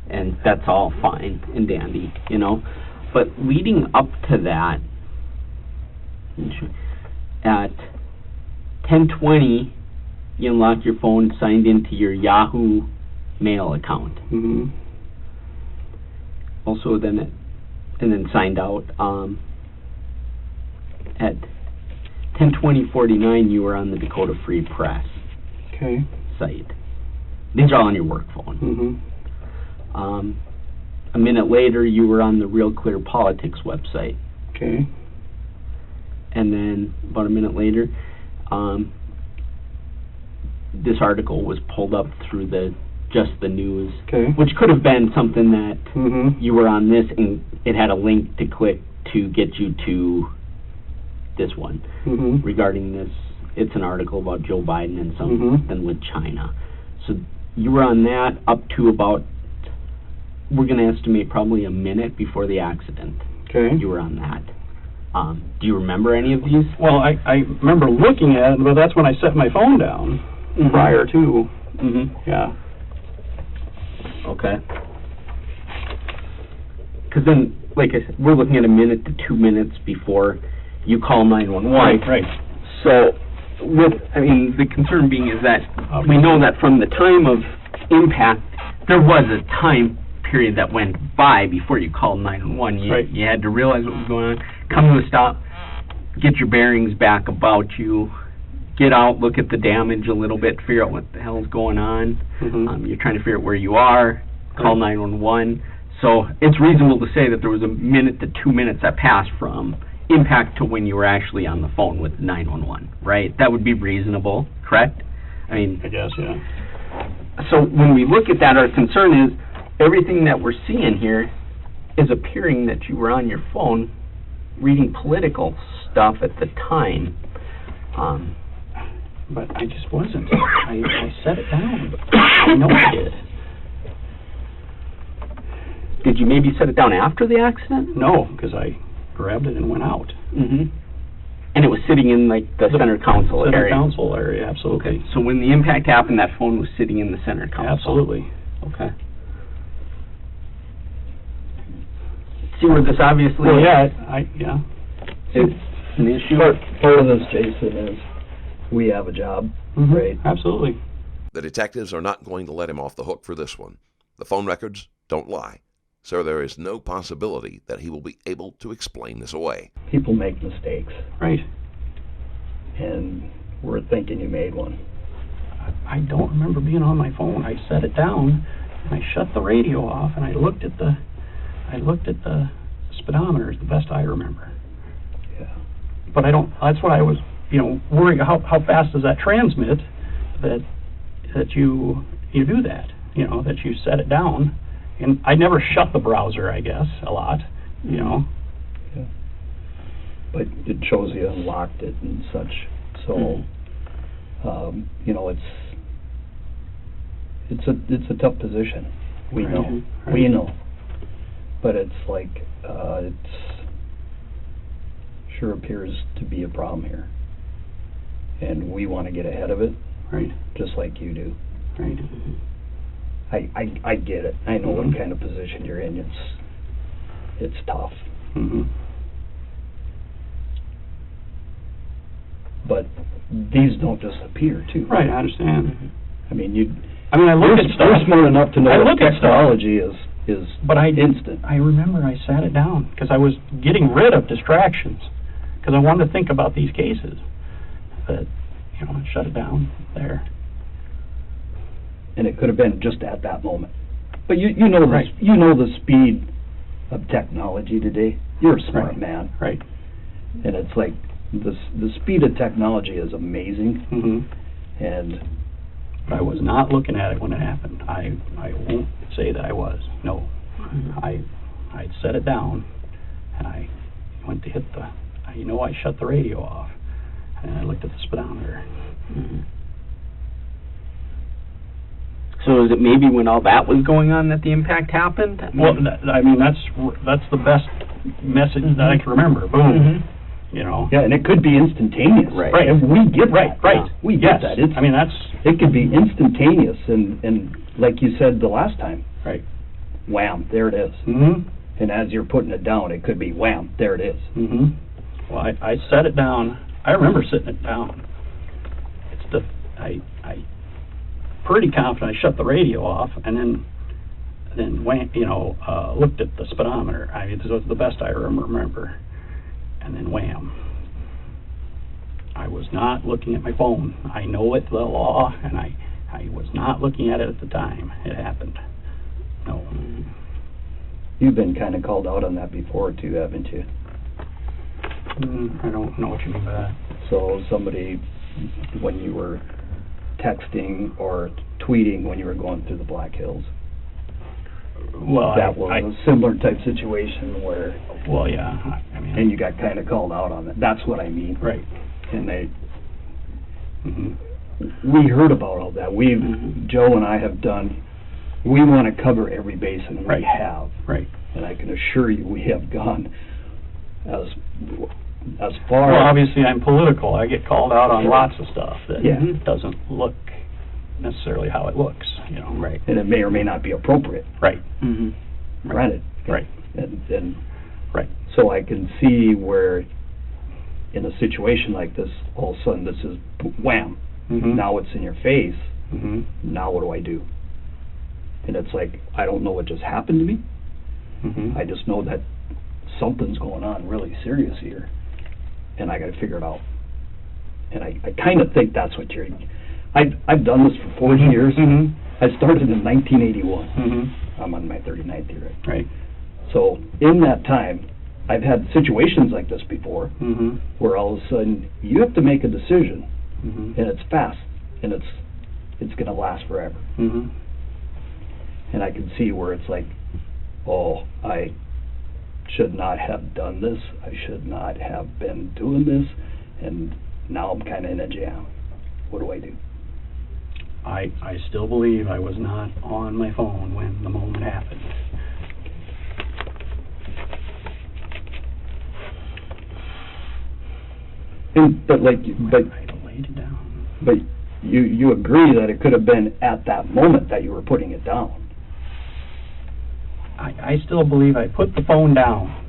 and that's all fine and dandy, you know. But leading up to that, at 10:20, you unlock your phone, signed into your Yahoo Mail account. Also, then signed out. At 10:20:49, you were on the Dakota Free Press site. These are all on your work phone. A minute later, you were on the Real Clear Politics website. Okay. And then about a minute later, this article was pulled up through the Just the News, which could have been something that you were on this and it had a link to click to get you to this one regarding this. It's an article about Joe Biden and something with China. So you were on that up to about, we're going to estimate probably a minute before the accident. Okay. You were on that. Do you remember any of these? Well, I remember looking at it, but that's when I set my phone down prior to. Yeah. Okay. Because then, like I said, we're looking at a minute to 2 minutes before you call 911. Right. So, the concern being is that we know that from the time of impact, there was a time period that went by before you called 911. You had to realize what was going on, come to a stop, get your bearings back about you, get out, look at the damage a little bit, figure out what the hell's going on. You're trying to figure out where you are, call 911. So it's reasonable to say that there was a minute to 2 minutes that passed from impact to when you were actually on the phone with 911, right? That would be reasonable, correct? I guess, yeah. So when we look at that, our concern is everything that we're seeing here is appearing that you were on your phone reading political stuff at the time. But I just wasn't. I set it down. I know I did. Did you maybe set it down after the accident? No, because I grabbed it and went out. And it was sitting in like the center console area? Center console area, absolutely. Okay, so when the impact happened, that phone was sitting in the center console? Absolutely. Okay. See where this obviously... Well, yeah, an issue. Part of this, Jason, is we have a job, right? Absolutely. The detectives are not going to let him off the hook for this one. The phone records don't lie, so there is no possibility that he will be able to explain this away. People make mistakes, Right. and we're thinking you made one. I don't remember being on my phone. I set it down and I shut the radio off and I looked at the speedometer, is the best I remember. Yeah. But I don't, that's what I was, worried, how fast does that transmit that you do that, that you set it down. And I never shut the browser, I guess, a lot, Yeah. But it shows you unlocked it and such, so, it's a tough position. We Right. know. Right. We know. But it's like, it's sure appears to be a problem here. And we want to get ahead of it, Right. just like you do. Right. I get it. I know what kind of position you're in. It's tough. Mm-hmm. But these don't just appear, too. Right, I understand. I mean, I look at stuff. you're smart enough to know I that look at stuff. technology is But instant. I remember I sat it down because I was getting rid of distractions because I wanted to think about these cases. But, I shut it down there. And it could have been just at that moment. But you know Right. you know the speed of technology today. You're a smart Right. man, Right. and it's like the speed of technology is amazing. Mm-hmm. And I was not looking at it when it happened. I won't say that I was. No. I set it down, and I went to hit I shut the radio off, and I looked at the speedometer. Mm-hmm. So is it maybe when all that was going on that the impact happened? Well, that's the best message that I can remember. Boom. yeah, and it could be instantaneous. Right. Right. And we get that. Right. We get Yes. that. It's, that's it could be instantaneous, and like you said the last time, right. wham, there it is. Mm-hmm. And as you're putting it down, it could be wham, there it is. Mm-hmm. Well, I set it down. I remember sitting it down. I pretty confident I shut the radio off, and then wham, looked at the speedometer. This was the best I remember. And then wham. I was not looking at my phone. I know it's the law, and I was not looking at it at the time it happened. No. You've been kind of called out on that before too, haven't you? I don't know what you mean by that. So somebody, when you were texting or tweeting when you were going through the Black Hills, Well, that was a similar type situation where, well, yeah. and you got kind of called out on it. That's what I mean. Right. And Mm-hmm. we heard about all that. Joe and I have done, we want to cover every basin, and Right. we have. Right. And I can assure you we have gone as far. Well, obviously I'm political. I get called out on lots of stuff that Yeah. doesn't look necessarily how it looks, Right. And it may or may not be appropriate. Right. Mm-hmm. Granted. Right. And Right. so I can see where, in a situation like this, all of a sudden this is wham. Mm-hmm. Now it's in your face. Mm-hmm. Now what do I do? And it's like, I don't know what just happened to me. Mm-hmm. I just know that something's going on really serious here, and I got to figure it out. And I kind of think that's what I've done this for 40 years. Mm-hmm. I started in 1981. Mm-hmm. I'm on my 39th year. Right. So in that time, I've had situations like this before, Mm-hmm. where all of a sudden you have to make a decision, Mm-hmm. and it's fast, and it's going to last forever. Mm-hmm. And I can see where it's like, oh, I should not have done this. I should not have been doing this, and now I'm kind of in a jam. What do I do? I still believe I was not on my phone when the moment happened. But I laid it down. But you agree that it could have been at that moment that you were putting it down. I still believe I put the phone down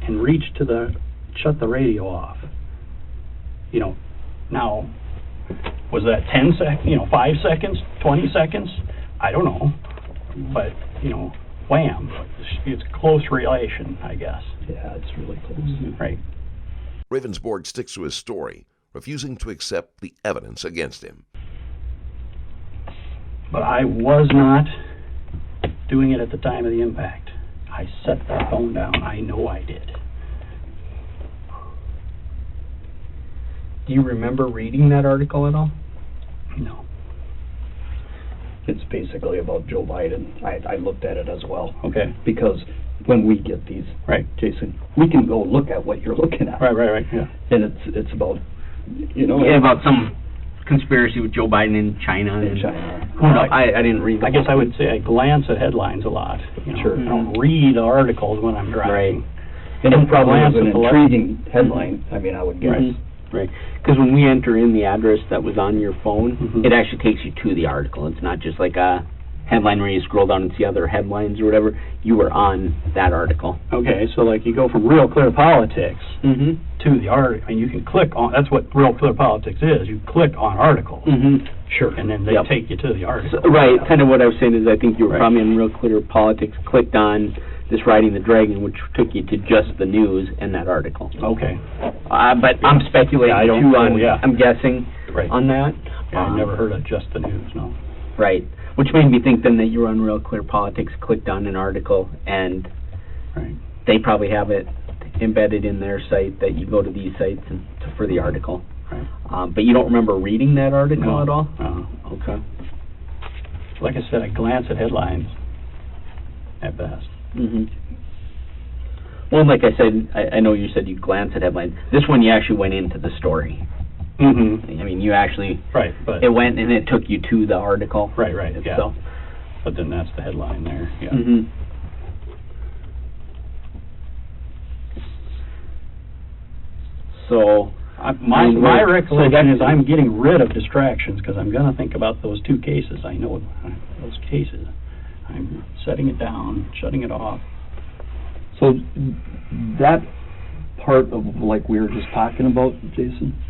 and reached to the shut the radio off. You know, now, was that 5 seconds, 20 seconds? I don't know. But, you know, wham. It's close relation, I guess. Yeah, it's really close. Right. Ravnsborg sticks to his story, refusing to accept the evidence against him. But I was not doing it at the time of the impact. I set that phone down. I know I did. Do you remember reading that article at all? No. It's basically about Joe Biden. I looked at it as well. Okay. Because when we get these, Right. Jason, we can go look at what you're looking at. Right, yeah. And it's about, you know. Yeah, about some conspiracy with Joe Biden in China. In China. Who knows? I didn't read the I guess whole I would say I glance at headlines a lot. You know, Sure. I don't read articles when I'm driving. Right. And it probably glance was an at the intriguing headline, I mean, I would guess. Right. Right. Because when we enter in the address that was on your phone, Mhm. it actually takes you to the article. It's not just like a headline where you scroll down and see other headlines or whatever. You were on that article. Okay, so like you go from Real Clear Politics Mm-hmm. to the article, and you can click on, that's what Real Clear Politics is, you click on article, Mm-hmm. Sure. and then they Yep. take you to the article. So, right. Kind of what I was saying is I think you were Right. probably in Real Clear Politics, clicked on this Riding the Dragon, which took you to just the news and that article. Okay, But I'm speculating Yeah, I don't too know, on, yeah. I'm guessing right. on that. Yeah, I never heard of just the news, no. Right. Which made me think then that you were on Real Clear Politics, clicked on an article, and Right. they probably have it embedded in their site that you go to these sites and for the article. Right. But you don't remember reading that article No. at all? No. Okay. Like I said, I glance at headlines at best. Mm-hmm. Well, like I said, I know you said you glanced at headlines. This one you actually went into the story. Mm-hmm. I mean, you actually, Right, but, it went and it took you to the article right, yeah. itself. But then that's the headline there, yeah. Mm-hmm. So, My recollection so is I'm getting rid of distractions because I'm going to think about those two cases. I know those cases. I'm setting it down, shutting it off. So that part of, like we were just talking about, Jason,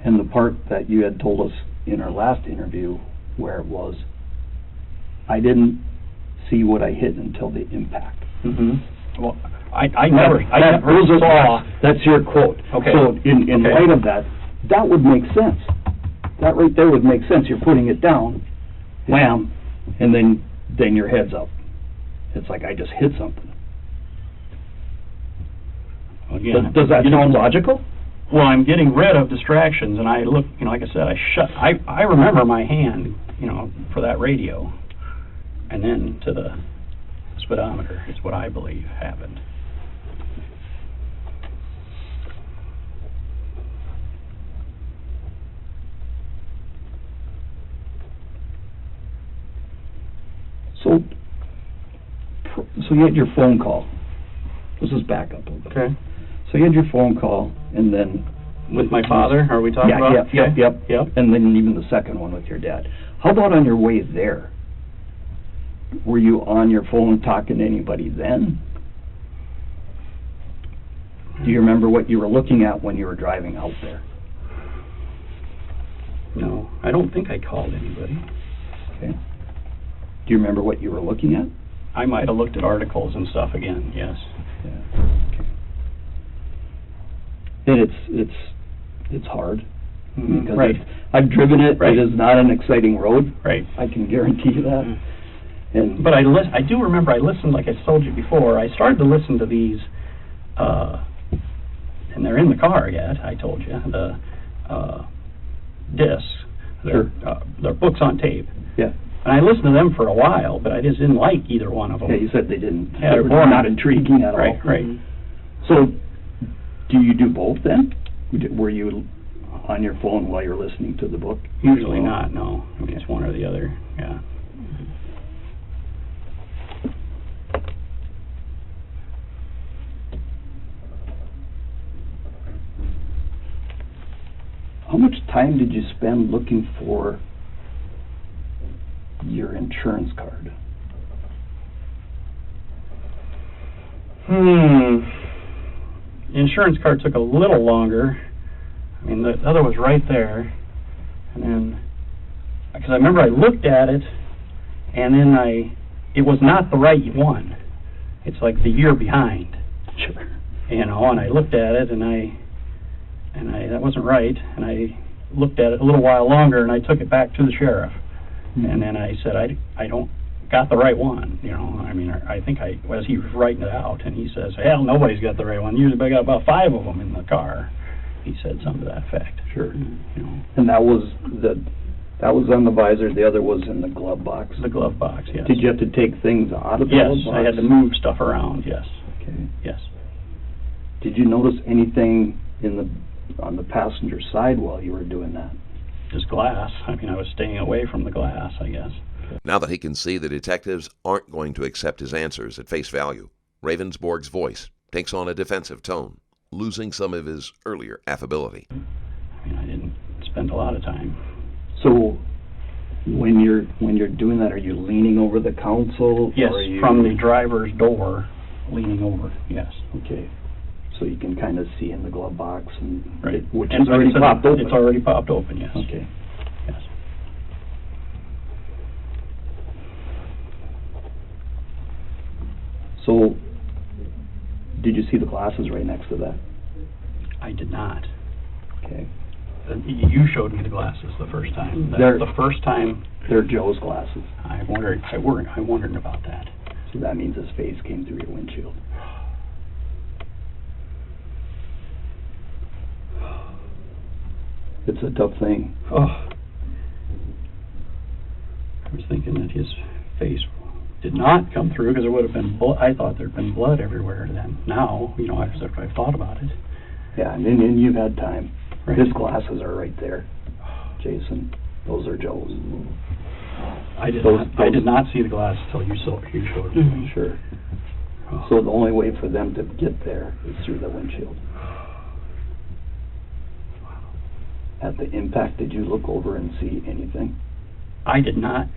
and the part that you had told us in our last interview where it was, I didn't see what I hit until the impact. Mm-hmm. Well, I never Those saw. That's your quote. Okay. So in Okay. light of that, that would make sense. That right there would make sense. You're putting it down, wham, and then your head's up. It's like I just hit something. Again, Does that sound logical? Well, I'm getting rid of distractions, and I look, like I said, I remember my hand, for that radio, and then to the speedometer is what I believe happened. So you had your phone call. This is back up a little bit. Okay. So you had your phone call, and then... With my father, are we talking about? Yep. And then even the second one with your dad. How about on your way there? Were you on your phone talking to anybody then? Do you remember what you were looking at when you were driving out there? No, I don't think I called anybody. Okay. Do you remember what you were looking at? I might have looked at articles and stuff again, yes. Yeah. Okay. And it's hard. Because Right. I've driven it. Right. It is not an exciting road. Right. I can guarantee you that. And But I do remember I listened, like I told you before, I started to listen to these, and they're in the car yet, I told you, the discs. They're books on tape. yeah. And I listened to them for a while, but I just didn't like either one of them. Yeah, you said they didn't. Yeah, They were boring. not intriguing at all. Right. So, do you do both then? Were you on your phone while you're listening to the book? Usually not, no. It's one or the other, yeah. How much time did you spend looking for your insurance card? the insurance card took a little longer. I mean, the other was right there, and then, because I remember I looked at it, and then it was not the right one. It's like the year behind. Sure. You know, and I looked at it, and that wasn't right, and I looked at it a little while longer, and I took it back to the sheriff, and then I said, I don't got the right one, you know. I mean, I think as he was writing it out, and he says, hell, nobody's got the right one. Usually I got about 5 of them in the car. He said something to that effect. Sure. You know. And that was on the visor, the other was in the glove box? The glove box, yes. Did you have to take things out of the glove box? Yes, I had to move stuff around, yes. Okay. Yes. Did you notice anything on the passenger side while you were doing that? Just glass. I mean, I was staying away from the glass, I guess. Now that he can see the detectives aren't going to accept his answers at face value, Ravnsborg's voice takes on a defensive tone, losing some of his earlier affability. I mean, I didn't spend a lot of time. So, when you're doing that, are you leaning over the console? Yes, or are you... from the driver's door, leaning over, yes. Okay. So you can kind of see in the glove box, and Right. which And is already like I said, popped open. It's already popped open, yes. Okay. Yes. So, did you see the glasses right next to that? I did not. Okay. You showed me the glasses the first time. They're- The first time They're Joe's glasses. I wondered about that. So that means his face came through your windshield. It's a tough thing. Oh. I was thinking that his face did not come through because there would have been I thought there'd been blood everywhere then. Now, you know, after I've thought about it. Yeah, and then you've had time. Right. His glasses are right there, Jason. Those are Joe's. I did Those- not see the glasses until you showed me. Sure. Oh. So the only way for them to get there is through the windshield. At the impact, did you look over and see anything? I did not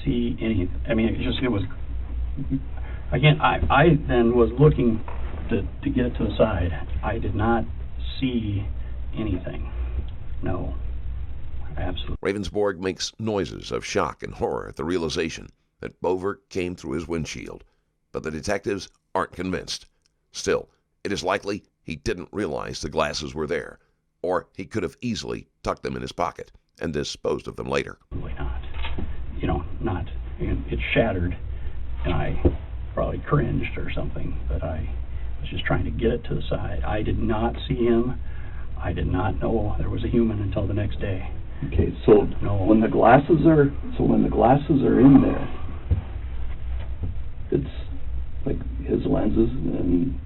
see any. I mean, it was. Again, I then was looking to get it to the side. I did not see anything. No, absolutely. Ravnsborg makes noises of shock and horror at the realization that Bover came through his windshield, but the detectives aren't convinced. Still, it is likely he didn't realize the glasses were there, or he could have easily tucked them in his pocket and disposed of them later. Probably not. You know, not. It shattered, and I probably cringed or something, but I was just trying to get it to the side. I did not see him. I did not know there was a human until the next day. Okay, so No. when the glasses are in there, it's like his lenses, and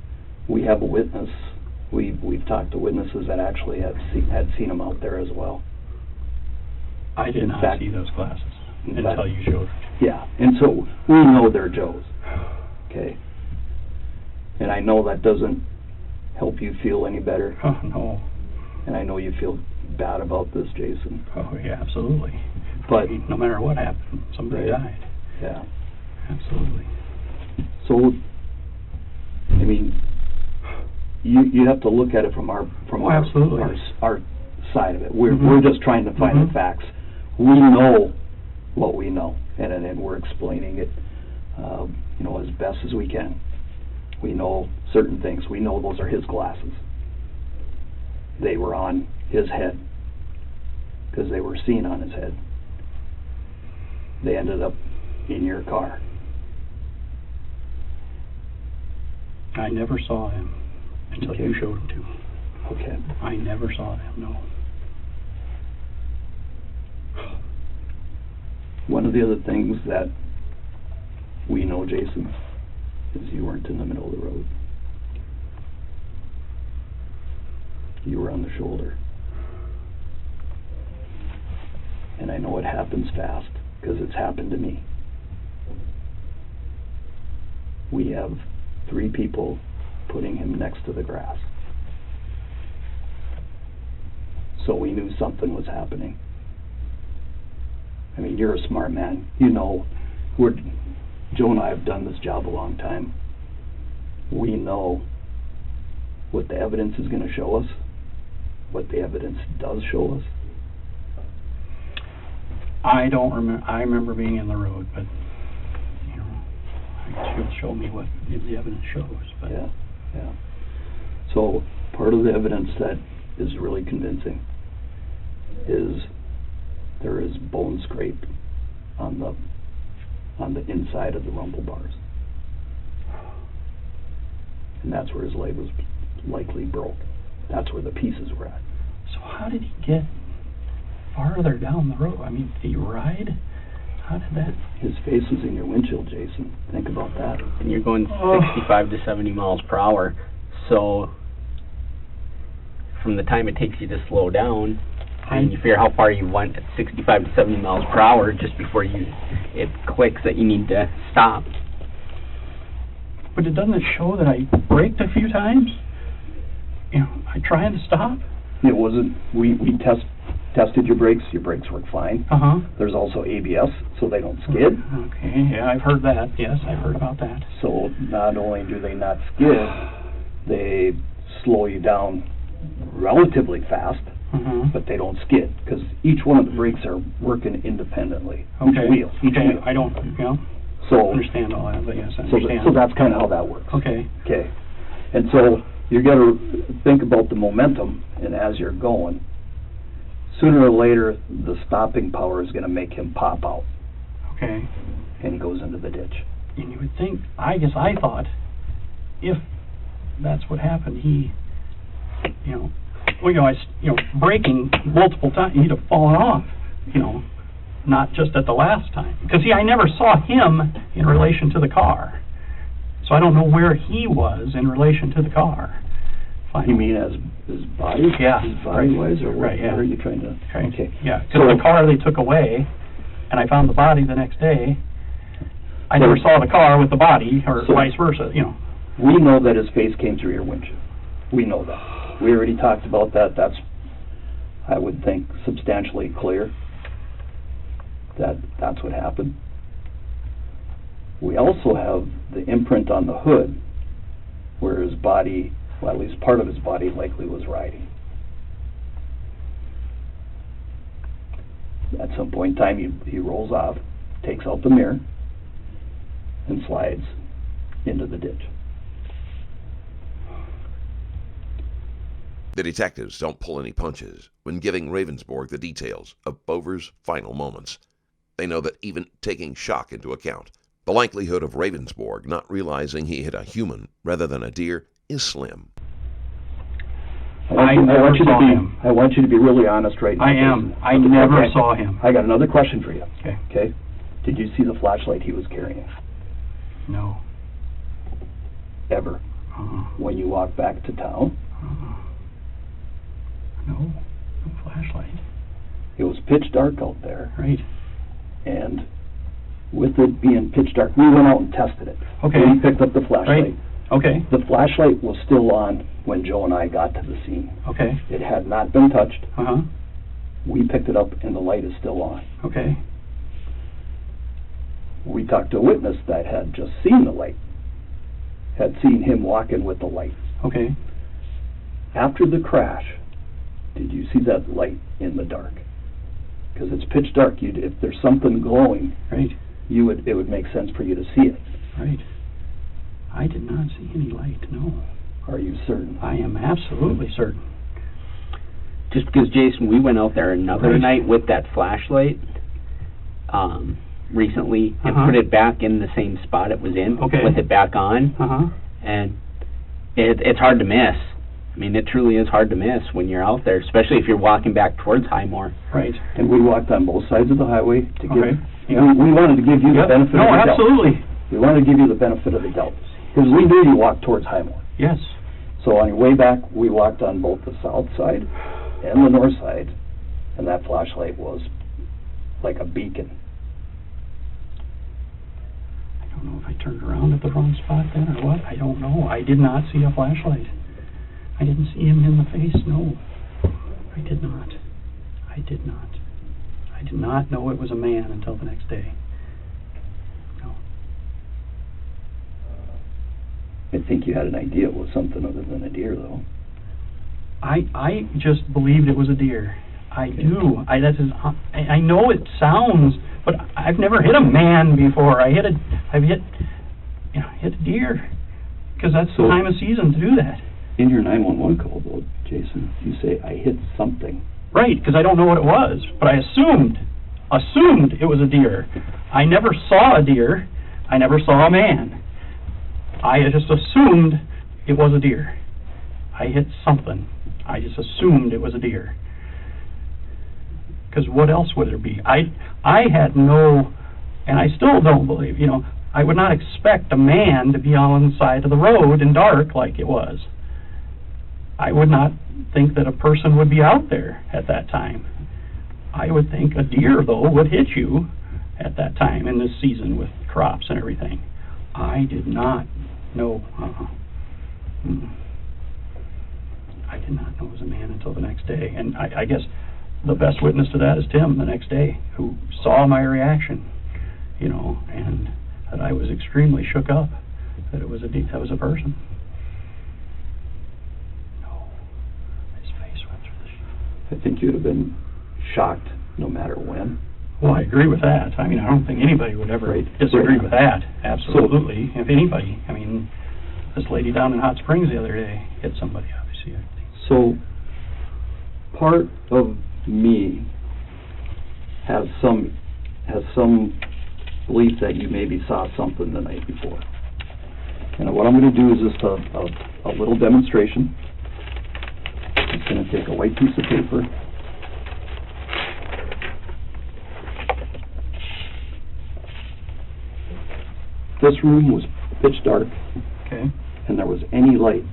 we have a witness. We've talked to witnesses that actually had seen him out there as well. I did not see those glasses until you showed it. Yeah, and so we know they're Joe's. Okay. And I know that doesn't help you feel any better. Oh, no. And I know you feel bad about this, Jason. Oh, yeah, absolutely. But No matter what happened, somebody Right. died. yeah. Absolutely. So, I mean, you have to look at it from our absolutely. our side of it. We're Mhm. we're just trying to find Mhm. the facts. We know what we know, and we're explaining it, you know, as best as we can. We know certain things. We know those are his glasses. They were on his head because they were seen on his head. They ended up in your car. I never saw him until Okay. you showed him to me. Okay. I never saw him, no. One of the other things that we know, Jason, is you weren't in the middle of the road. You were on the shoulder. And I know it happens fast, because it's happened to me. We have 3 people putting him next to the grass. So we knew something was happening. I mean, you're a smart man. You know, Joe and I have done this job a long time. We know what the evidence is going to show us, what the evidence does show us? I don't remember. I remember being in the road, but you know, she'll show me what the evidence shows. But Yeah, yeah. So part of the evidence that is really convincing is there is bone scrape on the inside of the rumble bars, and that's where his leg was likely broke. That's where the pieces were at. so how did he get farther down the road? I mean, did he ride? How did that? His face was in your windshield, Jason. Think about that. And you're going 65 to 70 miles per hour, so from the time it takes you to slow down, and you figure how far you went at 65 to 70 miles per hour just before it clicks that you need to stop. But it doesn't show that I braked a few times? You know, I trying to stop? It wasn't. We tested your brakes. Your brakes work fine. Uh-huh. There's also ABS, so they don't skid. Okay, yeah, I've heard that. Yes, I've heard about that. So not only do they not skid, they slow you down relatively fast, but they don't skid, because each one of the brakes are working independently. Okay. Each wheel. I don't, you know, So understand all that, but yes, I so understand. that's kind of how that works. Okay. Okay. And so you got to think about the momentum, and as you're going, sooner or later the stopping power is going to make him pop out, Okay. and he goes into the ditch. And you would think, I guess I thought, if that's what happened, he, you know, braking multiple times, he'd have fallen off, you know, not just at the last time. Because, see, I never saw him in relation to the car. So I don't know where he was in relation to the car. You mean as his body? Yeah. His body-wise, or Right, yeah. what are you trying to? Right. Okay. Yeah, because the car they took away, and I found the body the next day. I never saw the car with the body, or So- vice versa, you know. We know that his face came through your windshield. We know that. We already talked about that. That's, I would think, substantially clear that that's what happened. We also have the imprint on the hood where his body, well, at least part of his body, likely was riding. At some point in time, he rolls off, takes out the mirror, and slides into the ditch. The detectives don't pull any punches when giving Ravnsborg the details of Bover's final moments. They know that even taking shock into account, the likelihood of Ravnsborg not realizing he hit a human rather than a deer is slim. I never saw him. I want you to be really honest right now. I am. Jason. I never Okay. saw him. I got another question for you. Okay. Okay? Did you see the flashlight he was carrying? No. Ever? When you walked back to town? No flashlight. It was pitch dark out there, Right. and with it being pitch dark, we went out and tested it. Okay. We picked up the flashlight. Right. Okay. The flashlight was still on when Joe and I got to the scene. Okay. It had not been touched. Uh-huh. We picked it up, and the light is still on. Okay. We talked to a witness that had just seen the light, had seen him walking with the light. Okay. After the crash, did you see that light in the dark? Because it's pitch dark. If there's something glowing, Right. it would make sense for you to see it. Right. I did not see any light, no. Are you certain? I am absolutely certain. Just because, Jason, we went out there another Right. night with that flashlight recently and Uh-huh. put it back in the same spot it was in, Okay. with it back on, Uh-huh. and it's hard to miss. I mean, it truly is hard to miss when you're out there, especially if you're walking back towards Highmore. Right. And we walked on both sides of the highway to give. Okay. Yeah. We wanted to give you the Yep. benefit No, of the doubt. absolutely. We wanted to give you the benefit of the doubt because we knew you walked towards Highmore. Yes. So on your way back, we walked on both the south side and the north side, and that flashlight was like a beacon. I don't know if I turned around at the wrong spot then or what. I don't know. I did not see a flashlight. I didn't see him in the face, no. I did not. I did not. I did not know it was a man until the next day. No. I think you had an idea it was something other than a deer, though. I just believed it was a deer. I do. I know it sounds, but I've never hit a man before. I've hit a deer, because that's the time of season to do that. In your 911 call, though, Jason, you say, I hit something. Right, because I don't know what it was, but I assumed it was a deer. I never saw a deer. I never saw a man. I just assumed it was a deer. I hit something. I just assumed it was a deer. Because what else would there be? I had no, and I still don't believe, I would not expect a man to be on the side of the road in dark like it was. I would not think that a person would be out there at that time. I would think a deer, though, would hit you at that time in this season with crops and everything. I did not know. I did not know it was a man until the next day. And I guess the best witness to that is Tim the next day, who saw my reaction, and that I was extremely shook up that it was a person. No, his face went through the sheet. I think you'd have been shocked no matter when. Well, I agree with that. I don't think anybody would ever disagree with that. Absolutely. If anybody, this lady down in Hot Springs the other day hit somebody, obviously. So, part of me has some belief that you maybe saw something the night before. And what I'm going to do is just a little demonstration. I'm just going to take a white piece of paper. This room was pitch dark, Okay. and there was any light.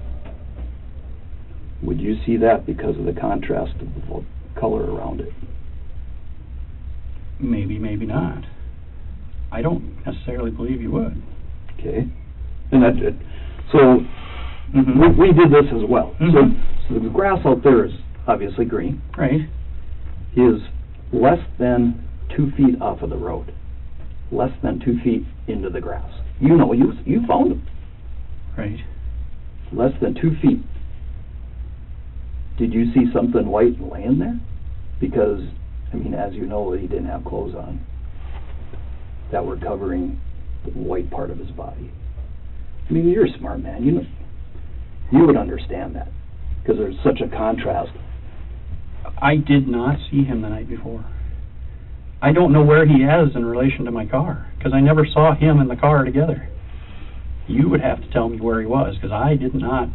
Would you see that because of the contrast of the color around it? Maybe, maybe not. I don't necessarily believe you would. Okay. And so we did this as well. So the grass out there is obviously green. Right. He is less than 2 feet off of the road. Less than 2 feet into the grass. You found him. Right. Less than 2 feet. Did you see something white laying there? Because, as you know, he didn't have clothes on that were covering the white part of his body. You're a smart man. You would understand that, because there's such a contrast. I did not see him the night before. I don't know where he is in relation to my car, because I never saw him and the car together. You would have to tell me where he was, because I did not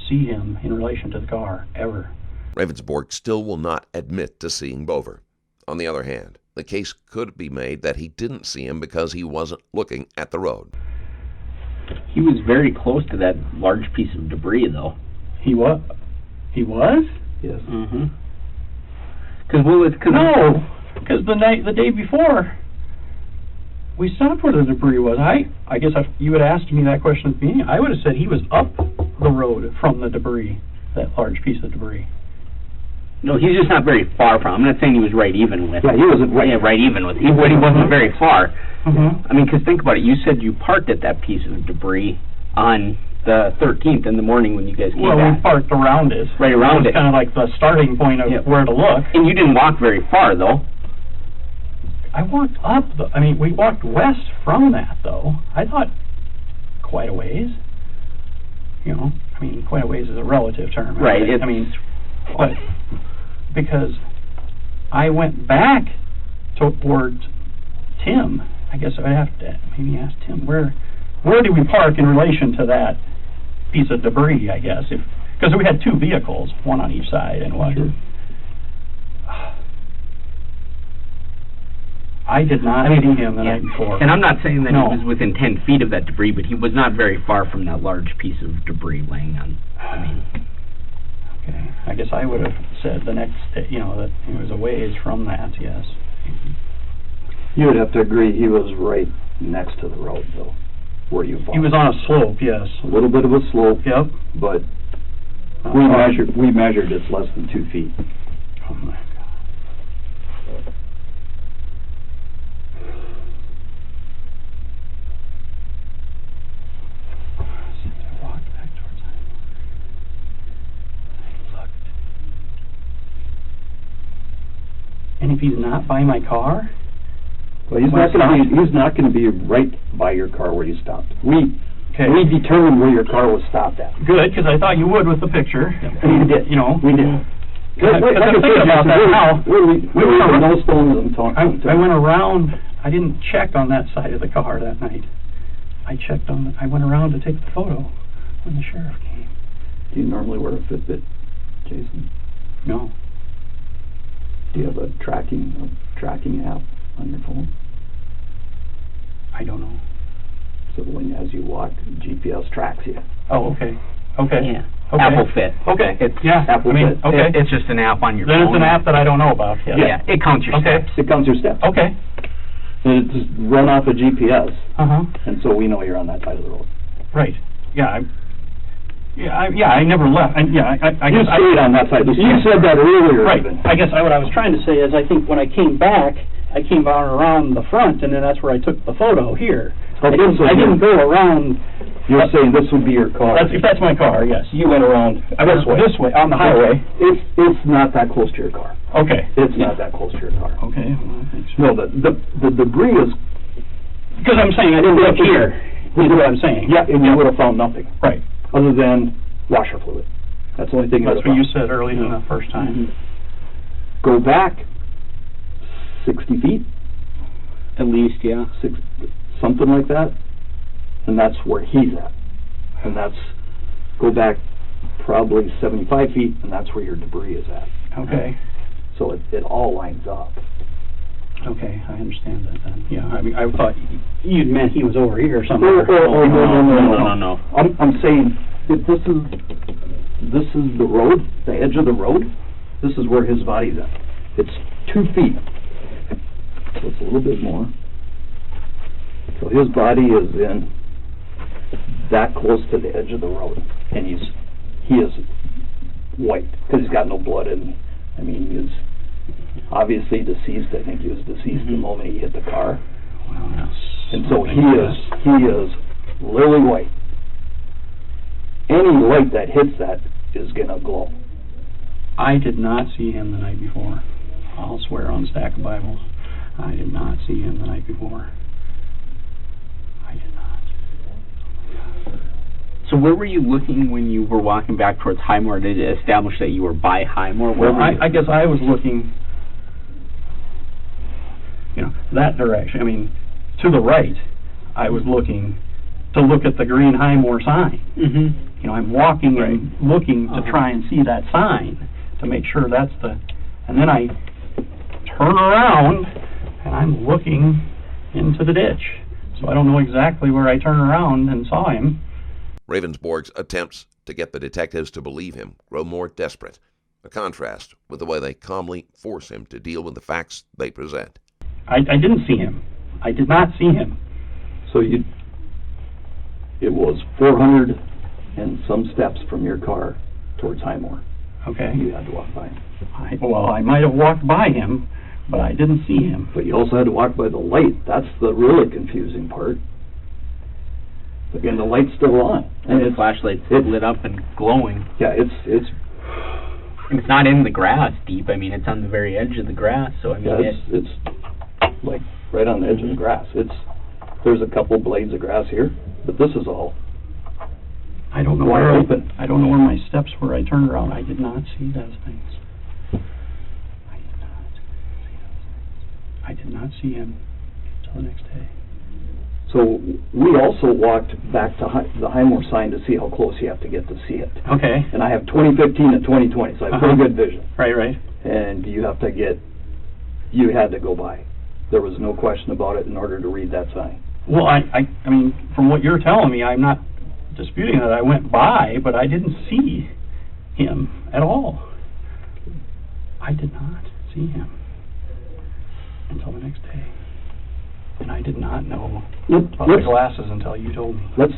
see him in relation to the car, ever. Ravnsborg still will not admit to seeing Bover. On the other hand, the case could be made that he didn't see him because he wasn't looking at the road. He was very close to that large piece of debris, though. He was? He was? Yes. Mm-hmm. No! Because the day before, we stopped where the debris was. I guess if you had asked me that question at the beginning, I would have said he was up the road from the debris, that large piece of debris. No, he's just not very far from. I'm not saying he was right even with. Yeah, he wasn't right. Yeah, right even with. But he wasn't very far. Mm-hmm. Because think about it. You said you parked at that piece of debris on the 13th in the morning when you guys came back. Well, we parked around it. Right around it. Kind of like the starting point of where to look. And you didn't walk very far, though. I walked up. We walked west from that, though. I thought quite a ways. Quite a ways is a relative term. Right. But because I went back towards Tim, I guess I'd have to maybe ask Tim, where did we park in relation to that piece of debris, I guess, because we had two vehicles, one on each side, and what? Sure. I did not see him the night before. And I'm not saying that he was within 10 feet of that debris, but he was not very far from that large piece of debris laying on. Okay. I guess I would have said the next day, that he was a ways from that, yes. You would have to agree he was right next to the road, though, where you found He was on a slope, yes. a little bit of a slope. Yep. But we measured it's less than 2 feet. Oh my God. And if he's not by my car? Well, he's not going to be right by your car where you stopped. We determined where your car was stopped at. Good, because I thought you would with the picture. We did. You know. We did. I'm thinking about that now. I went around. I didn't check on that side of the car that night. I went around to take the photo when the sheriff came. Do you normally wear a Fitbit, Jason? No. Do you have a tracking app on your phone? I don't know. So as you walk, GPS tracks you. Oh, okay. Okay. Yeah. Okay. Apple Fit. Okay. It's Apple Fit. Okay. It's just an app on your Then phone. it's an app that I don't know about. Yeah. It counts your steps. It counts your steps. Okay. And it's just run off of GPS, Uh-huh. and so we know you're on that side of the road. Right. Yeah. I never left. I You guess stayed on that side. You said that earlier. Right. Even. I guess what I was trying to say is I think when I came back, I came around the front, and then that's where I took the photo here. Okay, I didn't go around. You're saying this would be your car. If that's my car, yes. You went around This way, on the highway. It's not that close to your car. Okay. It's not that close to your car. Okay, well, I think so. No, the debris is... Because I'm saying I didn't look here, is what I'm saying. Yeah, and you would have found nothing. Right. Other than washer fluid. That's the only thing you would That's have what found. you said earlier the first time. Go back 60 feet, At least, yeah. something like that, and that's where he's at. And go back probably 75 feet, and that's where your debris is at. Okay. So it all lines up. Okay, I understand that then. Yeah, I mean, I thought you'd meant he was over here somewhere. No. I'm saying if this is the road, the edge of the road, this is where his body's at. It's 2 feet. So it's a little bit more. So his body is in that close to the edge of the road, and he is white because he's got no blood in him. I mean, he is obviously deceased. I think he was deceased the moment he hit the car. Well, And so he is lily white. Any light that hits that is gonna glow. I did not see him the night before. I'll swear on a stack of Bibles. I did not see him the night before. I did not. So where were you looking when you were walking back towards Highmore? Did it establish that you were by Highmore? Well, I guess I was looking, that direction. I mean, to the right, I was looking to look at the green Highmore sign. Mm-hmm. I'm walking and looking to try and see that sign to make sure that's and then I turn around and I'm looking into the ditch. So I don't know exactly where I turned around and saw him. Ravnsborg's attempts to get the detectives to believe him grow more desperate, a contrast with the way they calmly force him to deal with the facts they present. I didn't see him. I did not see him. So it was 400 and some steps from your car towards Highmore. Okay. You had to walk by him. I might have walked by him, but I didn't see him. But you also had to walk by the light. That's the really confusing part. Again, the light's still on. And the flashlight's lit up and glowing. Yeah, it's not in the grass deep. I mean, it's on the very edge of the grass. So I mean, it's like right on the edge of the grass. There's a couple blades of grass here, but this is all. I don't know where I don't know where my steps were. I turned around. I did not see those things. I did not see him until the next day. So we also walked back to the Highmore sign to see how close you have to get to see it. Okay. And I have 2015 and 2020, so I have pretty good vision. Right. And you had to go by. There was no question about it in order to read that sign. Well, I mean, from what you're telling me, I'm not disputing that I went by, but I didn't see him at all. I did not see him until the next day. And I did not know about the glasses until you told me. Let's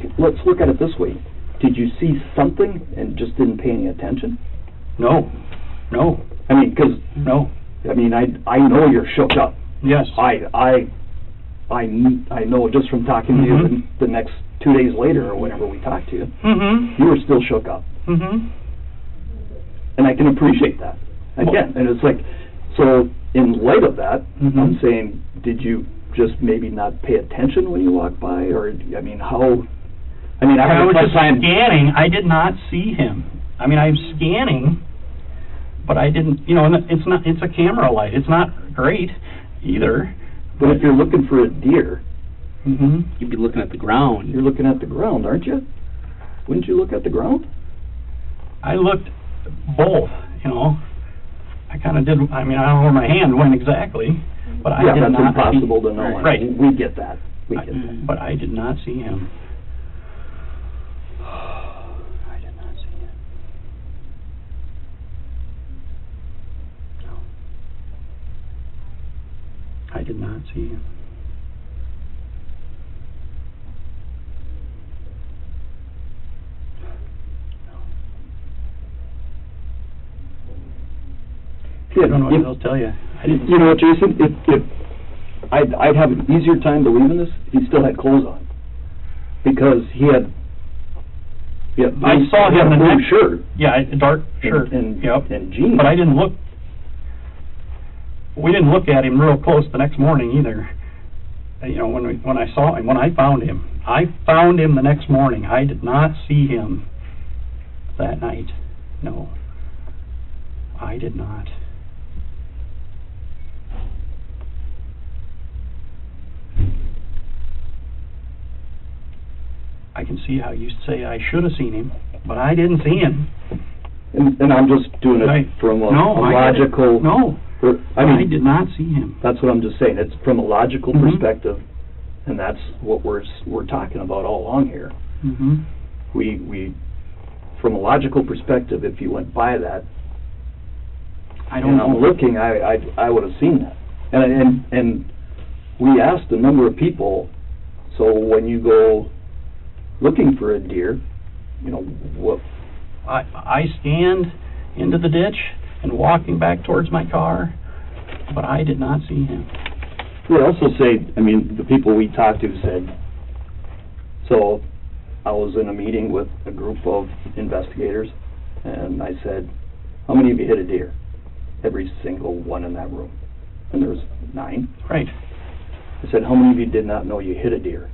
look at it this way. Did you see something and just didn't pay any attention? No. I mean, because no. I mean, I know you're shook up. Yes. I know just from talking to you the next 2 days later or whenever we talked to you, you were still shook up. And I can appreciate that. Again, and it's like, So in light of that, Mhm. I'm saying, did you just maybe not pay attention when you walked by, or I mean, how? I mean, I have was a just tough time. scanning. I did not see him. I mean, I'm scanning, but I didn't. You know, and it's not. It's a camera light. It's not great either. But if you're looking for a deer, Mhm. You'd be looking at the ground. you're looking at the ground, aren't you? Wouldn't you look at the ground? I looked both. You know, I kind of did. I mean, I don't know where my hand went exactly, but I Yeah, did that's not impossible see, to know. Right. We get that. We get that. But I did not see him. I did not see him. No. I did not see him. I don't know what else to tell you. I didn't. You know what, Jason? If I'd have an easier time believing this if he still had clothes on, because he had. Yeah, I saw him the blue next shirt. Yeah, a dark shirt. And Yep. and jeans. But I didn't look. We didn't look at him real close the next morning either. You know, when I saw him, when I found him the next morning. I did not see him that night. No, I did not. I can see how you say I should have seen him, but I didn't see him. And I'm just doing it Right. from a I get it. logical. No, I mean, I did not see him. that's what I'm just saying. It's from a logical Mhm. perspective, and that's what we're talking about all along here. Mm-hmm. We from a logical perspective, if you went by that, I don't and I'm know. looking, I would have seen that. And we asked a number of people. So when you go looking for a deer, you know what? I scanned into the ditch and walking back towards my car, but I did not see him. We also say, I mean, the people we talked to said, so I was in a meeting with a group of investigators, and I said, how many of you hit a deer? Every single one in that room. And there was 9. Right. I said, how many of you did not know you hit a deer?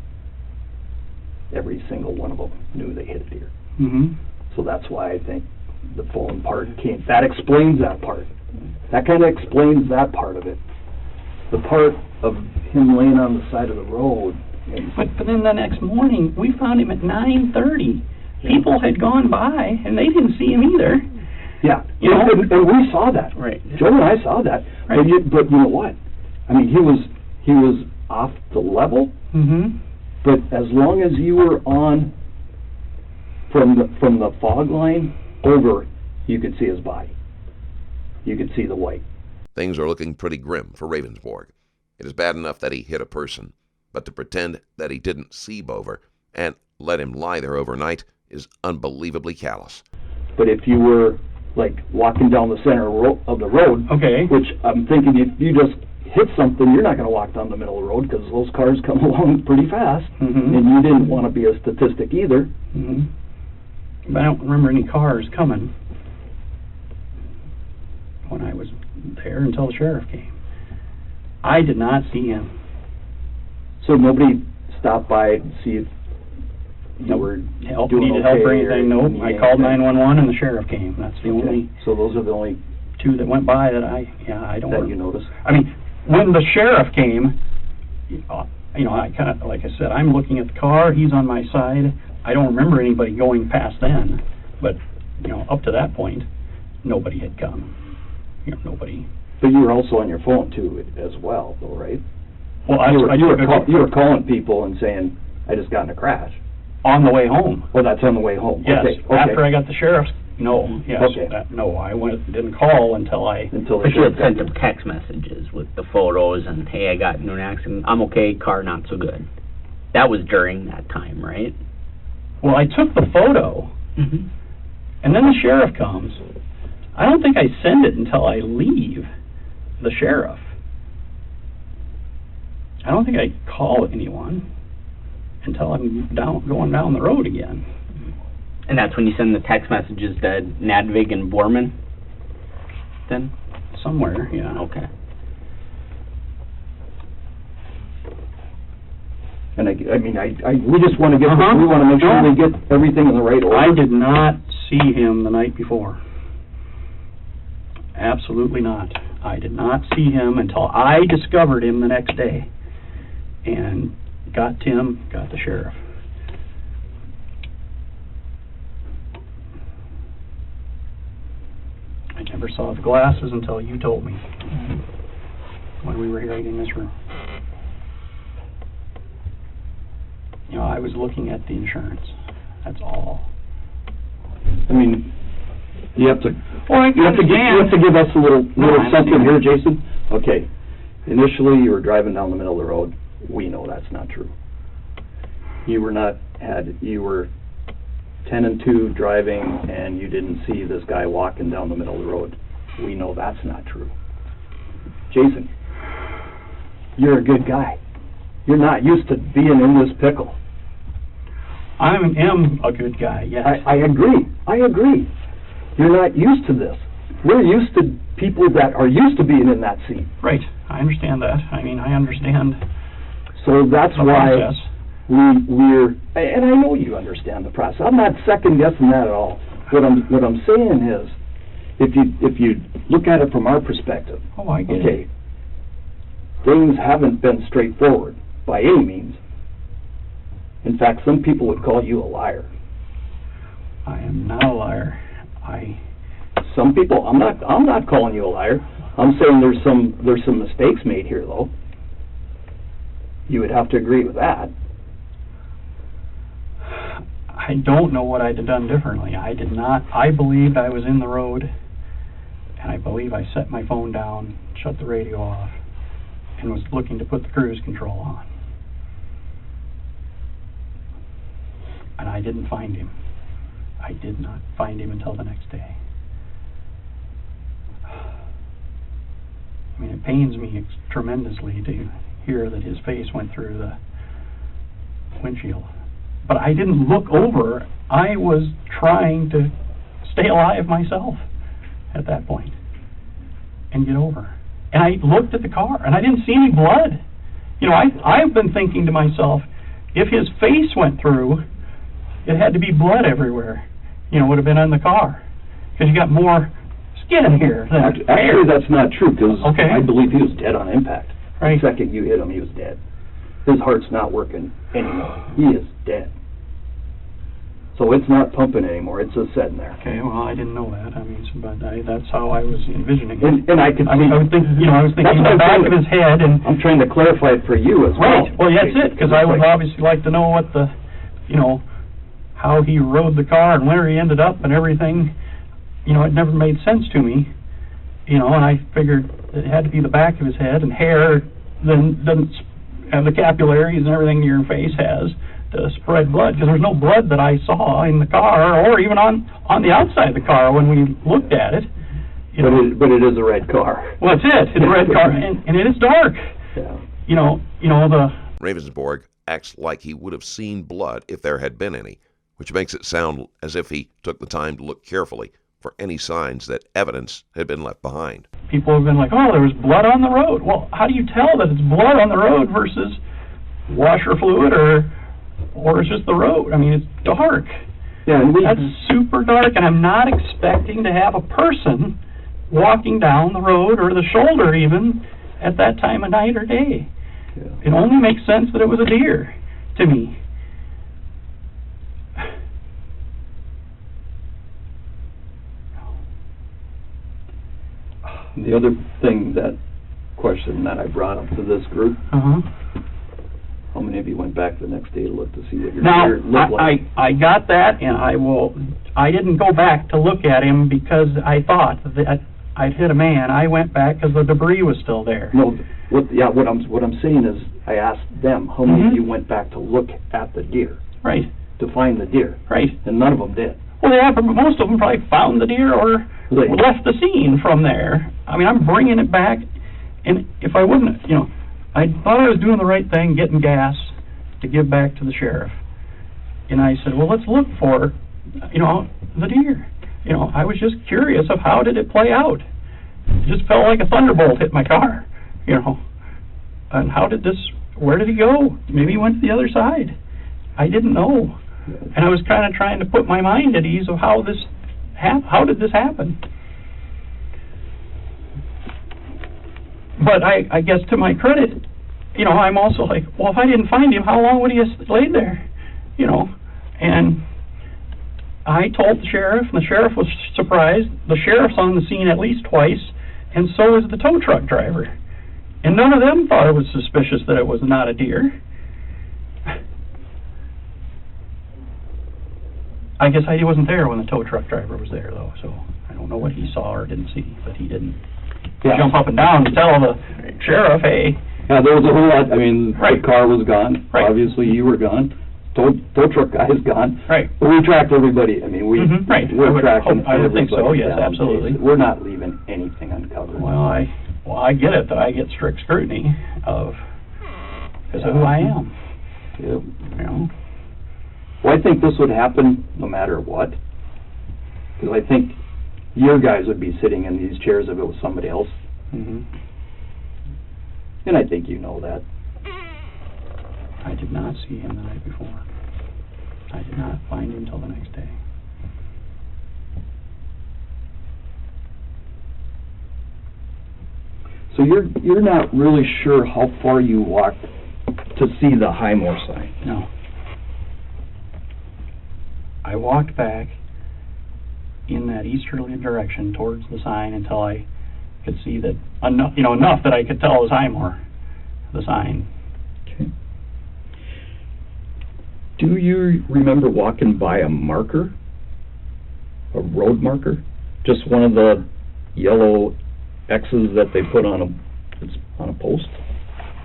Every single one of them knew they hit a deer. Mm-hmm. So that's why I think the fallen part came. That explains that part. That kind of explains that part of it. The part of him laying on the side of the road. But then the next morning, we found him at 9:30. People had gone by, and they didn't see him either. Yeah, You know? and we saw that. Right. Joe and I saw that. Right. But you know what? I mean, he was off the level. Mm-hmm. But as long as you were on from the fog line over, you could see his body. You could see the white. Things are looking pretty grim for Ravnsborg. It is bad enough that he hit a person, but to pretend that he didn't see Bover and let him lie there overnight is unbelievably callous. But if you were like walking down the center of the road, Okay. which I'm thinking if you just hit something, you're not going to walk down the middle of the road because those cars come along pretty fast, Mhm. and you didn't want to be a statistic either. Mm-hmm. But I don't remember any cars coming when I was there until the sheriff came. I did not see him. So nobody stopped by to see if you were Help, doing needed okay help or or anything, nope. need I called anything. 911 and the sheriff came. That's the Okay. only So those are the only 2 that went by that I don't that you noticed. I mean, when the sheriff came, you know, I kind of, like I said, I'm looking at the car, he's on my side. I don't remember anybody going past then, but, you know, up to that point, nobody had come. You know, nobody. But you were also on your phone too, as well, though, right? Well, You were calling people and saying, "I just got in a crash." on the way home. Well, that's on the way home. Yes, Okay. after I got the sheriff's, no, yes, Okay. no, I didn't call until Until the But you had sheriff sent got them text messages with the photos and, hey, I got into an accident, I'm okay, car not so good. That was during that time, right? Well, I took the photo, Mm-hmm. and then the sheriff comes. I don't think I send it until I leave the sheriff. I don't think I call anyone until I'm going down the road again. And that's when you send the text messages to Nadvig and Borman, then? somewhere, yeah. Okay. And we just want to get, we want to make sure we get everything in the right order. I did not see him the night before. Absolutely not. I did not see him until I discovered him the next day and got Tim, got the sheriff. I never saw the glasses until you told me when we were here in this room. You know, I was looking at the insurance. That's all. I mean, you have to, Well, you have to give us a little I something understand. here, Jason. Okay. Initially, you were driving down the middle of the road. We know that's not true. You were 10 and 2 driving, and you didn't see this guy walking down the middle of the road. We know that's not true. Jason, you're a good guy. You're not used to being in this pickle. I am a good guy, yes. I agree. You're not used to this. We're used to people that are used to being in that seat. Right, I understand that. I mean, I understand So that's the why process. we're, and I know you understand the process. I'm not second guessing that at all. What I'm saying is, if you look at it from our perspective, Oh, I get it. okay, things haven't been straightforward by any means. In fact, some people would call you a liar. I am not a liar. Some people, I'm not calling you a liar. I'm saying there's some mistakes made here, though. You would have to agree with that. I don't know what I'd have done differently. I believed I was in the road, and I believe I set my phone down, shut the radio off, and was looking to put the cruise control on. And I didn't find him. I did not find him until the next day. I mean, it pains me tremendously to hear that his face went through the windshield. But I didn't look over. I was trying to stay alive myself at that point and get over. And I looked at the car, and I didn't see any blood. You know, I've been thinking to myself, if his face went through, it had to be blood everywhere. You know, would have been on the car. Because you got more skin here than hair. Actually, that's not true, because Okay. I believe he was dead on impact. Right. The second you hit him, he was dead. His heart's not working anymore. He is dead. So it's not pumping anymore. It's just sitting there. Okay, well, I didn't know that. I mean, but that's how I was envisioning it. And I could see... I was thinking, I was thinking the back of his head, and I'm trying to clarify it for you as well. right. Well, that's it, because I would obviously like to know what the, how he rode the car and where he ended up and everything. It never made sense to me. And I figured it had to be the back of his head, and hair then doesn't have the capillaries and everything your face has to spread blood, because there's no blood that I saw in the car or even on the outside of the car when we looked at it. But it is a red car. Well, that's it. It's a red car, and it is dark. Yeah. Ravnsborg acts like he would have seen blood if there had been any, which makes it sound as if he took the time to look carefully for any signs that evidence had been left behind. People have been like, oh, there was blood on the road. Well, how do you tell that it's blood on the road versus washer fluid or it's just the road? I mean, it's dark. Yeah, and That's super dark, and I'm not expecting to have a person walking down the road or the shoulder even at that time of night or day. Yeah. It only makes sense that it was a deer to me. The other thing, that question that I brought up to this group, how many of you went back the next day to look to see what your deer looked like? I got that, and I didn't go back to look at him because I thought that I'd hit a man. I went back because the debris was still there. No, what I'm saying is, I asked them how many of you went back to look at the deer, Right, to find the deer, right. and none of them did. Well, yeah, but most of them probably found the deer or Right. left the scene from there. I mean, I'm bringing it back, and if I wouldn't, I thought I was doing the right thing, getting gas to give back to the sheriff. And I said, well, let's look for, the deer. I was just curious of how did it play out. It just felt like a thunderbolt hit my car, you know. And where did he go? Maybe he went to the other side. I didn't know. And I was kind of trying to put my mind at ease of how did this happen? But I guess to my credit, you know, I'm also like, well, if I didn't find him, how long would he have laid there? You know, and I told the sheriff, and the sheriff was surprised. The sheriff's on the scene at least twice, and so is the tow truck driver. And none of them thought it was suspicious that it was not a deer. I guess I wasn't there when the tow truck driver was there, though, so I don't know what he saw or didn't see, but he didn't jump up and down and tell the sheriff, hey. Yeah, there was a whole lot. I mean, the car was gone. Right. Obviously, you were gone. Tow truck guy is gone. Right. But we tracked everybody. I mean, we're tracking I would think so, everybody yes, down. absolutely. We're not leaving anything uncovered. Well, I get it that I get strict scrutiny because of who I am. Yep. You know? Well, I think this would happen no matter what. Because I think your guys would be sitting in these chairs if it was somebody else. Mm-hmm. And I think you know that. I did not see him the night before. I did not find him until the next day. So you're not really sure how far you walked to see the Highmore sign? No. I walked back in that easterly direction towards the sign until I could see that enough that I could tell it was Highmore, the sign. Okay. Do you remember walking by a marker? A road marker? Just one of the yellow X's that they put on a post?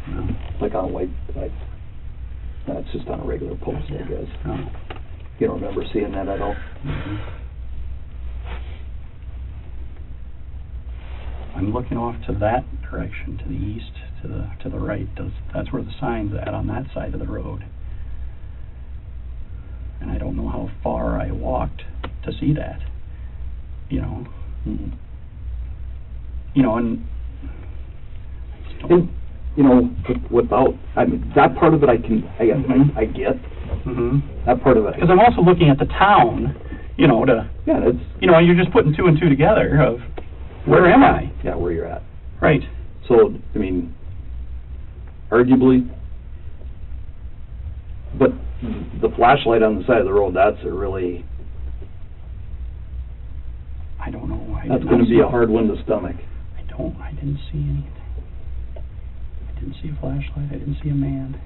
No. Like on a white, no, it's just on a regular post, I guess. No. You don't remember seeing that at all? Mm-hmm. I'm looking off to that direction, to the east, to the right. That's where the sign's at, on that side of the road. And I don't know how far I walked to see that. You know. Mm-hmm. You know, and you know, without, I mean, that part of it I get. mm-hmm. That part of it. Because I'm also looking at the town, you know, it's, you know, you're just putting two and two together of where am I? Yeah, where you're at. Right. So, I mean, arguably, but the flashlight on the side of the road, that's a really, I don't know. that's going to be a hard one to stomach. I didn't see anything. I didn't see a flashlight. I didn't see a man.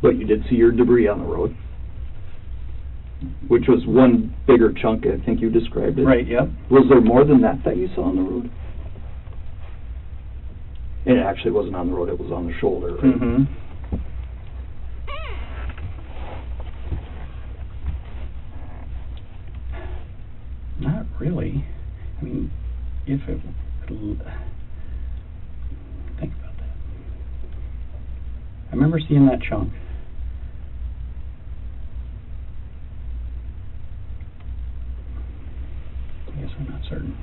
But you did see your debris on the road, which was one bigger chunk, I think you described it. Right, yep. Was there more than that you saw on the road? And it actually wasn't on the road, it was on the shoulder, right? Mm-hmm. Not really. I mean, if it... Think about that. I remember seeing that chunk. I guess I'm not certain.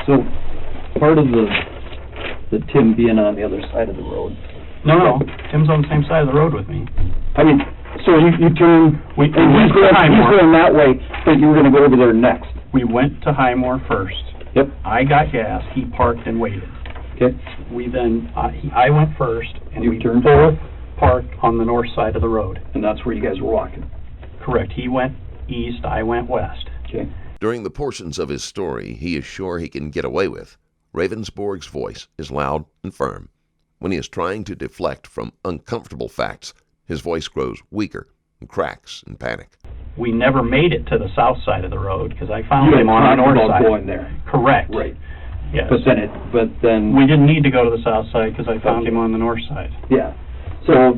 So, part of the Tim being on the other side of the road. No, Tim's on the same side of the road with me. I mean, so you turn, and he's going that way, but you were going to go over there next. We went to Highmore first. Yep. I got gas, he parked and waited. Okay. We then, I went first, and You we turned both parked on the north side of the road. And that's where you guys were walking. Correct. He went east, I went west. Okay. During the portions of his story he is sure he can get away with, Ravnsborg's voice is loud and firm. When he is trying to deflect from uncomfortable facts, his voice grows weaker and cracks in panic. We never made it to the south side of the road because I found him on the north side. Going there. Correct. Right. Yes. But then we didn't need to go to the south side because I found him on the north side. Yeah. So,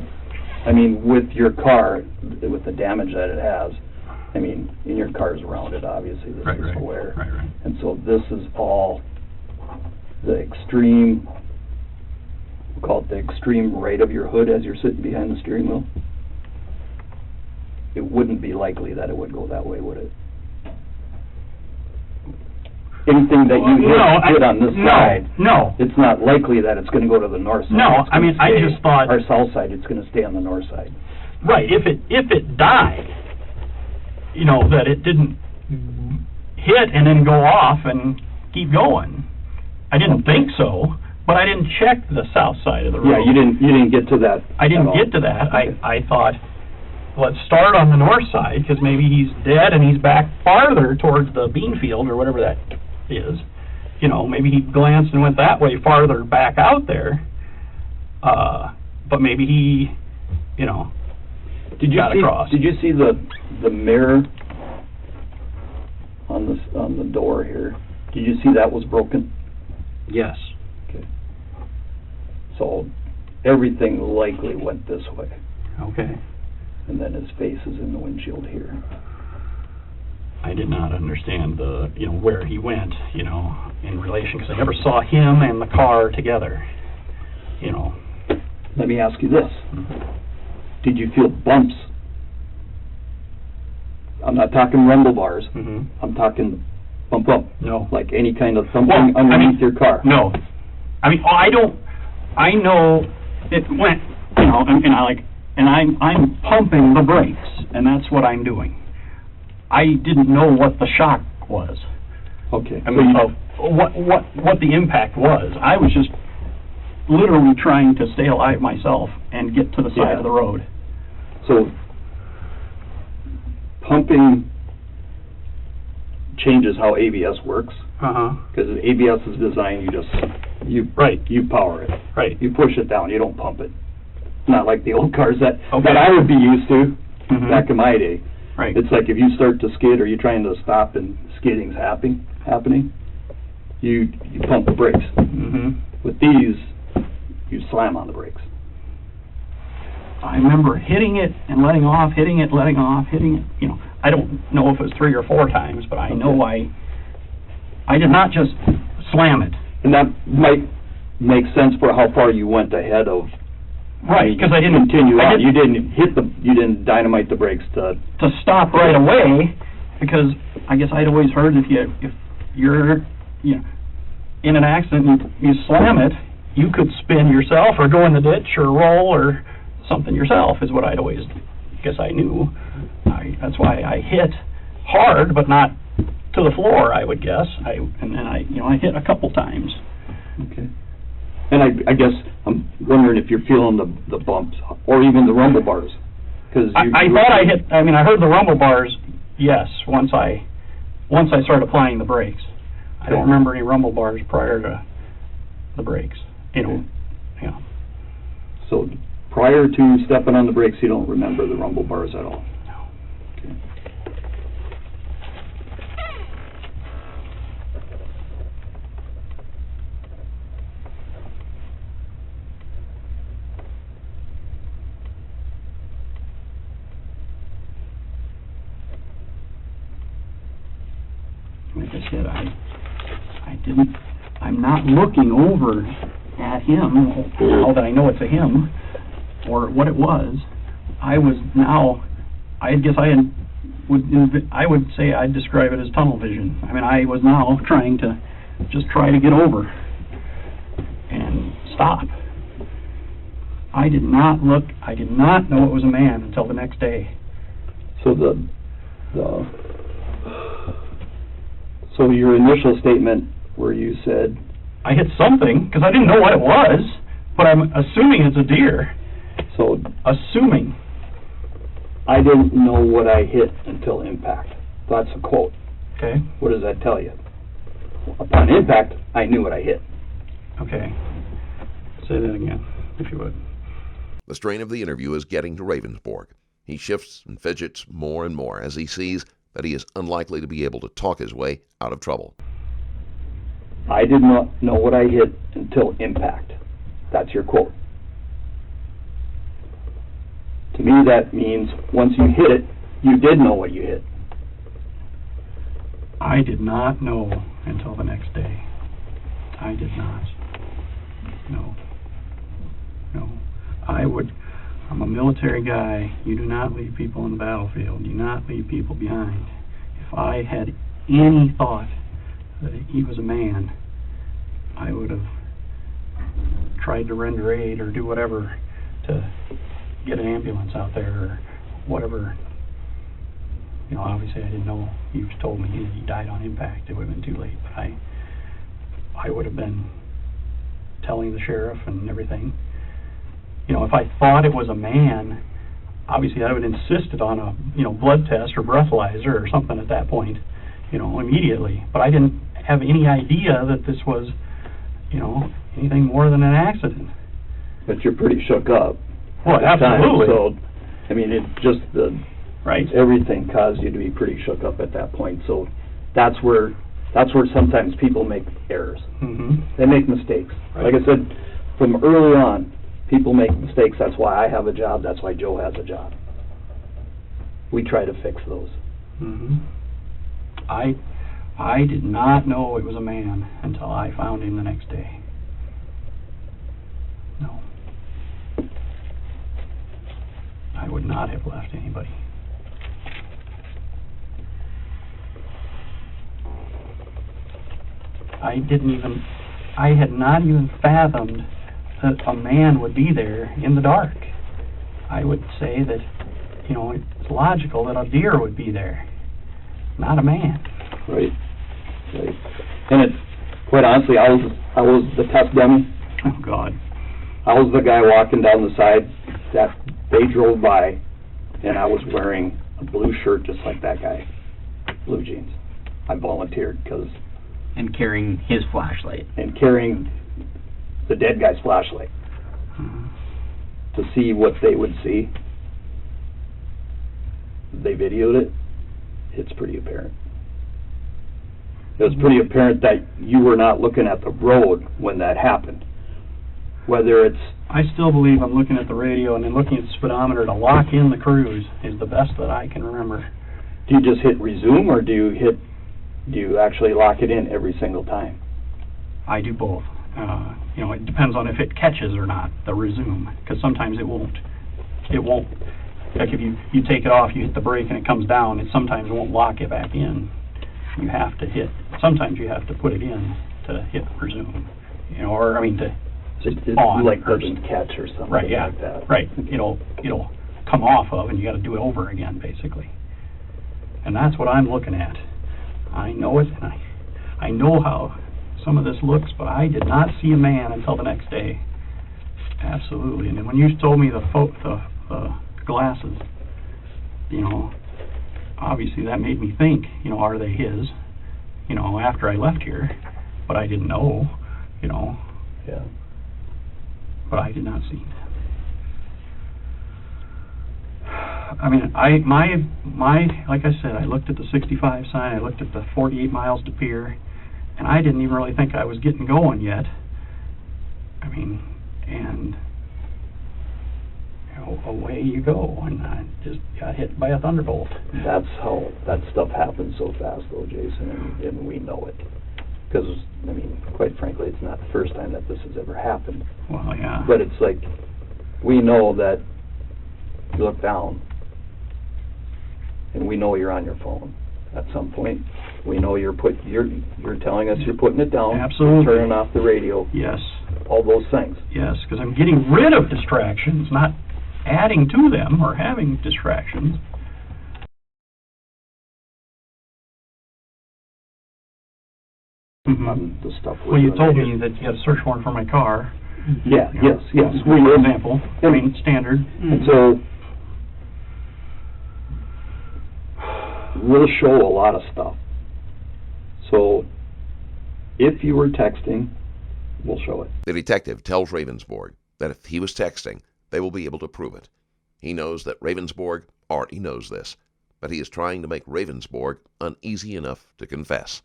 I mean, with your car, with the damage that it has, I mean, and your car's rounded, obviously, this is square. Right. And so this is all the extreme, we'll call it the extreme right of your hood as you're sitting behind the steering wheel. it wouldn't be likely that it would go that way, would it? Anything that you hit on this side, no. it's not likely that it's going to go to the north side. No, I mean, I just thought... Our south side, it's going to stay on the north side. Right, if it died, you know, that it didn't hit and then go off and keep going. I didn't think so, but I didn't check the south side of the road. Yeah, you didn't get to that. I didn't get to that. Okay. I thought, let's start on the north side, because maybe he's dead and he's back farther towards the bean field or whatever that is. You know, maybe he glanced and went that way farther back out there. But maybe he, you know, got across. Did you see the mirror on the door here? Did you see that was broken? Yes. Okay. So everything likely went this way. Okay. And then his face is in the windshield here. I did not understand where he went, you know, in relation, because I never saw him and the car together, you know. Let me ask you this. Did you feel bumps? I'm not talking rumble bars. I'm talking bump. No. Like any kind of thumping underneath your car. No. I mean, I know it went, you know, and I'm pumping the brakes, and that's what I'm doing. I didn't know what the shock was. Okay. I mean, what the impact was. I was just literally trying to stay alive myself and get to the side of the road. So pumping changes how ABS works. Because ABS is designed, you power it. Right. You push it down. You don't pump it. Not like the old cars that I would be used to back in my day. Right. It's like if you start to skid or you're trying to stop and skidding's happening, you pump the brakes. With these, you slam on the brakes. I remember hitting it and letting off, hitting it, letting off, hitting it. You know, I don't know if it was 3 or 4 times, but I know I did not just slam it. And that might make sense for how far you went ahead of. Right, because I didn't continue on. You didn't dynamite the brakes to stop right away, because I guess I'd always heard if you're in an accident and you slam it, you could spin yourself or go in the ditch or roll or something yourself, is what I'd always guess I knew. That's why I hit hard, but not to the floor, I would guess. I hit a couple times. Okay. And I guess I'm wondering if you're feeling the bumps or even the rumble bars. Cause I thought I hit. I mean, I heard the rumble bars. Yes, once I started applying the brakes. I don't remember any rumble bars prior to the brakes. You know. Yeah. So prior to stepping on the brakes, you don't remember the rumble bars at all. No. Okay. Like I said, I'm not looking over at him, now that I know it's a him, or what it was. I would say I'd describe it as tunnel vision. I mean, I was now trying to try to get over and stop. I did not know it was a man until the next day. So your initial statement where you said... I hit something, because I didn't know what it was, but I'm assuming it's a deer. So... Assuming. I didn't know what I hit until impact. That's a quote. Okay. What does that tell you? Upon impact, I knew what I hit. Okay. Say that again, if you would. The strain of the interview is getting to Ravnsborg. He shifts and fidgets more and more as he sees that he is unlikely to be able to talk his way out of trouble. I did not know what I hit until impact. That's your quote. To me, that means once you hit it, you did know what you hit. I did not know until the next day. I did not. No. I'm a military guy. You do not leave people on the battlefield. Do not leave people behind. If I had any thought that he was a man, I would have tried to render aid or do whatever to get an ambulance out there or whatever. You know, obviously I didn't know. You told me he died on impact. It would have been too late. But I would have been telling the sheriff and everything. You know, if I thought it was a man, obviously I would have insisted on a, you know, blood test or breathalyzer or something at that point, you know, immediately. But I didn't have any idea that this was, you know, anything more than an accident. But you're pretty shook up. Well, absolutely. So, I mean, it just right. Everything caused you to be pretty shook up at that point. So that's where sometimes people make errors. Mm-hmm. They make mistakes. Right. Like I said, from early on, people make mistakes. That's why I have a job. That's why Joe has a job. We try to fix those. Mm-hmm. I did not know it was a man until I found him the next day. No. I would not have left anybody. I had not even fathomed that a man would be there in the dark. I would say that, you know, it's logical that a deer would be there, not a man. Right. Right. And it, quite honestly, I was the test dummy. Oh, God. I was the guy walking down the side that they drove by, and I was wearing a blue shirt just like that guy, blue jeans. I volunteered because... And carrying his flashlight. And carrying the dead guy's flashlight to see what they would see. They videoed it. It's pretty apparent. It was pretty apparent that you were not looking at the road when that happened. Whether it's... I still believe I'm looking at the radio and then looking at the speedometer to lock in the cruise is the best that I can remember. Do you just hit resume, or do you actually lock it in every single time? I do both. You know, it depends on if it catches or not, the resume, because sometimes it won't. It won't. Like if you take it off, you hit the brake and it comes down, it sometimes won't lock it back in. You have to hit, sometimes you have to put it in to hit resume. You know, or, I mean, to It on. like doesn't catch or something right, yeah, like that. Right, it'll come off of and you got to do it over again, basically. And that's what I'm looking at. I know it, and I know how some of this looks, but I did not see a man until the next day. Absolutely. And then when you told me the glasses, you know, obviously that made me think, you know, are they his? You know, after I left here, but I didn't know, you know. Yeah. But I did not see him. I mean, my like I said, I looked at the 65 sign, I looked at the 48 miles to Pier, and I didn't even really think I was getting going yet. I mean, and you know, away you go, and I just got hit by a thunderbolt. That's how that stuff happens so fast, though, Jason, and we know it. Because, I mean, quite frankly, it's not the first time that this has ever happened. Well, yeah. But it's like, we know that you look down, and we know you're on your phone at some point. We know you're telling us you're putting it down. Absolutely. Turning off the radio. Yes. All those things. Yes, because I'm getting rid of distractions, not adding to them or having distractions. On the stuff. Well, you told me that you had a search warrant for my car. Yeah, You know, yes. For example, I mean, standard. And so, we'll show a lot of stuff. So, if you were texting, we'll show it. The detective tells Ravnsborg that if he was texting, they will be able to prove it. He knows that Ravnsborg already knows this, but he is trying to make Ravnsborg uneasy enough to confess.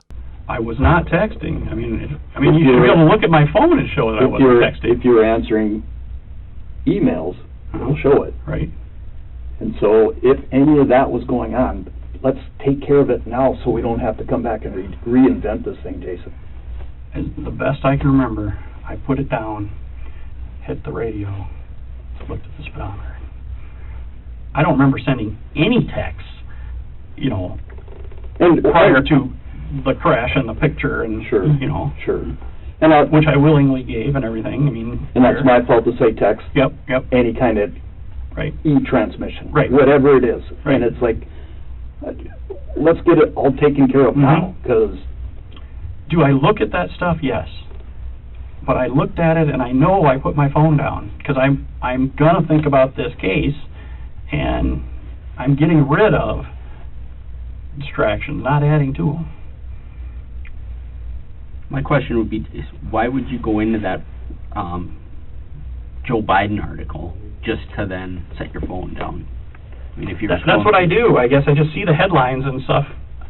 I was not texting. I mean, you should be able to look at my phone and show that I wasn't texting. If you're answering emails, we'll show it. Right. And so, if any of that was going on, let's take care of it now so we don't have to come back and reinvent this thing, Jason. As the best I can remember, I put it down, hit the radio, looked at the speedometer. I don't remember sending any texts, you know, And prior to the crash and the picture and, Sure. you know, Sure. And which I willingly gave and everything. I mean, and that's my fault to say text. Yep. Any kind of Right. e-transmission. Right. Whatever it is. Right. And it's like, let's get it all taken care of now, because Do I look at that stuff? Yes. But I looked at it and I know I put my phone down because I'm gonna think about this case, and I'm getting rid of distractions, not adding to them. My question would be, why would you go into that Joe Biden article just to then set your phone down? I mean, if you're That's what I do. I guess I just see the headlines and stuff.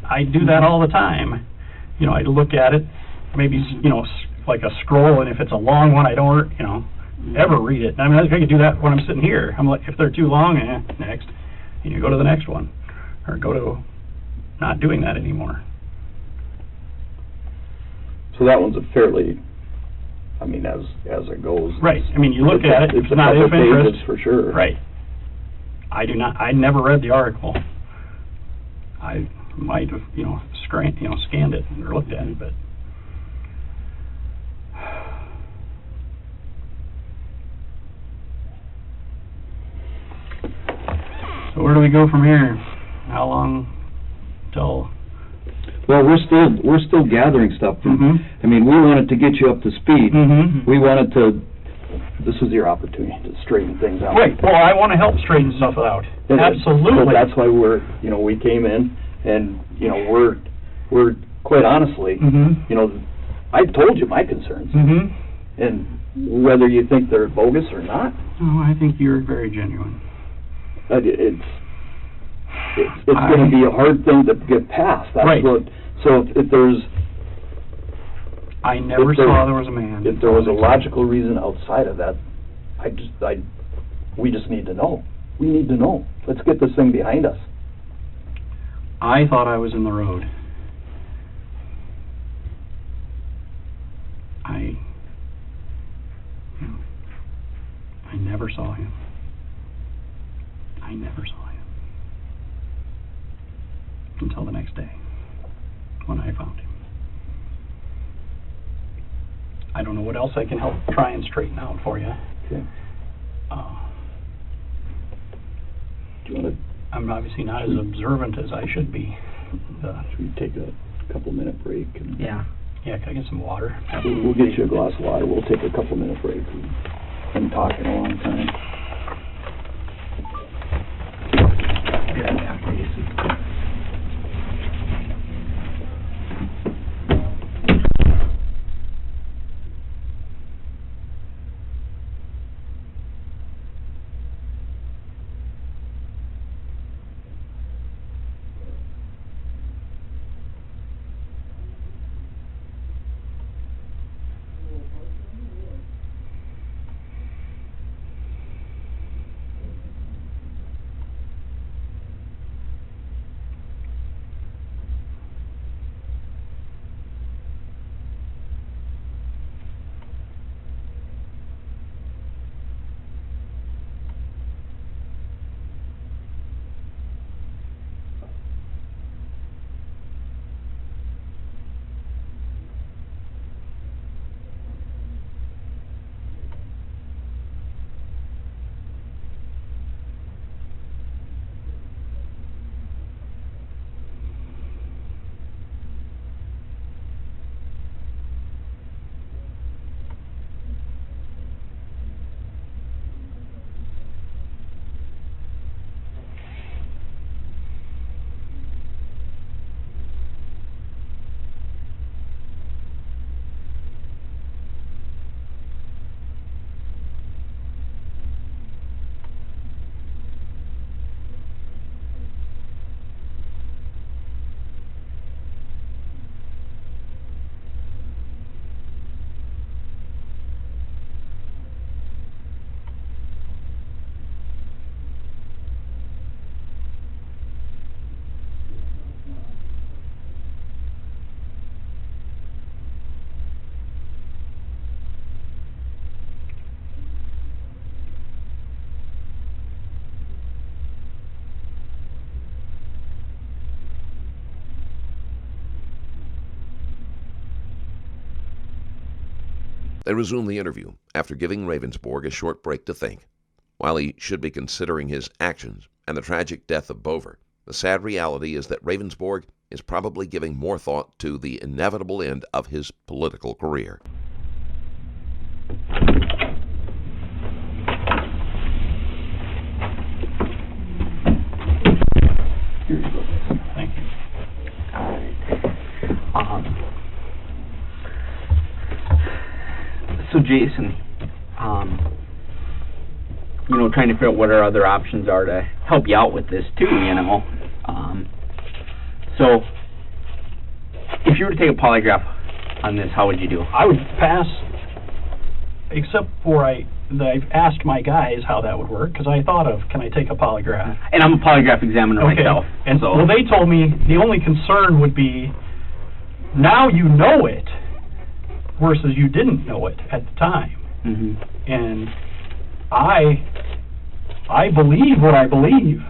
I do that all the time. You know, I look at it, maybe, you know, like a scroll, and if it's a long one, I don't, you know, ever read it. I mean, I could do that when I'm sitting here. I'm like, if they're too long, next. And you go to the next one. Or go to not doing that anymore. so that one's a fairly, I mean, as it goes. Right. I mean, you look at it, It's it's a not couple of interest. pages for sure. Right. I never read the article. I might have, you know, scanned it or looked at it, but so where do we go from here? How long till? Well, we're still gathering stuff. Mm-hmm. I mean, we wanted to get you up to speed. Mm-hmm. We wanted to. This is your opportunity to straighten things out. Right. Well, I want to help straighten stuff out. Absolutely. So that's why we came in, and we're quite honestly, Mm-hmm. I told you my concerns, Mm-hmm. and whether you think they're bogus or not, Oh, I think you're very genuine. it's going to be a hard thing to get past. That's Right. what. So if there's I never If there- saw there was a man. if there was a logical reason outside of that, we just need to know. We need to know. Let's get this thing behind us. I thought I was in the road. I never saw him. I never saw him. Until the next day, when I found him. I don't know what else I can help try and straighten out for you. Okay. Do you want I'm obviously not as observant as I should be. should we take a couple-minute break? And Yeah. Yeah, can I get some water? We'll get you a glass of water. We'll take a couple-minute break. We've been talking a long time. They resumed the interview after giving Ravnsborg a short break to think. While he should be considering his actions and the tragic death of Bover, the sad reality is that Ravnsborg is probably giving more thought to the inevitable end of his political career. Thank you. So Jason, trying to figure out what our other options are to help you out with this too, So, if you were to take a polygraph on this, how would you do? I would pass, except for I've asked my guys how that would work, because I thought of, can I take a polygraph? And I'm a polygraph examiner myself. And so. well, they told me the only concern would be, now you know it, versus you didn't know it at the time. Mm-hmm. And I believe what I believe,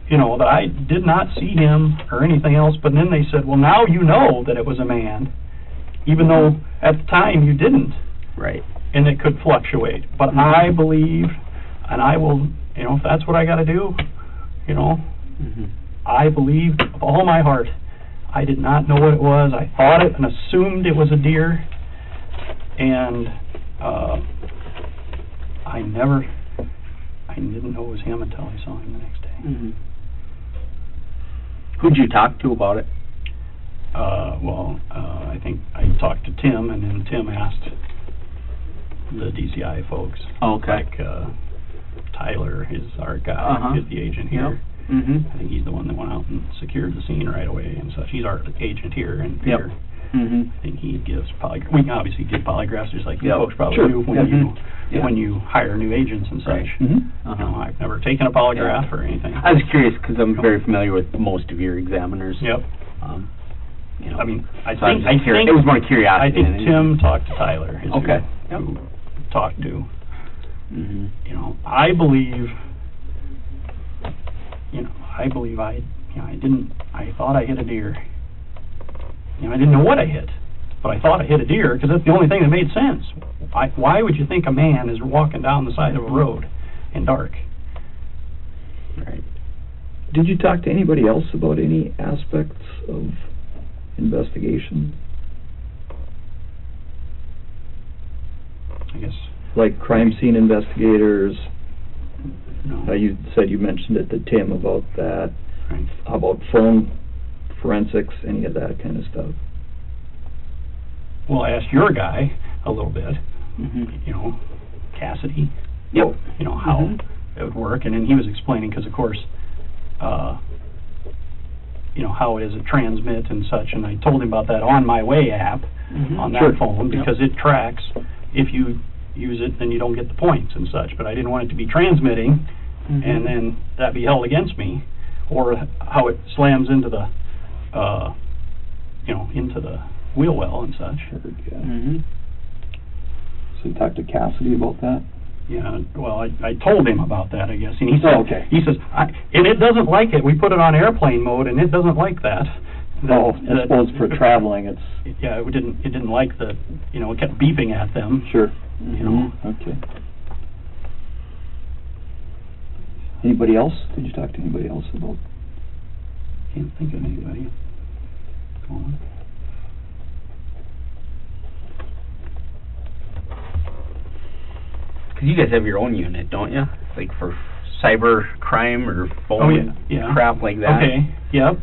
that I did not see him or anything else, but then they said, well, now you know that it was a man, even though at the time you didn't. Right. And it could fluctuate. But I believe, and I will, if that's what I got to do, I believed with all my heart. I did not know what it was. I thought it and assumed it was a deer, and I didn't know it was him until I saw him the next day. Mm-hmm. Who'd you talk to about it? I think I talked to Tim, and then Tim asked the DCI folks. Oh, okay. Like Tyler is our guy, is the agent here. Yep. Mm-hmm. I think he's the one that went out and secured the scene right away and such. He's our agent here, and Peter. Mm-hmm. I think he gives polygraphs. We can obviously give polygraphs just like you folks probably Sure. do when you hire new agents and such. Mm-hmm. I've never taken a polygraph or anything. I was curious because I'm very familiar with most of your examiners. Yep. I think it was more curiosity. I think Tim talked to Tyler. Okay. Who talked to. Mm-hmm. I believe. I thought I hit a deer. I didn't know what I hit, but I thought I hit a deer because that's the only thing that made sense. Why would you think a man is walking down the side of a road in dark? Right. Did you talk to anybody else about any aspects of investigation? I guess. Like crime scene investigators? No. You said you mentioned it to Tim about that. Right. How about phone forensics, any of that kind of stuff? Well, I asked your guy a little bit. Mm-hmm. Cassidy. Yep. How it would work, and then he was explaining because, of course, how it is a transmit and such, and I told him about that On My Way app on that phone because it tracks. If you use it, then you don't get the points and such, but I didn't want it to be transmitting and then that be held against me, or how it slams into the into the wheel well and such. So you talked to Cassidy about that? Yeah, well, I told him about that, I guess, and he said, he says, and it doesn't like it. We put it on airplane mode, and it doesn't like that. I suppose for traveling, it's... Yeah, it didn't like the, it kept beeping at them. Sure. Okay. Anybody else? Did you talk to anybody else about? Can't think of anybody. Go on. Because you guys have your own unit, don't you? Like for cyber crime or phone crap like that. Okay. Yep.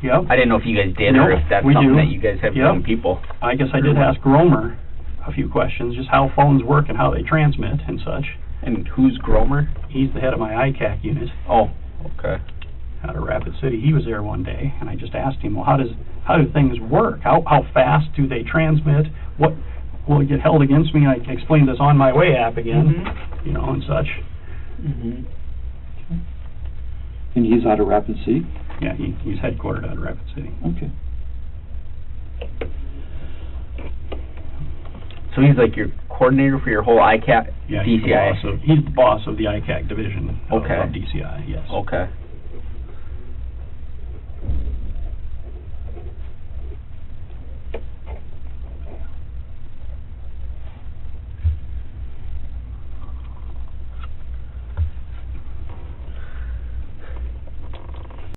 Yep. I didn't know if you guys did or if that's something that you guys have your own people. I guess I did ask Romer a few questions, just how phones work and how they transmit and such. And who's Gromer? He's the head of my ICAC unit. Oh, okay. Out of Rapid City. He was there one day, and I just asked him, well, how do things work? How fast do they transmit? What will it get held against me? I explained this On My Way app again, and such. And he's out of Rapid City? Yeah, he's headquartered out of Rapid City. Okay. So he's like your coordinator for your whole ICAC, yeah, DCI? He's the boss of the ICAC division of DCI, yes. Okay.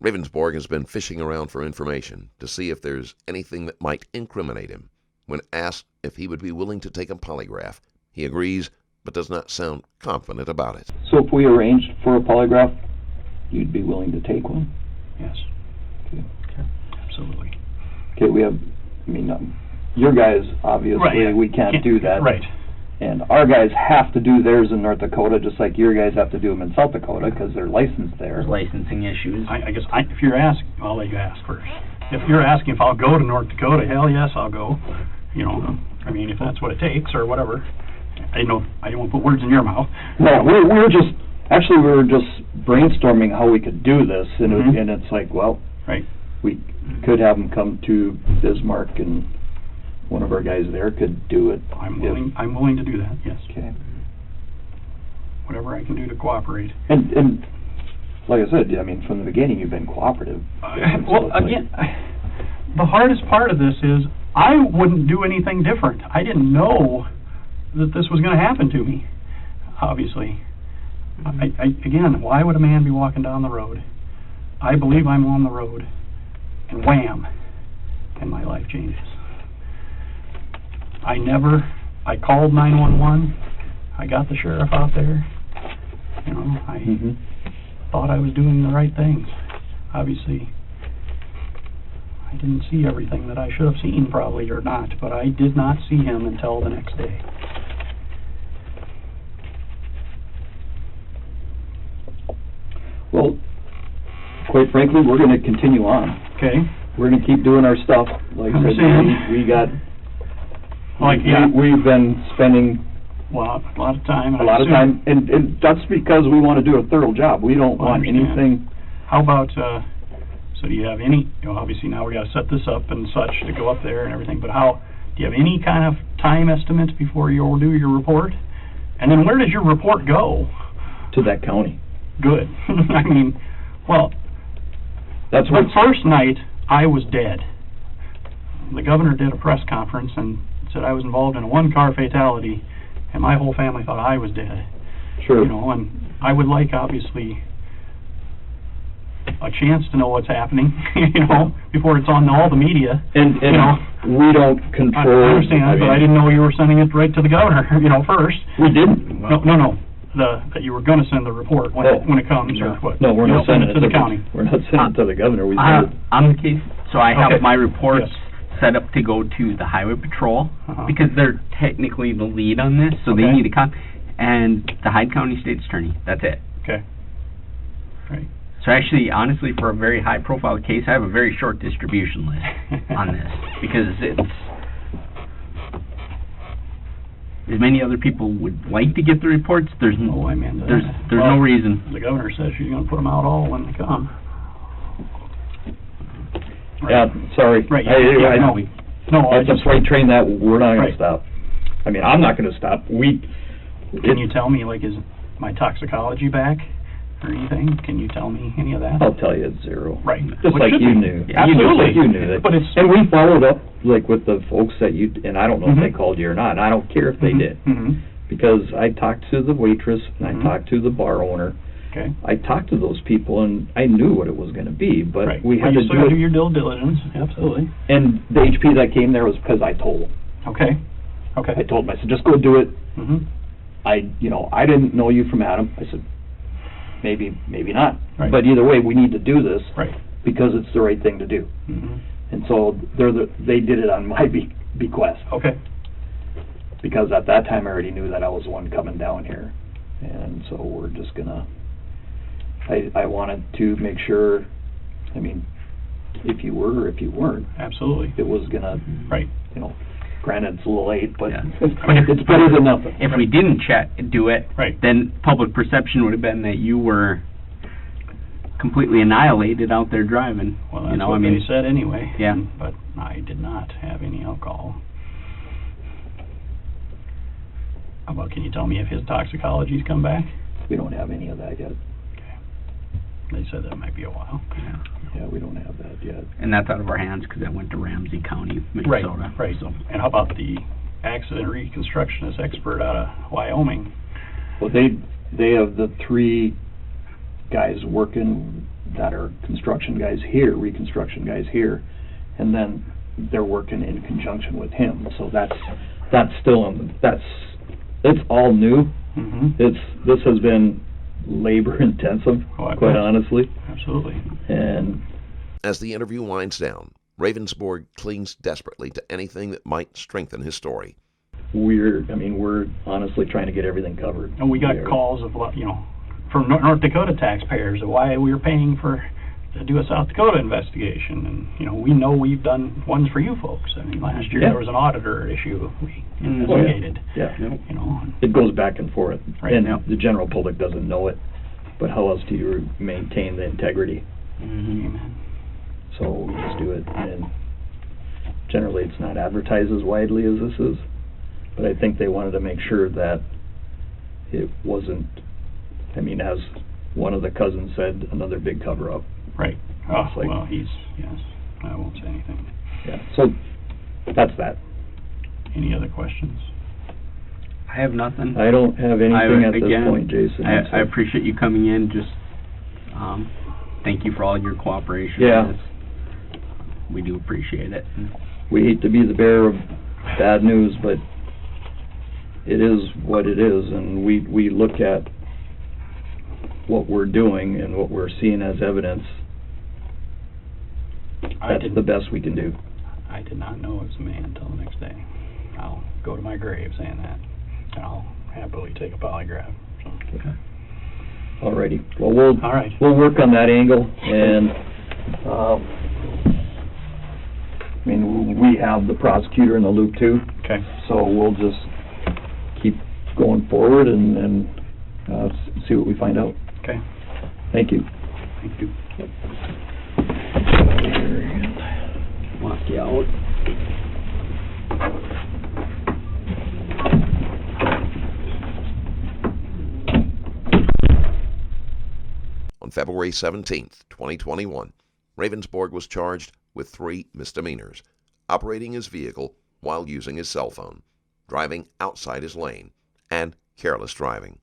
Ravnsborg has been fishing around for information to see if there's anything that might incriminate him. When asked if he would be willing to take a polygraph, he agrees, but does not sound confident about it. So if we arranged for a polygraph, you'd be willing to take one? Yes. Okay. Absolutely. Okay, we have, your guys, obviously, Right. we can't do that. Right. And our guys have to do theirs in North Dakota, just like your guys have to do them in South Dakota, because they're licensed there. There's licensing issues. I guess if you're asking, I'll let you ask first. If you're asking if I'll go to North Dakota, hell yes, I'll go. If that's what it takes or whatever. I didn't want to put words in your mouth. No, we were just brainstorming how we could do this, and, and it's like, well, right. We could have them come to Bismarck, and one of our guys there could do it. I'm willing to do that. Yes. Okay. Whatever I can do to cooperate. And like I said, from the beginning you've been cooperative. The hardest part of this is I wouldn't do anything different. I didn't know that this was going to happen to me, obviously. Again, why would a man be walking down the road? I believe I'm on the road, and wham, and my life changes. I called 911. I got the sheriff out there. I thought I was doing the right things. Obviously, I didn't see everything that I should have seen, probably, or not, but I did not see him until the next day. Well, quite frankly, we're going to continue on. Okay. We're going to keep doing our stuff. Like I said, we got. We've been spending a lot of time. And that's because we want to do a thorough job. We don't want anything. How about? So do you have any? Obviously now we got to set this up and such to go up there and everything. But do you have any kind of time estimate before you'll do your report? And then where does your report go? To that county. Good. That's the first night I was dead. The governor did a press conference and said I was involved in a one-car fatality, and my whole family thought I was dead. Sure. And I would like, obviously, a chance to know what's happening, before it's on all the media. And we don't control. I understand, but I didn't know you were sending it right to the governor, first. We didn't. No. That you were going to send the report when it comes, or what? No, we're not sending it to the county. We're not sending it to the governor. I'm the case, so I have my reports set up to go to the Highway Patrol, because they're technically the lead on this, so they need to come, and the Hyde County State's Attorney. That's it. Okay. Right. So actually, honestly, for a very high-profile case, I have a very short distribution list on this, because it's... As many other people would like to get the reports, there's no reason. The governor says she's going to put them out all when they come. Right. Yeah, sorry. Right. That's a freight train that we're not going to stop. I'm not going to stop. Can you tell me, is my toxicology back or anything? Can you tell me any of that? I'll tell you it's zero. Right. Just like you knew. Yeah, absolutely. You knew that. And we followed up, with the folks that and I don't know if they called you or not, and I don't care if they did. Because I talked to the waitress, and I talked to the bar owner. Okay. I talked to those people, and I knew what it was going to be, but we had to do your due diligence. Absolutely. And the HP that came there was because I told him. Okay. I told him, I said, just go do it. I didn't know you from Adam. I said, maybe not. Right. But either way, we need to do this because it's the right thing to do. And so they did it on my bequest. Okay. Because at that time I already knew that I was the one coming down here. And so we're just going to... I wanted to make sure, if you were or if you weren't. Absolutely. It was going to... Right. Granted, it's a little late, but it's better than nothing. If we didn't do it, then public perception would have been that you were completely annihilated out there driving. Well, that's what they said anyway. Yeah. But I did not have any alcohol. How about, can you tell me if his toxicology's come back? We don't have any of that yet. Okay. They said that might be a while. Yeah, we don't have that yet. And that's out of our hands because that went to Ramsey County, Minnesota. Right. So, and how about the accident reconstructionist expert out of Wyoming? Well, they have the 3 guys working that are construction guys here, reconstruction guys here, and then they're working in conjunction with him. So that's still it's all new. This has been labor intensive, quite honestly. Absolutely. And as the interview winds down, Ravnsborg clings desperately to anything that might strengthen his story. We're honestly trying to get everything covered. And we got calls of, from North Dakota taxpayers of why we were paying to do a South Dakota investigation. And, we know we've done ones for you folks. I mean, last year there was an auditor issue we investigated. It goes back and forth. Right. And the general public doesn't know it. But how else do you maintain the integrity? Amen. So we just do it. And generally it's not advertised as widely as this is. But I think they wanted to make sure that it wasn't, as one of the cousins said, another big cover-up. Right. Oh, well, yes. I won't say anything. Yeah, so that's that. Any other questions? I have nothing. I don't have anything at this point, Jason. I appreciate you coming in. Just thank you for all your cooperation. Yeah. We do appreciate it. We hate to be the bearer of bad news, but it is what it is, and we look at what we're doing and what we're seeing as evidence. That's the best we can do. I did not know it was a man until the next day. I'll go to my grave saying that, and I'll happily take a polygraph. So. Okay. Alrighty. Well, we'll work on that angle, and we have the prosecutor in the loop too. Okay. So we'll just keep going forward and see what we find out. Okay. Thank you. Thank you. Lock you out. On February 17th, 2021, Ravnsborg was charged with 3 misdemeanors: operating his vehicle while using his cell phone, driving outside his lane, and careless driving.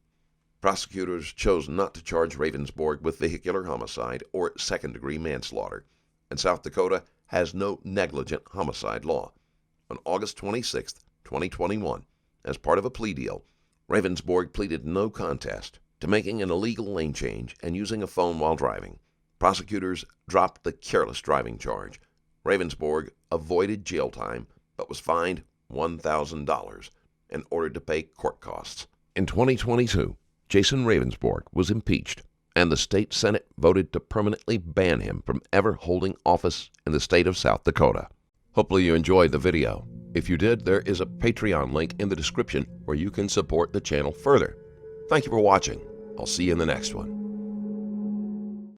Prosecutors chose not to charge Ravnsborg with vehicular homicide or second-degree manslaughter, and South Dakota has no negligent homicide law. On August 26, 2021, as part of a plea deal, Ravnsborg pleaded no contest to making an illegal lane change and using a phone while driving. Prosecutors dropped the careless driving charge. Ravnsborg avoided jail time but was fined $1,000 and ordered to pay court costs. In 2022, Jason Ravnsborg was impeached, and the state Senate voted to permanently ban him from ever holding office in the state of South Dakota. Hopefully you enjoyed the video. If you did, there is a Patreon link in the description where you can support the channel further. Thank you for watching. I'll see you in the next one.